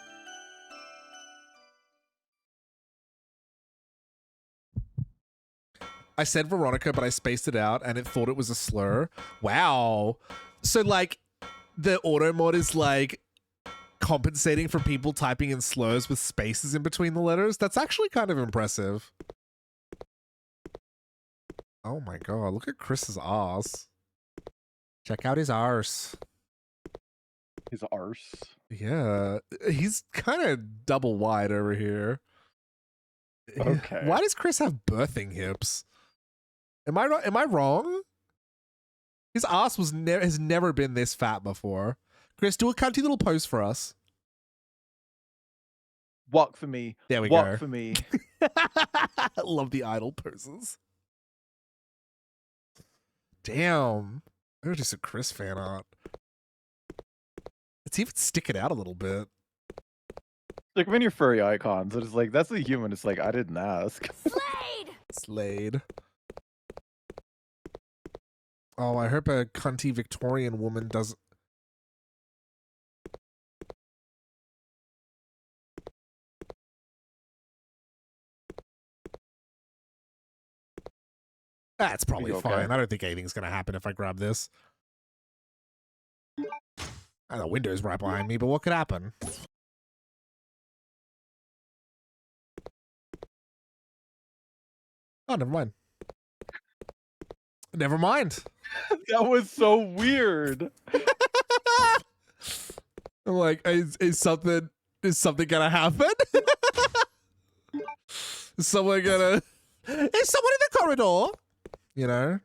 S1: I said Veronica, but I spaced it out and it thought it was a slur. Wow. So like the auto mod is like compensating for people typing in slurs with spaces in between the letters. That's actually kind of impressive. Oh my god, look at Chris's arse. Check out his arse.
S7: His arse?
S1: Yeah, he's kind of double wide over here.
S7: Okay.
S1: Why does Chris have birthing hips? Am I wrong? His ass has never been this fat before. Chris, do a cunty little pose for us.
S7: Walk for me.
S1: There we
S7: Walk
S1: go.
S7: for me.
S1: Love the idle poses. Damn. I'm gonna do some Chris fan art. It's even sticking out a little bit.
S7: Like when your furry icons, it's like that's a human. It's like I didn't ask.
S5: Slade!
S1: Slade. Oh, I hope a cunty Victorian woman does. That's probably
S7: okay?
S1: fine. I don't think anything's gonna happen if I grab this. The window's right behind me, but what could happen? Oh, never mind. Never mind.
S7: That was so weird.
S1: I'm like, is something gonna happen? Is someone in the corridor? You know?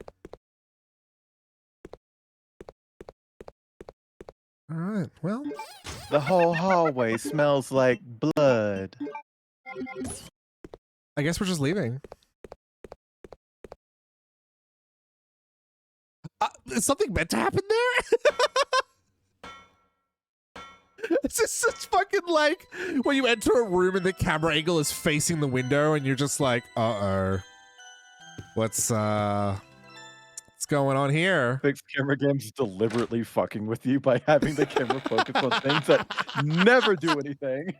S1: Alright, well.
S7: The whole hallway smells like blood.
S1: I guess we're just leaving. Is something meant to happen there? It's just such fucking like when you enter a room and the camera angle is facing the window and you're just like, uh-oh. What's going on here?
S7: Fixed camera games deliberately fucking with you by having the camera focus on things that never do anything.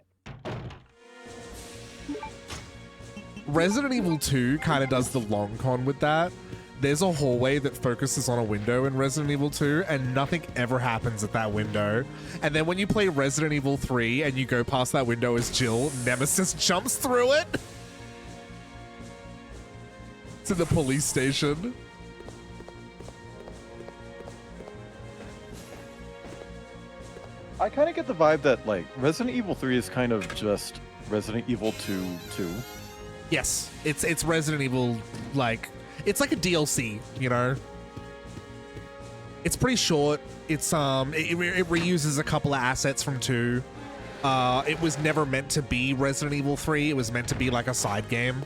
S1: Resident Evil 2 kind of does the long con with that. There's a hallway that focuses on a window in Resident Evil 2 and nothing ever happens at that window. And then when you play Resident Evil 3 and you go past that window as Jill, Nemesis jumps through it to the police station.
S7: I kind of get the vibe that like Resident Evil 3 is kind of just Resident Evil 2 2.
S1: Yes, it's Resident Evil, like, it's like a DLC, you know? It's pretty short. It's it reuses a couple of assets from 2. It was never meant to be Resident Evil 3. It was meant to be like a side game.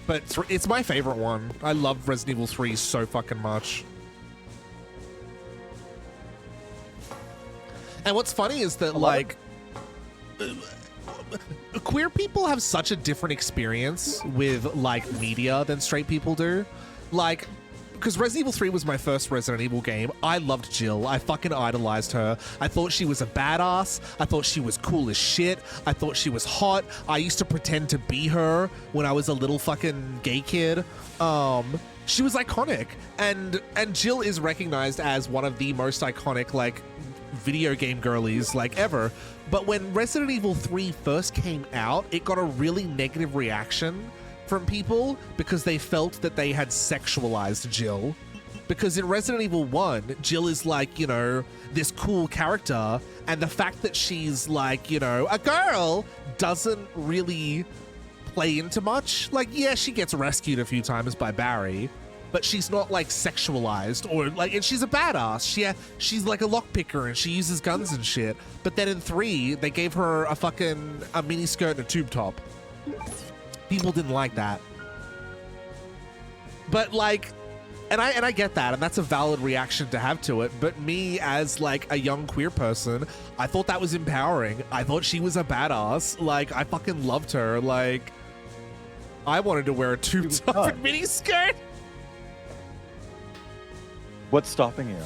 S1: But it's my favorite one. I love Resident Evil 3 so fucking much. And what's funny is that, like, queer people have such a different experience with, like, media than straight people do. Like, because Resident Evil 3 was my first Resident Evil game. I loved Jill. I fucking idolized her. I thought she was a badass. I thought she was cool as shit. I thought she was hot. I used to pretend to be her when I was a little fucking gay kid. She was iconic. And Jill is recognized as one of the most iconic, like, video game girlies, like, ever. But when Resident Evil 3 first came out, it got a really negative reaction from people because they felt that they had sexualized Jill. Because in Resident Evil 1, Jill is like, you know, this cool character, and the fact that she's like, you know, a girl doesn't really play into much. Like, yeah, she gets rescued a few times by Barry, but she's not like sexualized or like, and she's a badass. She's like a lockpicker and she uses guns and shit. But then in 3, they gave her a mini skirt and a tube top. People didn't like that. But like, and I get that, and that's a valid reaction to have to it. But me as like a young queer person, I thought that was empowering. I thought she was a badass. Like, I fucking loved her. Like, I wanted to wear a tube top and mini skirt.
S7: What's stopping you?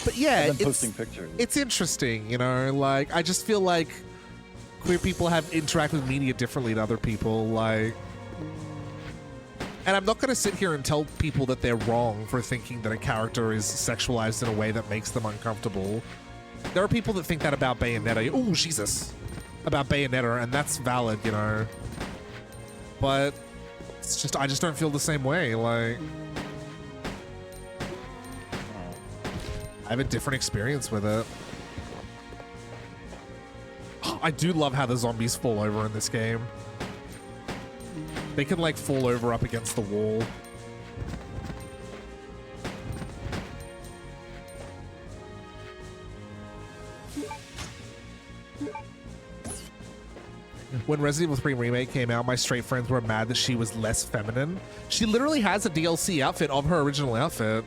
S1: But yeah,
S7: and then posting pictures.
S1: It's interesting, you know, like, I just feel like queer people interact with media differently to other people, like, and I'm not going to sit here and tell people that they're wrong for thinking that a character is sexualized in a way that makes them uncomfortable. There are people that think that about Bayonetta. Oh, Jesus. About Bayonetta, and that's valid, you know. But it's just, I just don't feel the same way, like, I have a different experience with it. I do love how the zombies fall over in this game. They can like fall over up against the wall. When Resident Evil 3 Remake came out, my straight friends were mad that she was less feminine. She literally has a DLC outfit of her original outfit.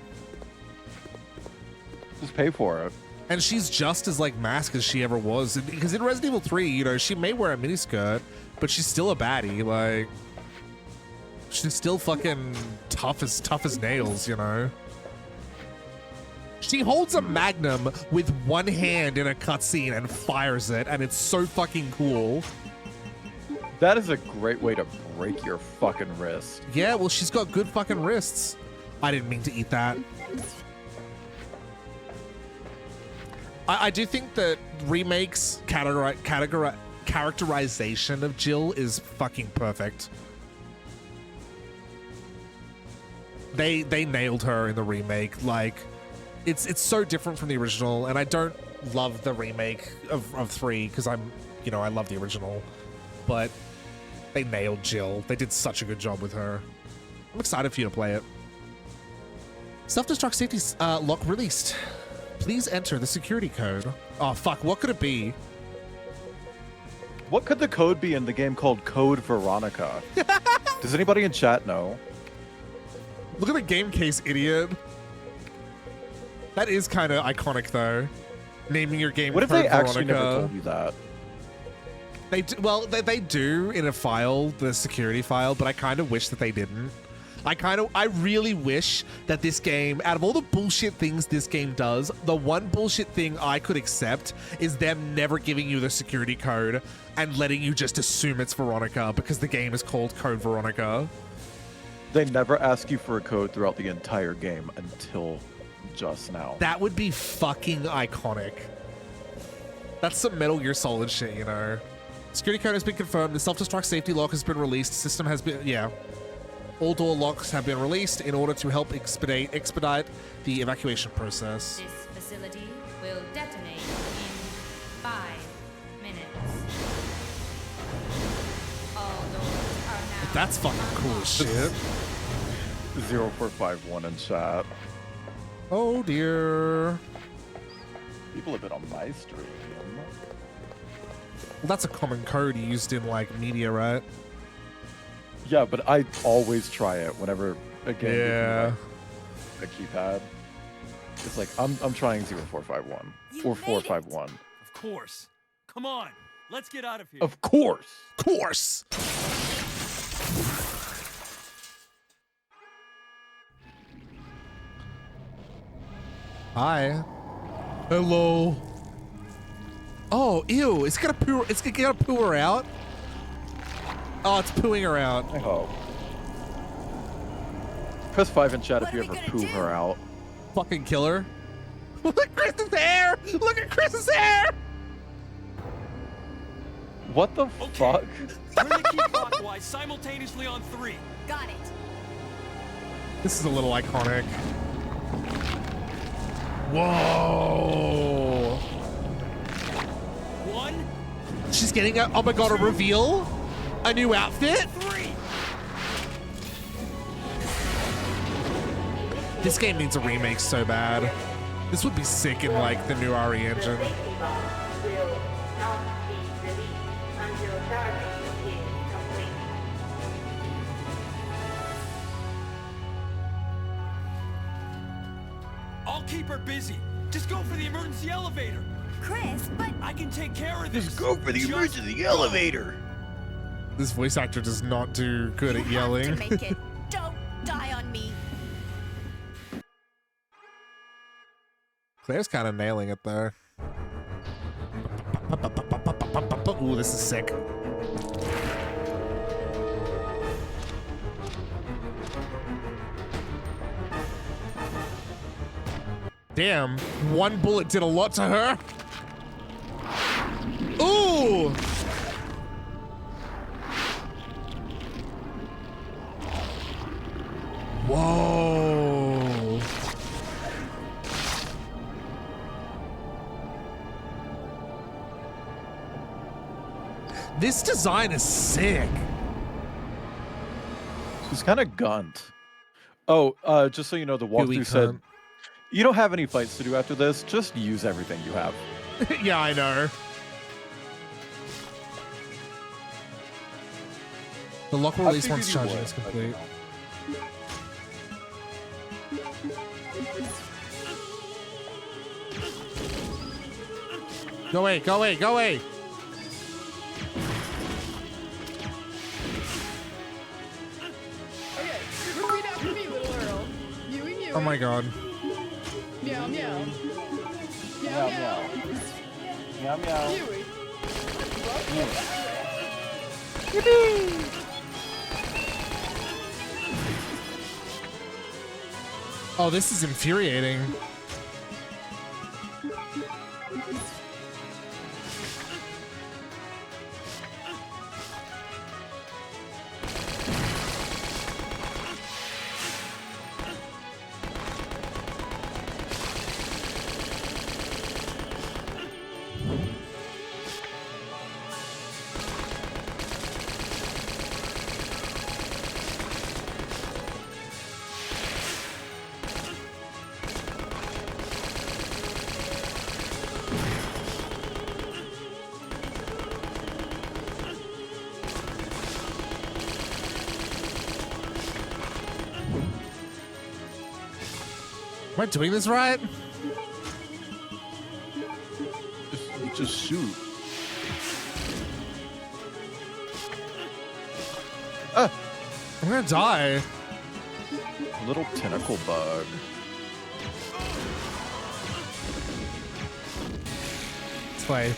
S7: Just pay for it.
S1: And she's just as, like, masked as she ever was. Because in Resident Evil 3, you know, she may wear a miniskirt, but she's still a baddie. Like, she's still fucking tough as nails, you know? She holds a magnum with one hand in a cutscene and fires it, and it's so fucking cool.
S7: That is a great way to break your fucking wrist.
S1: Yeah, well, she's got good fucking wrists. I didn't mean to eat that. I do think that Remake's characterization of Jill is fucking perfect. They nailed her in the remake. Like, it's so different from the original, and I don't love the remake of 3 because I love the original, but they nailed Jill. They did such a good job with her. I'm excited for you to play it. Self-destruct safety lock released. Please enter the security code. Oh, fuck. What could it be?
S7: What could the code be in the game called Code Veronica? Does anybody in chat know?
S1: Look at the game case, idiot. That is kind of iconic, though. Naming your game
S7: What if
S1: Code
S7: they actually
S1: Veronica.
S7: never told you that?
S1: They do, well, they do in a file, the security file, but I kind of wish that they didn't. I really wish that this game, out of all the bullshit things this game does, the one bullshit thing I could accept is them never giving you the security code and letting you just assume it's Veronica because the game is called Code Veronica.
S7: They never ask you for a code throughout the entire game until just now.
S1: That would be fucking iconic. That's some Metal Gear Solid shit, you know. Security code has been confirmed. The self-destruct safety lock has been released. System has been, yeah. All door locks have been released in order to help expedite the evacuation process.
S9: This facility will detonate in 5 minutes. All doors are now.
S1: That's fucking cool as shit.
S7: 0451 in chat.
S1: Oh dear.
S7: People have been on my stream.
S1: Well, that's a common code used in like media, right?
S7: Yeah, but I always try it whenever a game gives me, like, a keypad. It's like I'm trying 0451 or 451.
S11: Of course. Come on. Let's get out of here.
S7: Of course.
S1: Course. Hi. Hello. Oh, ew! It's gonna poo. It's gonna poo her out. Oh, it's pooing her out.
S7: I hope. Press 5 in chat if you ever poo her out.
S1: Fucking kill her. Look at Chris's hair! Look at Chris's hair!
S7: What the fuck?
S11: Turn the key clockwise simultaneously on 3.
S5: Got it.
S1: This is a little iconic. Whoa!
S11: 1.
S1: She's getting a, oh my god, a reveal? A new outfit?
S11: 3.
S1: This game needs a remake so bad. This would be sick in like the new RE engine.
S11: I'll keep her busy. Just go for the emergency elevator.
S5: Chris, but
S11: I can take care of this.
S3: Just go for the emergency elevator.
S1: This voice actor does not do good at
S5: you
S1: yelling.
S5: have to make it. Don't die on me.
S1: Claire's kind of nailing it there. Ooh, this is sick. Damn, one bullet did a lot to her. Ooh! Whoa! This design is sick.
S7: She's kind of gunt. Oh, just so you know, the
S1: Gooey
S7: walkthrough said,
S1: cunt.
S7: you don't have any fights to do after this, just use everything you have.
S1: Yeah, I know. The lock will
S7: I
S1: release once
S7: figured you
S1: charging
S7: would,
S1: is
S7: but,
S1: complete. Go away, go away, go away!
S12: Okay, repeat after me, little Earl. Mewy, mewy.
S1: Oh my god.
S12: Meow, meow. Meow,
S7: Meow,
S12: meow.
S7: Meow meow.
S12: Mewy.
S1: Oh, this is infuriating. Am I doing this right?
S7: Just shoot. Ah,
S1: I'm gonna die.
S7: little tentacle bug.
S1: Play.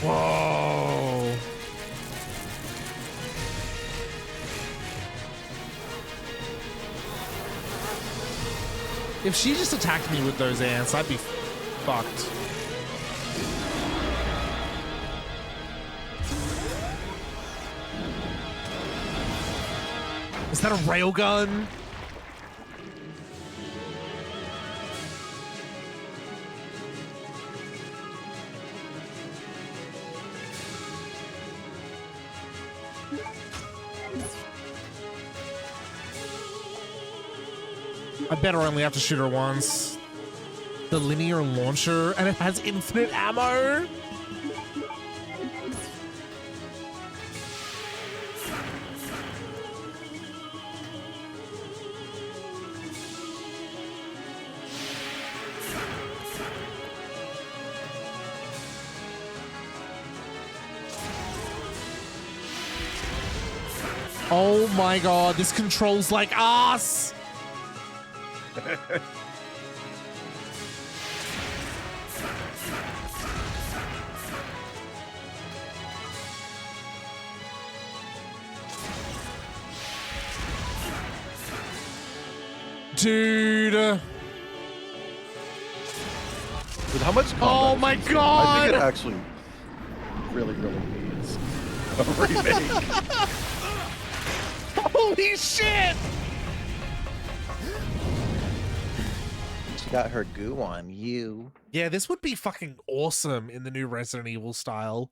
S1: Whoa. If she just attacked me with those ants, I'd be fucked. Is that a railgun? I better only have to shoot her once. The linear launcher, and it has infinite ammo. Oh my god, this controls like ass! Dude.
S7: With how much combat
S1: Oh my
S7: is in this game,
S1: god!
S7: I think it actually really needs a remake.
S1: Holy shit!
S7: She got her goo on you.
S1: Yeah, this would be fucking awesome in the new Resident Evil style.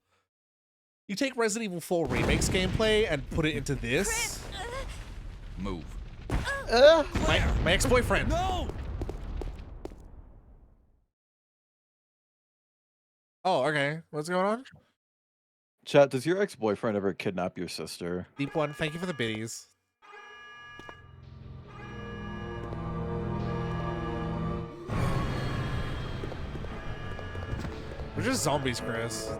S1: You take Resident Evil 4 Remake's gameplay and put it into this.
S8: Move.
S1: My ex-boyfriend.
S11: No!
S1: Oh, okay. What's going on?
S7: Chat, does your ex-boyfriend ever kidnap your sister?
S1: Deep one, thank you for the biddies. We're just zombies, Chris.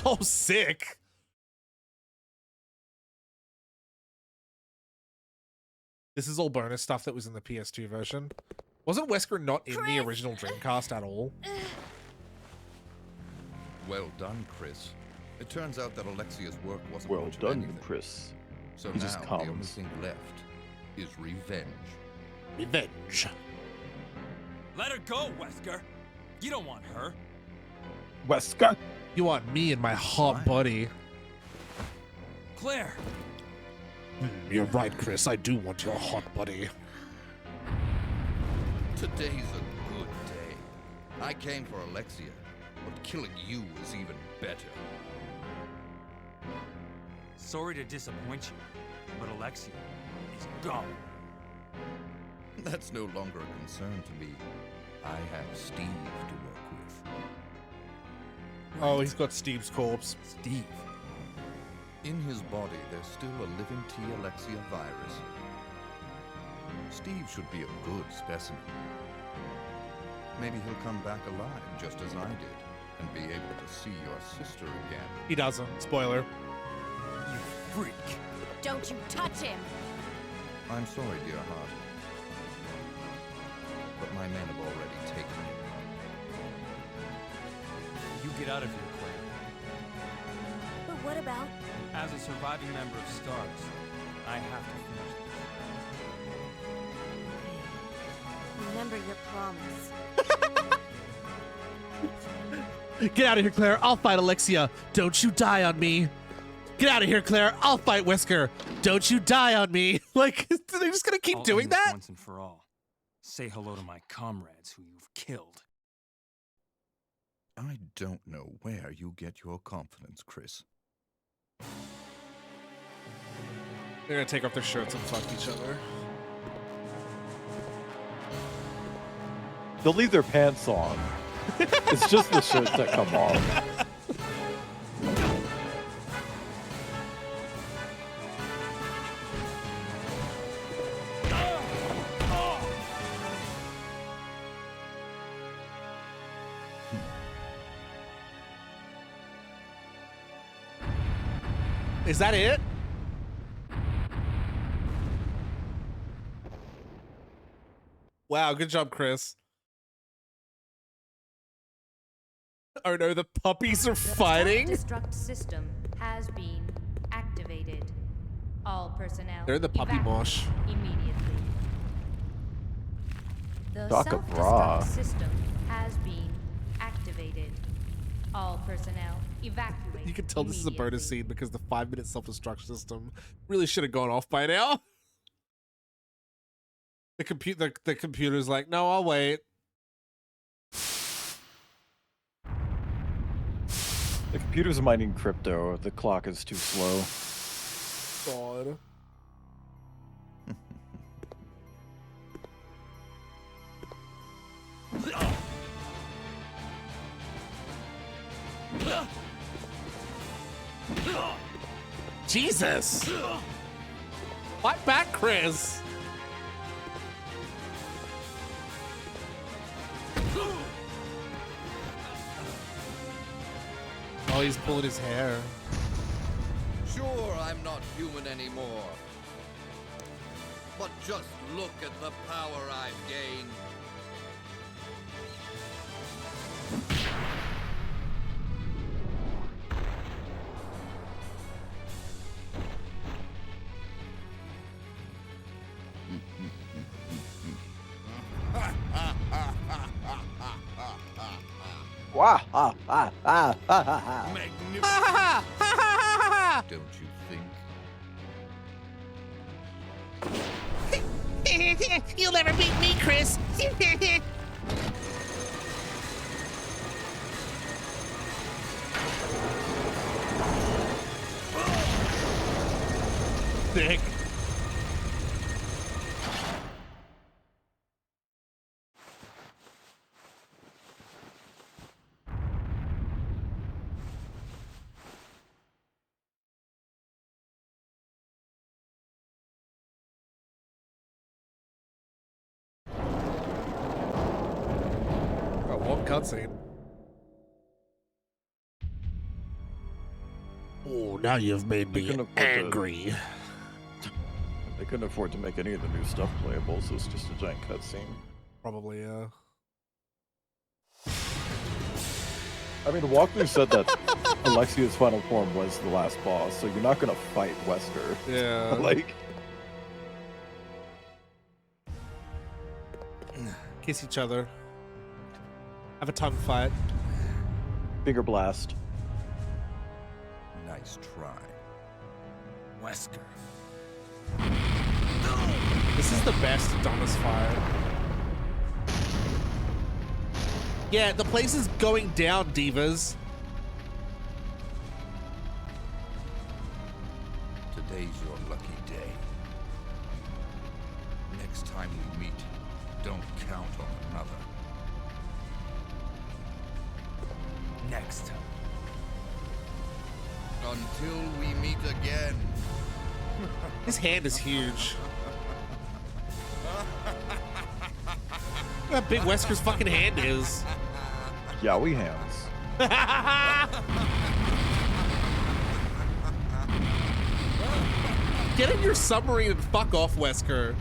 S1: Oh, sick. This is all bonus stuff that was in the PS2 version. Wasn't Wesker not in the original Dreamcast at all?
S8: Well done, Chris. It turns out that Alexia's work wasn't
S7: Well
S8: much of
S7: done,
S8: anything.
S7: Chris.
S8: So
S7: He
S8: now
S7: just
S8: the only
S7: comes.
S8: thing left is revenge.
S1: Revenge.
S11: Let her go, Wesker. You don't want her.
S7: Wesker!
S1: You want me and my hot buddy.
S11: Claire.
S1: You're right, Chris. I do want your hot buddy.
S8: Today's a good day. I came for Alexia, but killing you is even better.
S11: Sorry to disappoint you, but Alexia is gone.
S8: That's no longer a concern to me. I have Steve to work with.
S1: Oh, he's got Steve's corpse.
S11: Steve.
S8: In his body, there's still a living T. Alexia virus. Steve should be a good specimen. Maybe he'll come back alive just as I did, and be able to see your sister again.
S1: He doesn't. Spoiler.
S11: You freak.
S5: Don't you touch him!
S8: I'm sorry, dear heart. But my men have already taken him.
S11: You get out of here, Claire.
S5: But what about?
S11: As a surviving member of STARS, I have to finish this.
S5: Remember your promise.
S1: Get out of here, Claire. I'll fight Alexia. Don't you die on me. Get out of here, Claire. I'll fight Whisker. Don't you die on me. Like, they're just gonna keep
S11: I'll
S1: doing
S11: end this
S1: that?
S11: once and for all. Say hello to my comrades who you've killed.
S8: I don't know where you get your confidence, Chris.
S1: They're gonna take off their shirts and fuck each other.
S7: They'll leave their pants on. It's just the shirts that come off.
S1: Is that it? Wow, good job, Chris. Oh no, the puppies are fighting?
S9: Destruct system has been activated. All personnel
S1: They're the puppy
S9: evacuate
S1: mosh.
S9: immediately. The
S7: Daka
S9: self-destruct
S7: bra.
S9: system has been activated. All personnel evacuate.
S1: You can tell this is a bonus
S9: immediately.
S1: scene because the 5-minute self-destruct system really should have gone off by now. The computer's like, no, I'll wait.
S7: The computer's mining crypto. The clock is too slow.
S1: God. Jesus! Fight back, Chris! Oh, he's pulling his hair.
S8: Sure, I'm not human anymore. But just look at the power I've gained.
S7: Wah, ah, ah, ah, ah, ah, ah.
S8: Don't you think?
S1: You'll never beat me, Chris. Thick. Oh, one cutscene. Oh, now you've made
S7: They
S1: me
S7: couldn't afford to-
S1: angry.
S7: They couldn't afford to make any of the new stuff playable, so it's just a giant cutscene.
S1: Probably, yeah.
S7: I mean, the walkthrough said that Alexia's final form was the last boss, so you're not gonna fight Wesker.
S1: Yeah.
S7: Like,
S1: Kiss each other. Have a tongue fight.
S7: finger blast.
S8: Nice try.
S11: Wesker.
S1: This is the best dumbest fight. Yeah, the place is going down, divas.
S8: Today's your lucky day. Next time we meet, don't count on another.
S11: Next.
S8: Until we meet again.
S1: His hand is huge. Look how big Wesker's fucking hand is.
S7: Yowie hands.
S1: Get in your submarine and fuck off, Wesker.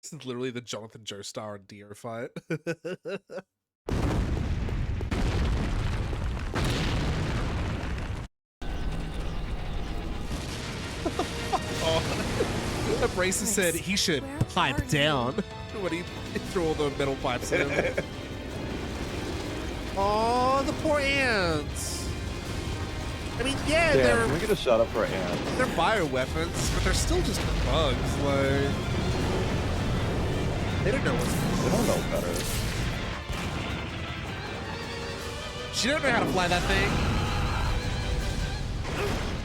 S1: This is literally the Jonathan Joestar and Dio fight. Oh, Abrasive said he should pipe down when he threw all the metal pipes in. Oh, the poor ants. I mean, yeah,
S7: Damn, can we get a shout out for ants?
S1: they're bioweapons, but they're still just bugs. Like, they don't know what's.
S7: They don't know better.
S1: She don't know how to fly that thing.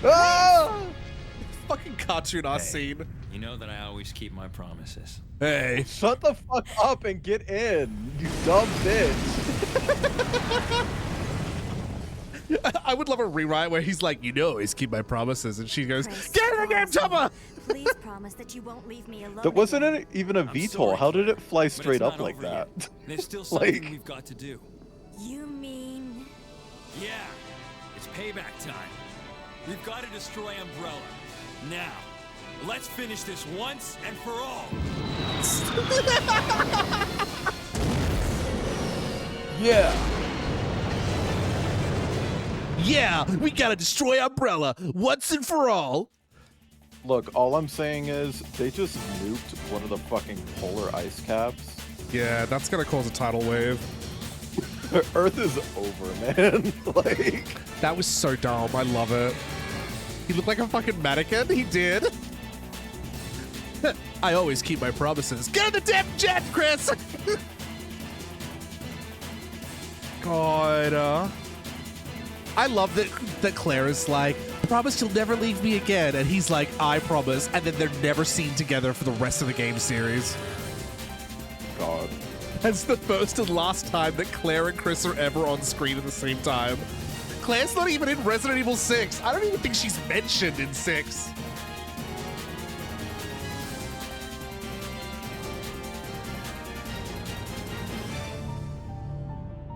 S7: Ah!
S1: Fucking cartoon ass scene.
S11: You know that I always keep my promises.
S1: Hey,
S7: Shut the fuck up and get in, you dumb bitch.
S1: I would love a rewrite where he's like, you know, always keep my promises, and she goes,
S4: Chris,
S1: "Get in the damn chopper!"
S4: Please promise that you won't leave me alone.
S7: That wasn't
S4: again.
S7: even a
S11: I'm
S7: VTOL.
S11: sorry,
S7: How did it fly
S11: but it's
S7: straight up
S11: not
S7: like
S11: over
S7: that?
S11: yet. There's still something
S7: Like-
S11: we've got to do.
S4: You mean?
S11: Yeah, it's payback time. We've got to destroy Umbrella. Now, let's finish this once and for all.
S7: Yeah.
S1: Yeah, we gotta destroy Umbrella once and for all.
S7: Look, all I'm saying is they just nuked one of the fucking polar ice caps.
S1: Yeah, that's gonna cause a tidal wave.
S7: Earth is over, man. Like,
S1: That was so dumb. I love it. He looked like a fucking mannequin. He did. I always keep my promises. Get in the damn jet, Chris! God. I love that Claire is like, promise you'll never leave me again. And he's like, I promise. And then they're never seen together for the rest of the game series.
S7: God.
S1: That's the first and last time that Claire and Chris are ever on screen at the same time. Claire's not even in Resident Evil 6. I don't even think she's mentioned in 6.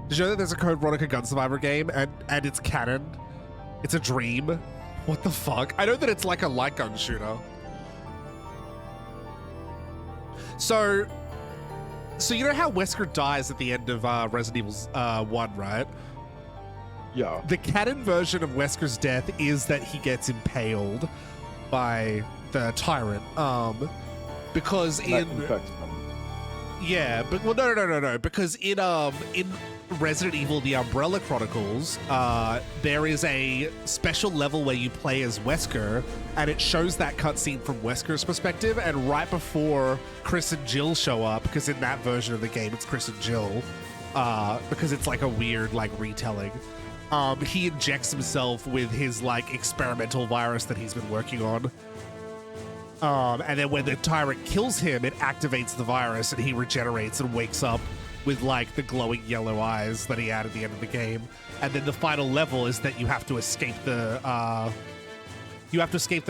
S1: Did you know that there's a Code Veronica Gun Survivor game and it's canon? It's a dream? What the fuck? I know that it's like a light gun shooter. So you know how Wesker dies at the end of Resident Evil 1, right?
S7: Yeah.
S1: The canon version of Wesker's death is that he gets impaled by the tyrant. Because
S7: That
S1: in
S7: infects them.
S1: yeah, but well, no. Because in Resident Evil: The Umbrella Chronicles, there is a special level where you play as Wesker, and it shows that cutscene from Wesker's perspective. And right before Chris and Jill show up, because in that version of the game it's Chris and Jill, because it's like a weird like retelling. He injects himself with his like experimental virus that he's been working on. And then when the tyrant kills him, it activates the virus and he regenerates and wakes up with like the glowing yellow eyes that he had at the end of the game. And then the final level is that you have to escape the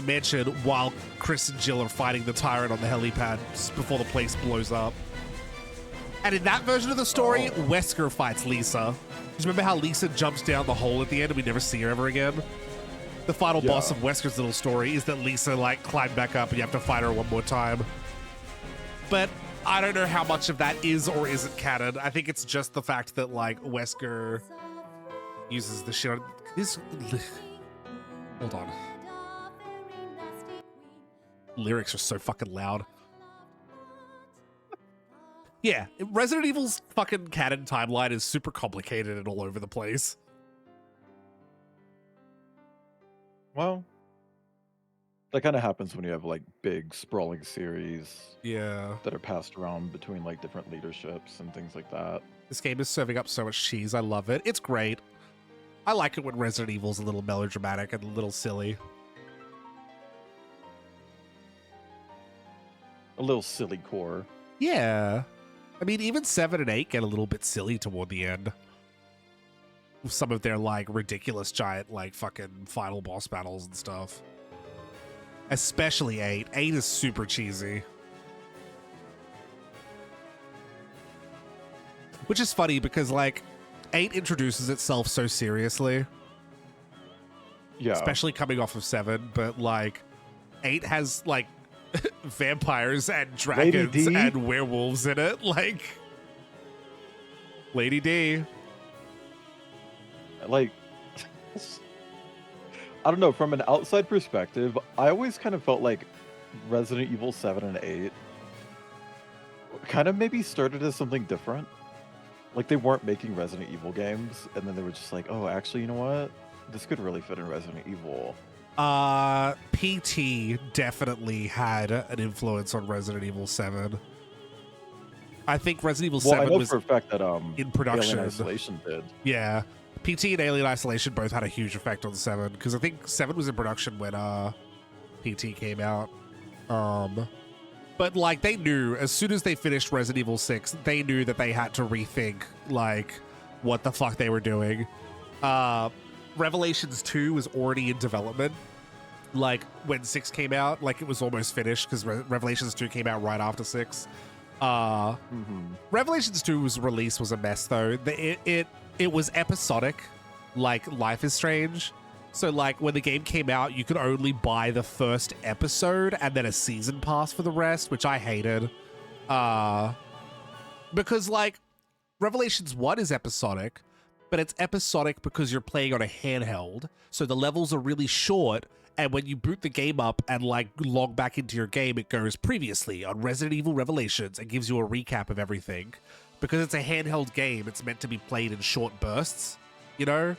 S1: mansion while Chris and Jill are fighting the tyrant on the helipad before the place blows up. And in that version of the story, Wesker fights Lisa. Just remember how Lisa jumps down the hole at the end and we never see her ever again? The final boss of Wesker's little story is that Lisa like climbed back up and you have to fight her one more time. But I don't know how much of that is or isn't canon. I think it's just the fact that like Wesker uses the shit on this. Hold on. Lyrics are so fucking loud. Yeah, Resident Evil's fucking canon timeline is super complicated and all over the place.
S7: Well, that kind of happens when you have like big sprawling series.
S1: Yeah.
S7: That are passed around between like different leaderships and things like that.
S1: This game is serving up so much cheese. I love it. It's great. I like it when Resident Evil's a little melodramatic and a little silly.
S7: A little silly core.
S1: Yeah. I mean, even 7 and 8 get a little bit silly toward the end. With some of their, like, ridiculous giant, like, fucking final boss battles and stuff. Especially 8. 8 is super cheesy. Which is funny because, like, 8 introduces itself so seriously.
S7: Yeah.
S1: Especially coming off of 7, but, like, 8 has, like, vampires and dragons and werewolves in it. Like, Lady D.
S7: Like, I don't know, from an outside perspective, I always kind of felt like Resident Evil 7 and 8 kind of maybe started as something different. Like, they weren't making Resident Evil games, and then they were just like, oh, actually, you know what? This could really fit in Resident Evil.
S1: PT definitely had an influence on Resident Evil 7. I think Resident Evil 7
S7: I know
S1: was
S7: for a fact that
S1: in production.
S7: Alien Isolation did.
S1: Yeah. PT and Alien Isolation both had a huge effect on 7, because I think 7 was in production when PT came out. But, like, they knew, as soon as they finished Resident Evil 6, they knew that they had to rethink, like, what the fuck they were doing. Revelations 2 was already in development. Like, when 6 came out, like, it was almost finished, because Revelations 2 came out right after 6. Revelations 2's release was a mess, though. It was episodic, like Life is Strange. So, like, when the game came out, you could only buy the first episode and then a season pass for the rest, which I hated. Because, like, Revelations 1 is episodic, but it's episodic because you're playing on a handheld. So the levels are really short, and when you boot the game up and, like, log back into your game, it goes previously on Resident Evil Revelations and gives you a recap of everything. Because it's a handheld game, it's meant to be played in short bursts, you know?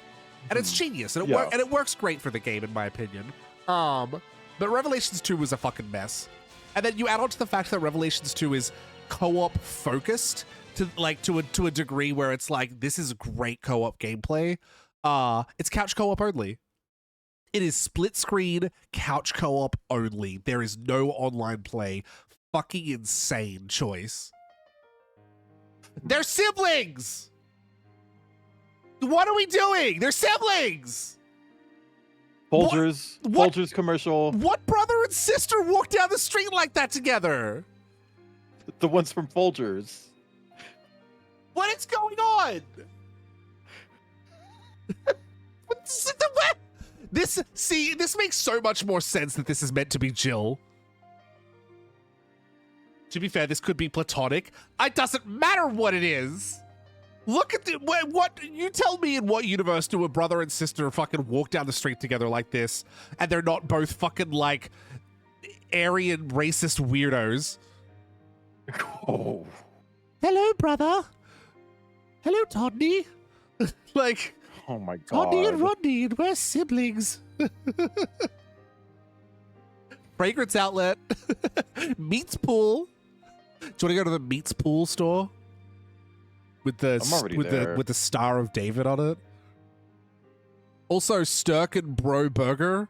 S1: And it's genius, and it works great for the game, in my opinion. But Revelations 2 was a fucking mess. And then you add on to the fact that Revelations 2 is co-op focused to a degree where it's like, this is great co-op gameplay. It's couch co-op only. It is split screen couch co-op only. There is no online play. Fucking insane choice. They're siblings! What are we doing? They're siblings!
S7: Folgers commercial.
S1: What brother and sister walk down the street like that together?
S7: The ones from Folgers.
S1: What is going on? This makes so much more sense that this is meant to be Jill. To be fair, this could be platonic. It doesn't matter what it is. Look at what you tell me, in what universe do a brother and sister fucking walk down the street together like this, and they're not both fucking, like, Aryan racist weirdos?
S7: Oh.
S1: Hello, brother. Hello, Todney. Like,
S7: oh my god.
S1: Todney and Rodney, and we're siblings. Fragrance outlet. Meats pool. Do you want to go to the Meats pool store? With the Star of David on it. Also, Sturk and Bro Burger.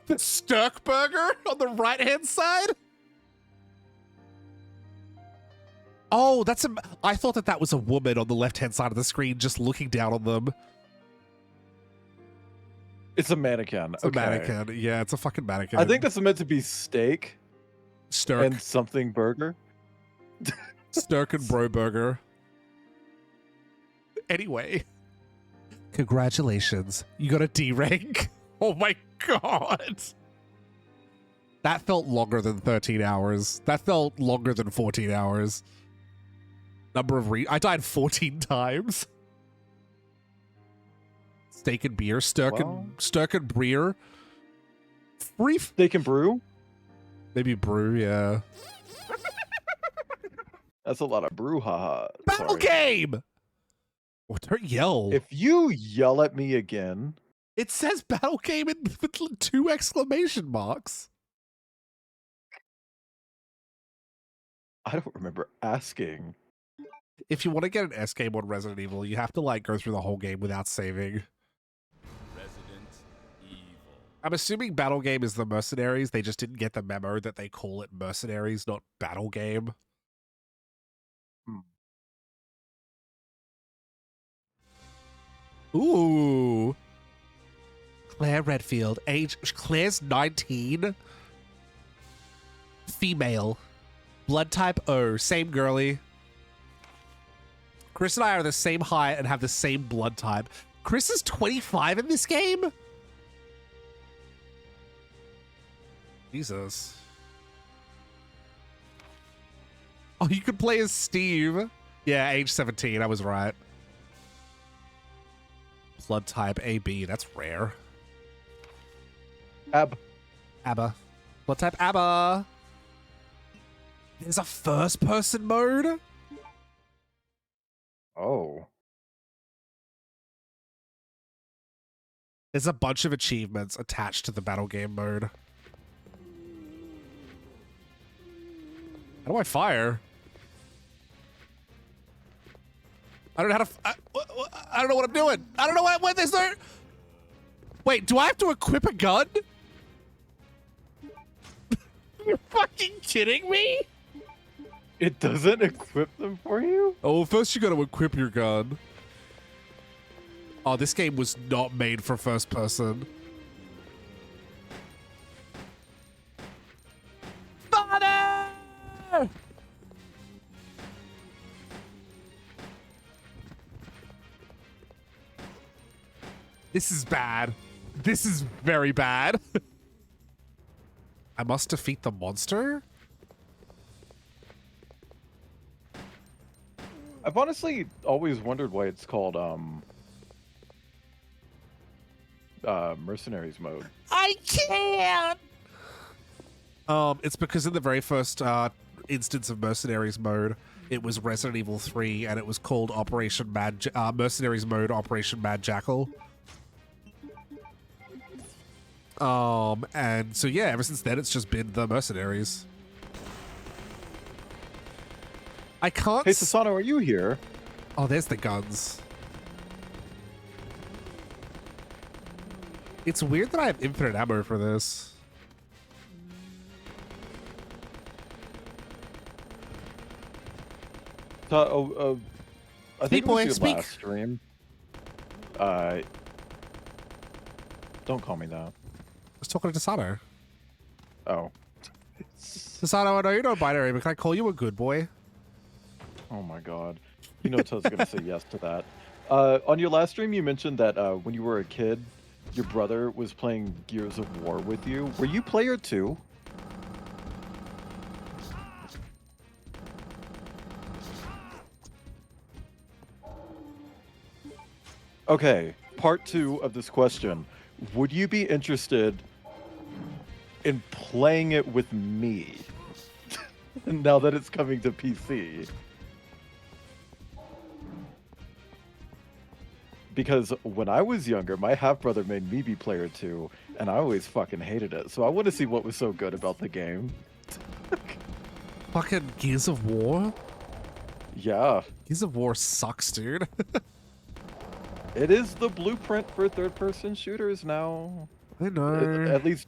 S1: The Sturk Burger on the right-hand side. Oh, I thought that was a woman on the left-hand side of the screen just looking down on them.
S7: It's a mannequin.
S1: It's a mannequin. Yeah, it's a fucking mannequin.
S7: I think that's meant to be steak.
S1: Sturk.
S7: And something burger.
S1: Sturk and Bro Burger. Anyway, congratulations. You got a D rank. Oh my god. That felt longer than 13 hours. That felt longer than 14 hours. Number of I died 14 times. Steak and beer. Sturk and Breer.
S7: Steak and brew?
S1: Maybe brew, yeah.
S7: That's a lot of brouhaha.
S1: Battle game! Oh, don't yell.
S7: If you yell at me again...
S1: It says battle game with 2 exclamation marks.
S7: I don't remember asking.
S1: If you want to get an S game on Resident Evil, you have to like go through the whole game without saving.
S11: Resident Evil.
S1: I'm assuming Battle Game is the Mercenaries. They just didn't get the memo that they call it Mercenaries, not Battle Game. Ooh. Claire Redfield. Age. Claire's 19. Female. Blood type O. Same girly. Chris and I are the same height and have the same blood type. Chris is 25 in this game? Jesus. Oh, you could play as Steve. Yeah, age 17. I was right. Blood type AB. That's rare. Abba. Blood type Abba. There's a first person mode?
S7: Oh.
S1: There's a bunch of achievements attached to the battle game mode. How do I fire? I don't know how to. I don't know what I'm doing. I don't know what there's no. Wait, do I have to equip a gun? You're fucking kidding me?
S7: It doesn't equip them for you?
S1: Oh, first you gotta equip your gun. Oh, this game was not made for first person. Father! This is bad. This is very bad. I must defeat the monster?
S7: I've honestly always wondered why it's called Mercenaries mode.
S1: I can't. It's because in the very first instance of Mercenaries mode, it was Resident Evil 3, and it was called Operation Mercenaries mode Operation Mad Jackal. And so yeah, ever since then, it's just been the Mercenaries. I can't.
S7: Hey, Sasano, are you here?
S1: Oh, there's the guns. It's weird that I have infinite ammo for this.
S7: I think it was your last stream. Don't call me that.
S1: I was talking to Tasano.
S7: Oh.
S1: Tasano, I know you're no binary, but can I call you a good boy?
S7: Oh my god. You know Toad's gonna say yes to that. On your last stream, you mentioned that when you were a kid, your brother was playing Gears of War with you. Were you player 2? Okay, part 2 of this question. Would you be interested in playing it with me now that it's coming to PC? Because when I was younger, my half-brother made me be player 2, and I always fucking hated it. So I want to see what was so good about the game.
S1: Fucking Gears of War?
S7: Yeah.
S1: Gears of War sucks, dude.
S7: It is the blueprint for third-person shooters now.
S1: I know.
S7: At least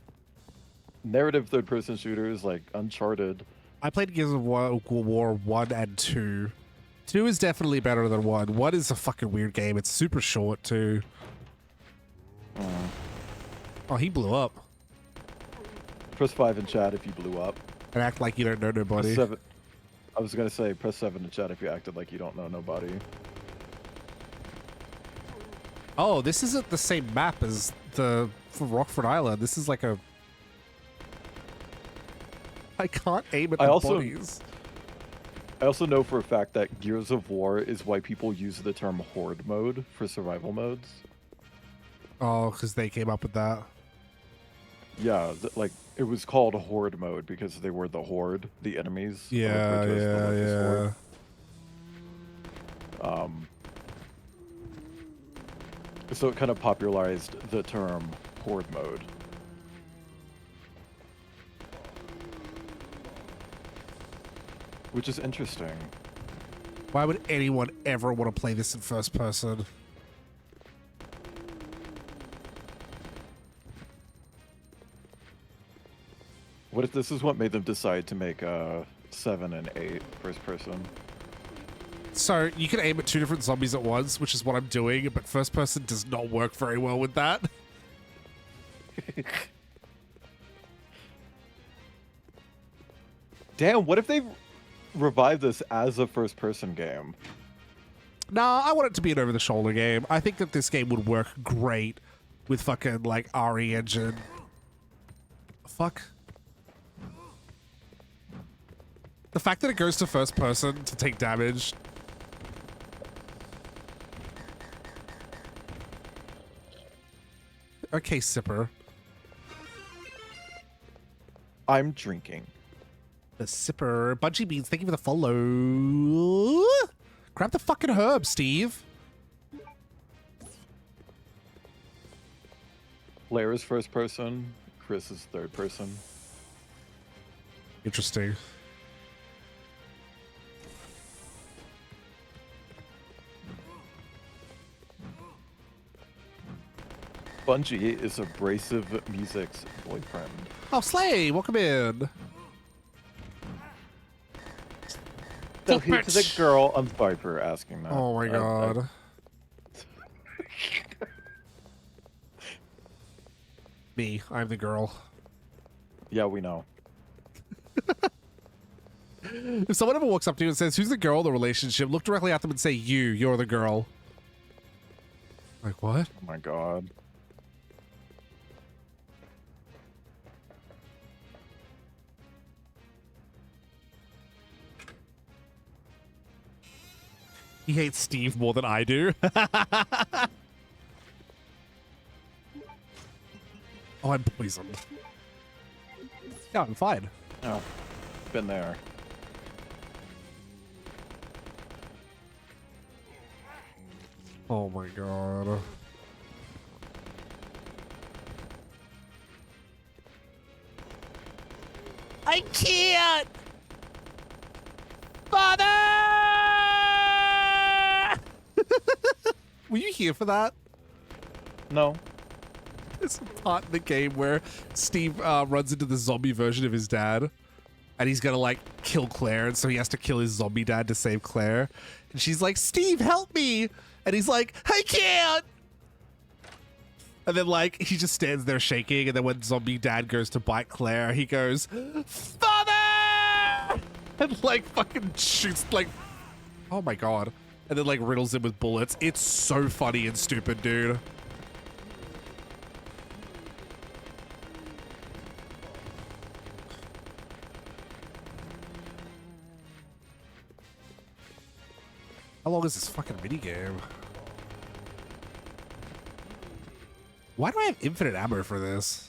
S7: narrative third-person shooters like Uncharted.
S1: I played Gears of War 1 and 2. 2 is definitely better than 1. 1 is a fucking weird game. It's super short, too. Oh, he blew up.
S7: Press 5 in chat if you blew up.
S1: And act like you don't know nobody.
S7: Press 7. I was going to say, press 7 in chat if you acted like you don't know nobody.
S1: Oh, this isn't the same map as the Rockford Island. This is like a... I can't aim at the bodies.
S7: I also know for a fact that Gears of War is why people use the term Horde mode for survival modes.
S1: Oh, because they came up with that.
S7: Yeah, like, it was called Horde mode because they were the Horde, the enemies.
S1: Yeah, yeah.
S7: So it kind of popularized the term Horde mode. Which is interesting.
S1: Why would anyone ever want to play this in first person?
S7: What if this is what made them decide to make 7 and 8 first person?
S1: So you can aim at 2 different zombies at once, which is what I'm doing, but first person does not work very well with that.
S7: Damn, what if they revive this as a first person game?
S1: Nah, I want it to be an over-the-shoulder game. I think that this game would work great with fucking, like, RE engine. Fuck. The fact that it goes to first person to take damage. Okay, Sipper.
S7: I'm drinking.
S1: The Sipper. Bungie Beans, thank you for the follow. Grab the fucking herb, Steve.
S7: Blair is first person. Chris is third person.
S1: Interesting.
S7: Bungie is Abrasive Music's boyfriend.
S1: Oh, Slay, welcome in.
S7: So he's the girl. I'm sorry for asking that.
S1: Oh my god. Me, I'm the girl.
S7: Yeah, we know.
S1: If someone ever walks up to you and says, who's the girl in the relationship, look directly at them and say, you're the girl. Like, what?
S7: Oh my god.
S1: He hates Steve more than I do. Oh, I'm poisoned. Yeah, I'm fine.
S7: Oh, been there.
S1: Oh my god. I can't! Father! Were you here for that?
S7: No.
S1: There's a part in the game where Steve runs into the zombie version of his dad. And he's gonna, like, kill Claire. And so he has to kill his zombie dad to save Claire. And she's like, Steve, help me! And he's like, I can't! And then, like, he just stands there shaking. And then when zombie dad goes to bite Claire, he goes, Father! And, like, fucking shoots, like, oh my god. And then, like, riddles him with bullets. It's so funny and stupid, dude. How long is this fucking minigame? Why do I have infinite ammo for this?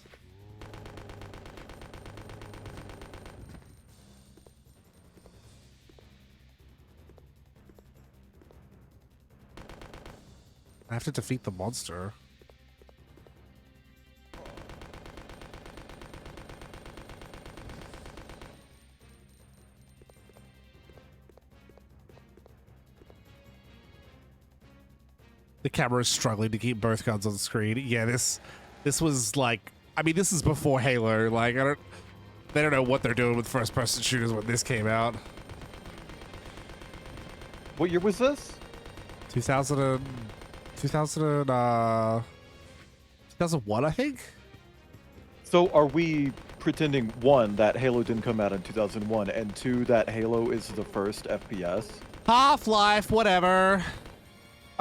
S1: I have to defeat the monster. The camera is struggling to keep both guns on screen. Yeah, this was like, I mean, this is before Halo. Like, they don't know what they're doing with first-person shooters when this came out.
S7: What year was this?
S1: 2001, I think.
S7: So are we pretending, 1, that Halo didn't come out in 2001, and 2, that Halo is the first FPS?
S1: Half-Life, whatever.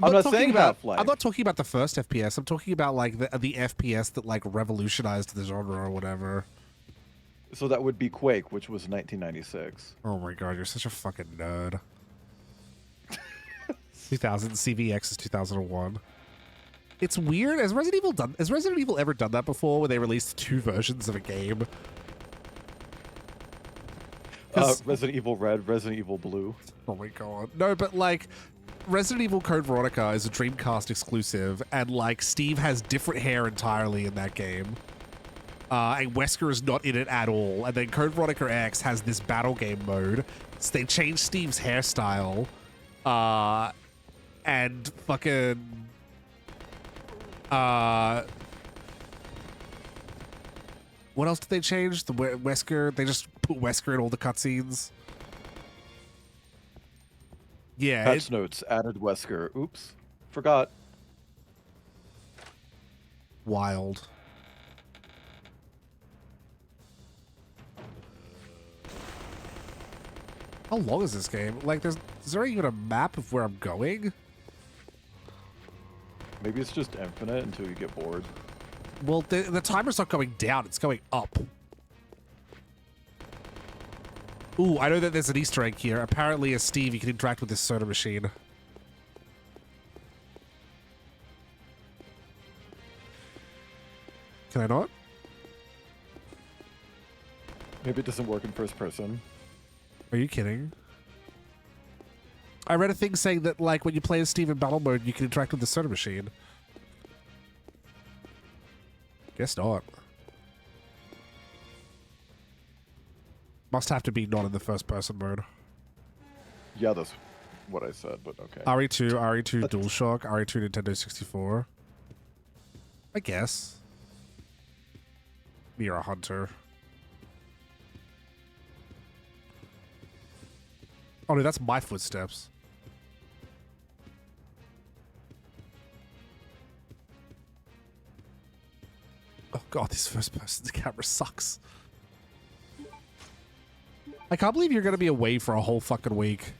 S7: I'm not
S1: talking
S7: saying
S1: about
S7: Half-Life.
S1: I'm not talking about the first FPS. I'm talking about like the FPS that like revolutionized the genre or whatever.
S7: So that would be Quake, which was 1996.
S1: Oh my god, you're such a fucking nerd. 2000 CVX is 2001. It's weird. Has Resident Evil ever done that before, where they released 2 versions of a game?
S7: Resident Evil Red, Resident Evil Blue.
S1: Oh my god. No, but like, Resident Evil Code Veronica is a Dreamcast exclusive, and like, Steve has different hair entirely in that game. And Wesker is not in it at all. And then Code Veronica X has this battle game mode. So they changed Steve's hairstyle. And fucking what else did they change? The Wesker, they just put Wesker in all the cutscenes. Yeah.
S7: Patch notes added Wesker. Oops. Forgot.
S1: Wild. How long is this game? Like, is there even a map of where I'm going?
S7: Maybe it's just infinite until you get bored.
S1: Well, the timer's not going down, it's going up. Ooh, I know that there's an Easter egg here. Apparently, as Steve, you can interact with this soda machine. Can I not?
S7: Maybe it doesn't work in first person.
S1: Are you kidding? I read a thing saying that, like, when you play as Steve in battle mode, you can interact with the soda machine. Guess not. Must have to be not in the first person mode.
S7: Yeah, that's what I said, but okay.
S1: RE2, RE2 DualShock, RE2 Nintendo 64. I guess. You're a hunter. Oh no, that's my footsteps. Oh god, this first person camera sucks. I can't believe you're gonna be away for a whole fucking week.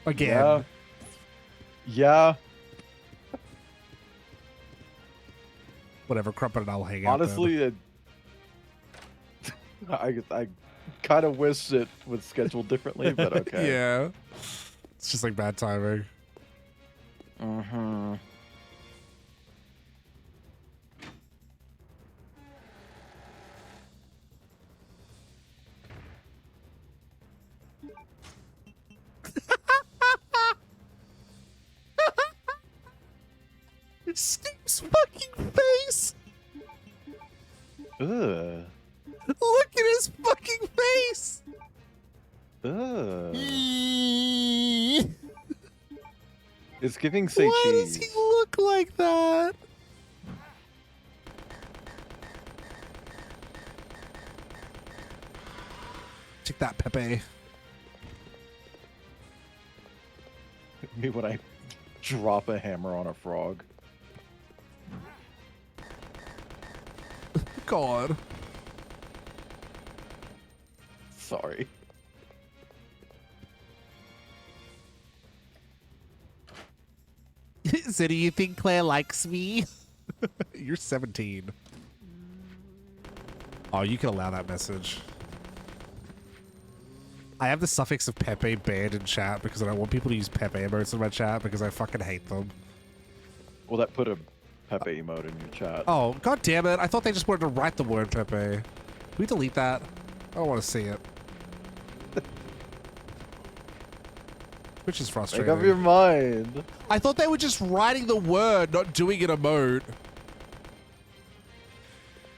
S1: Again.
S7: Yeah. Yeah.
S1: Whatever, Crumpet and I'll hang out.
S7: Honestly, I kind of wish it was scheduled differently, but okay.
S1: Yeah. It's just like bad timing.
S7: Mm-hmm.
S1: Steve's fucking face!
S7: Ugh.
S1: Look at his fucking face!
S7: Ugh. It's giving say
S1: Why
S7: cheese.
S1: does he look like that? Check that, Pepe.
S7: Me when I drop a hammer on a frog.
S1: God.
S7: Sorry.
S1: So do you think Claire likes me? You're 17. Oh, you can allow that message. I have the suffix of Pepe banned in chat because I don't want people to use Pepe emotes in my chat because I fucking hate them.
S7: Well, that put a Pepe emote in your chat.
S1: Oh, god damn it. I thought they just wanted to write the word Pepe. Can we delete that? I don't want to see it. Which is frustrating.
S7: Make up your mind.
S1: I thought they were just writing the word, not doing an emote.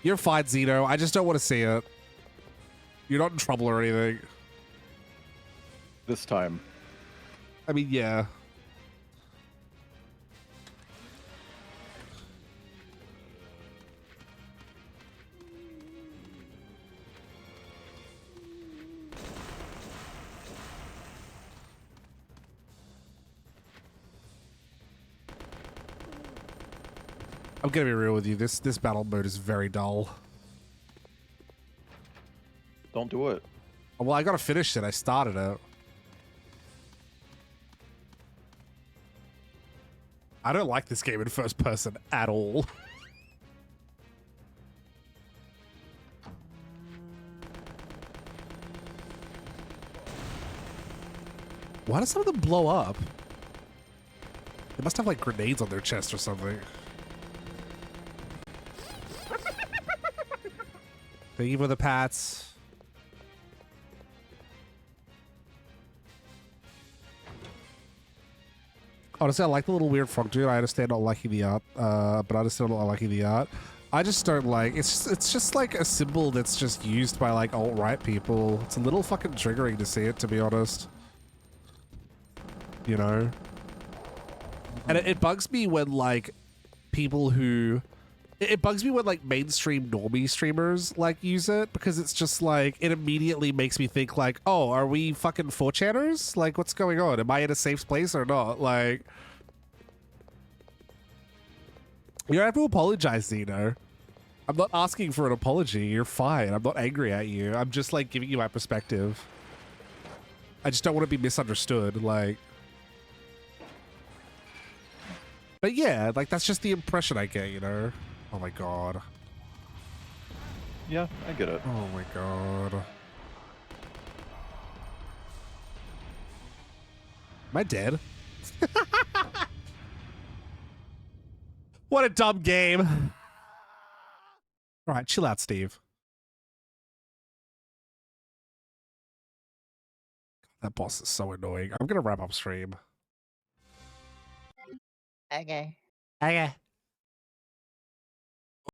S1: You're fine, Zeno. I just don't want to see it. You're not in trouble or anything.
S7: This time.
S1: I mean, yeah. I'm gonna be real with you. This battle mode is very dull.
S7: Don't do it.
S1: Well, I gotta finish it. I started it. I don't like this game in first person at all. Why do some of them blow up? They must have like grenades on their chest or something. Thank you for the pats. Honestly, I like the little weird frog dude. I understand not liking the art, but I understand not liking the art. I just don't like. It's just like a symbol that's just used by like alt-right people. It's a little fucking triggering to see it, to be honest. you know? And it bugs me when like people who it bugs me when like mainstream normie streamers like use it, because it's just like it immediately makes me think like, oh, are we fucking 4chaners? Like, what's going on? Am I in a safe place or not? Like, you don't have to apologize, Zeno. I'm not asking for an apology. You're fine. I'm not angry at you. I'm just like giving you my perspective. I just don't want to be misunderstood. Like, but yeah, like that's just the impression I get, you know? Oh my god.
S7: Yeah, I get it.
S1: Oh my god. Am I dead? What a dumb game. All right, chill out, Steve. That boss is so annoying. I'm gonna wrap up stream.
S10: Okay.
S1: Okay.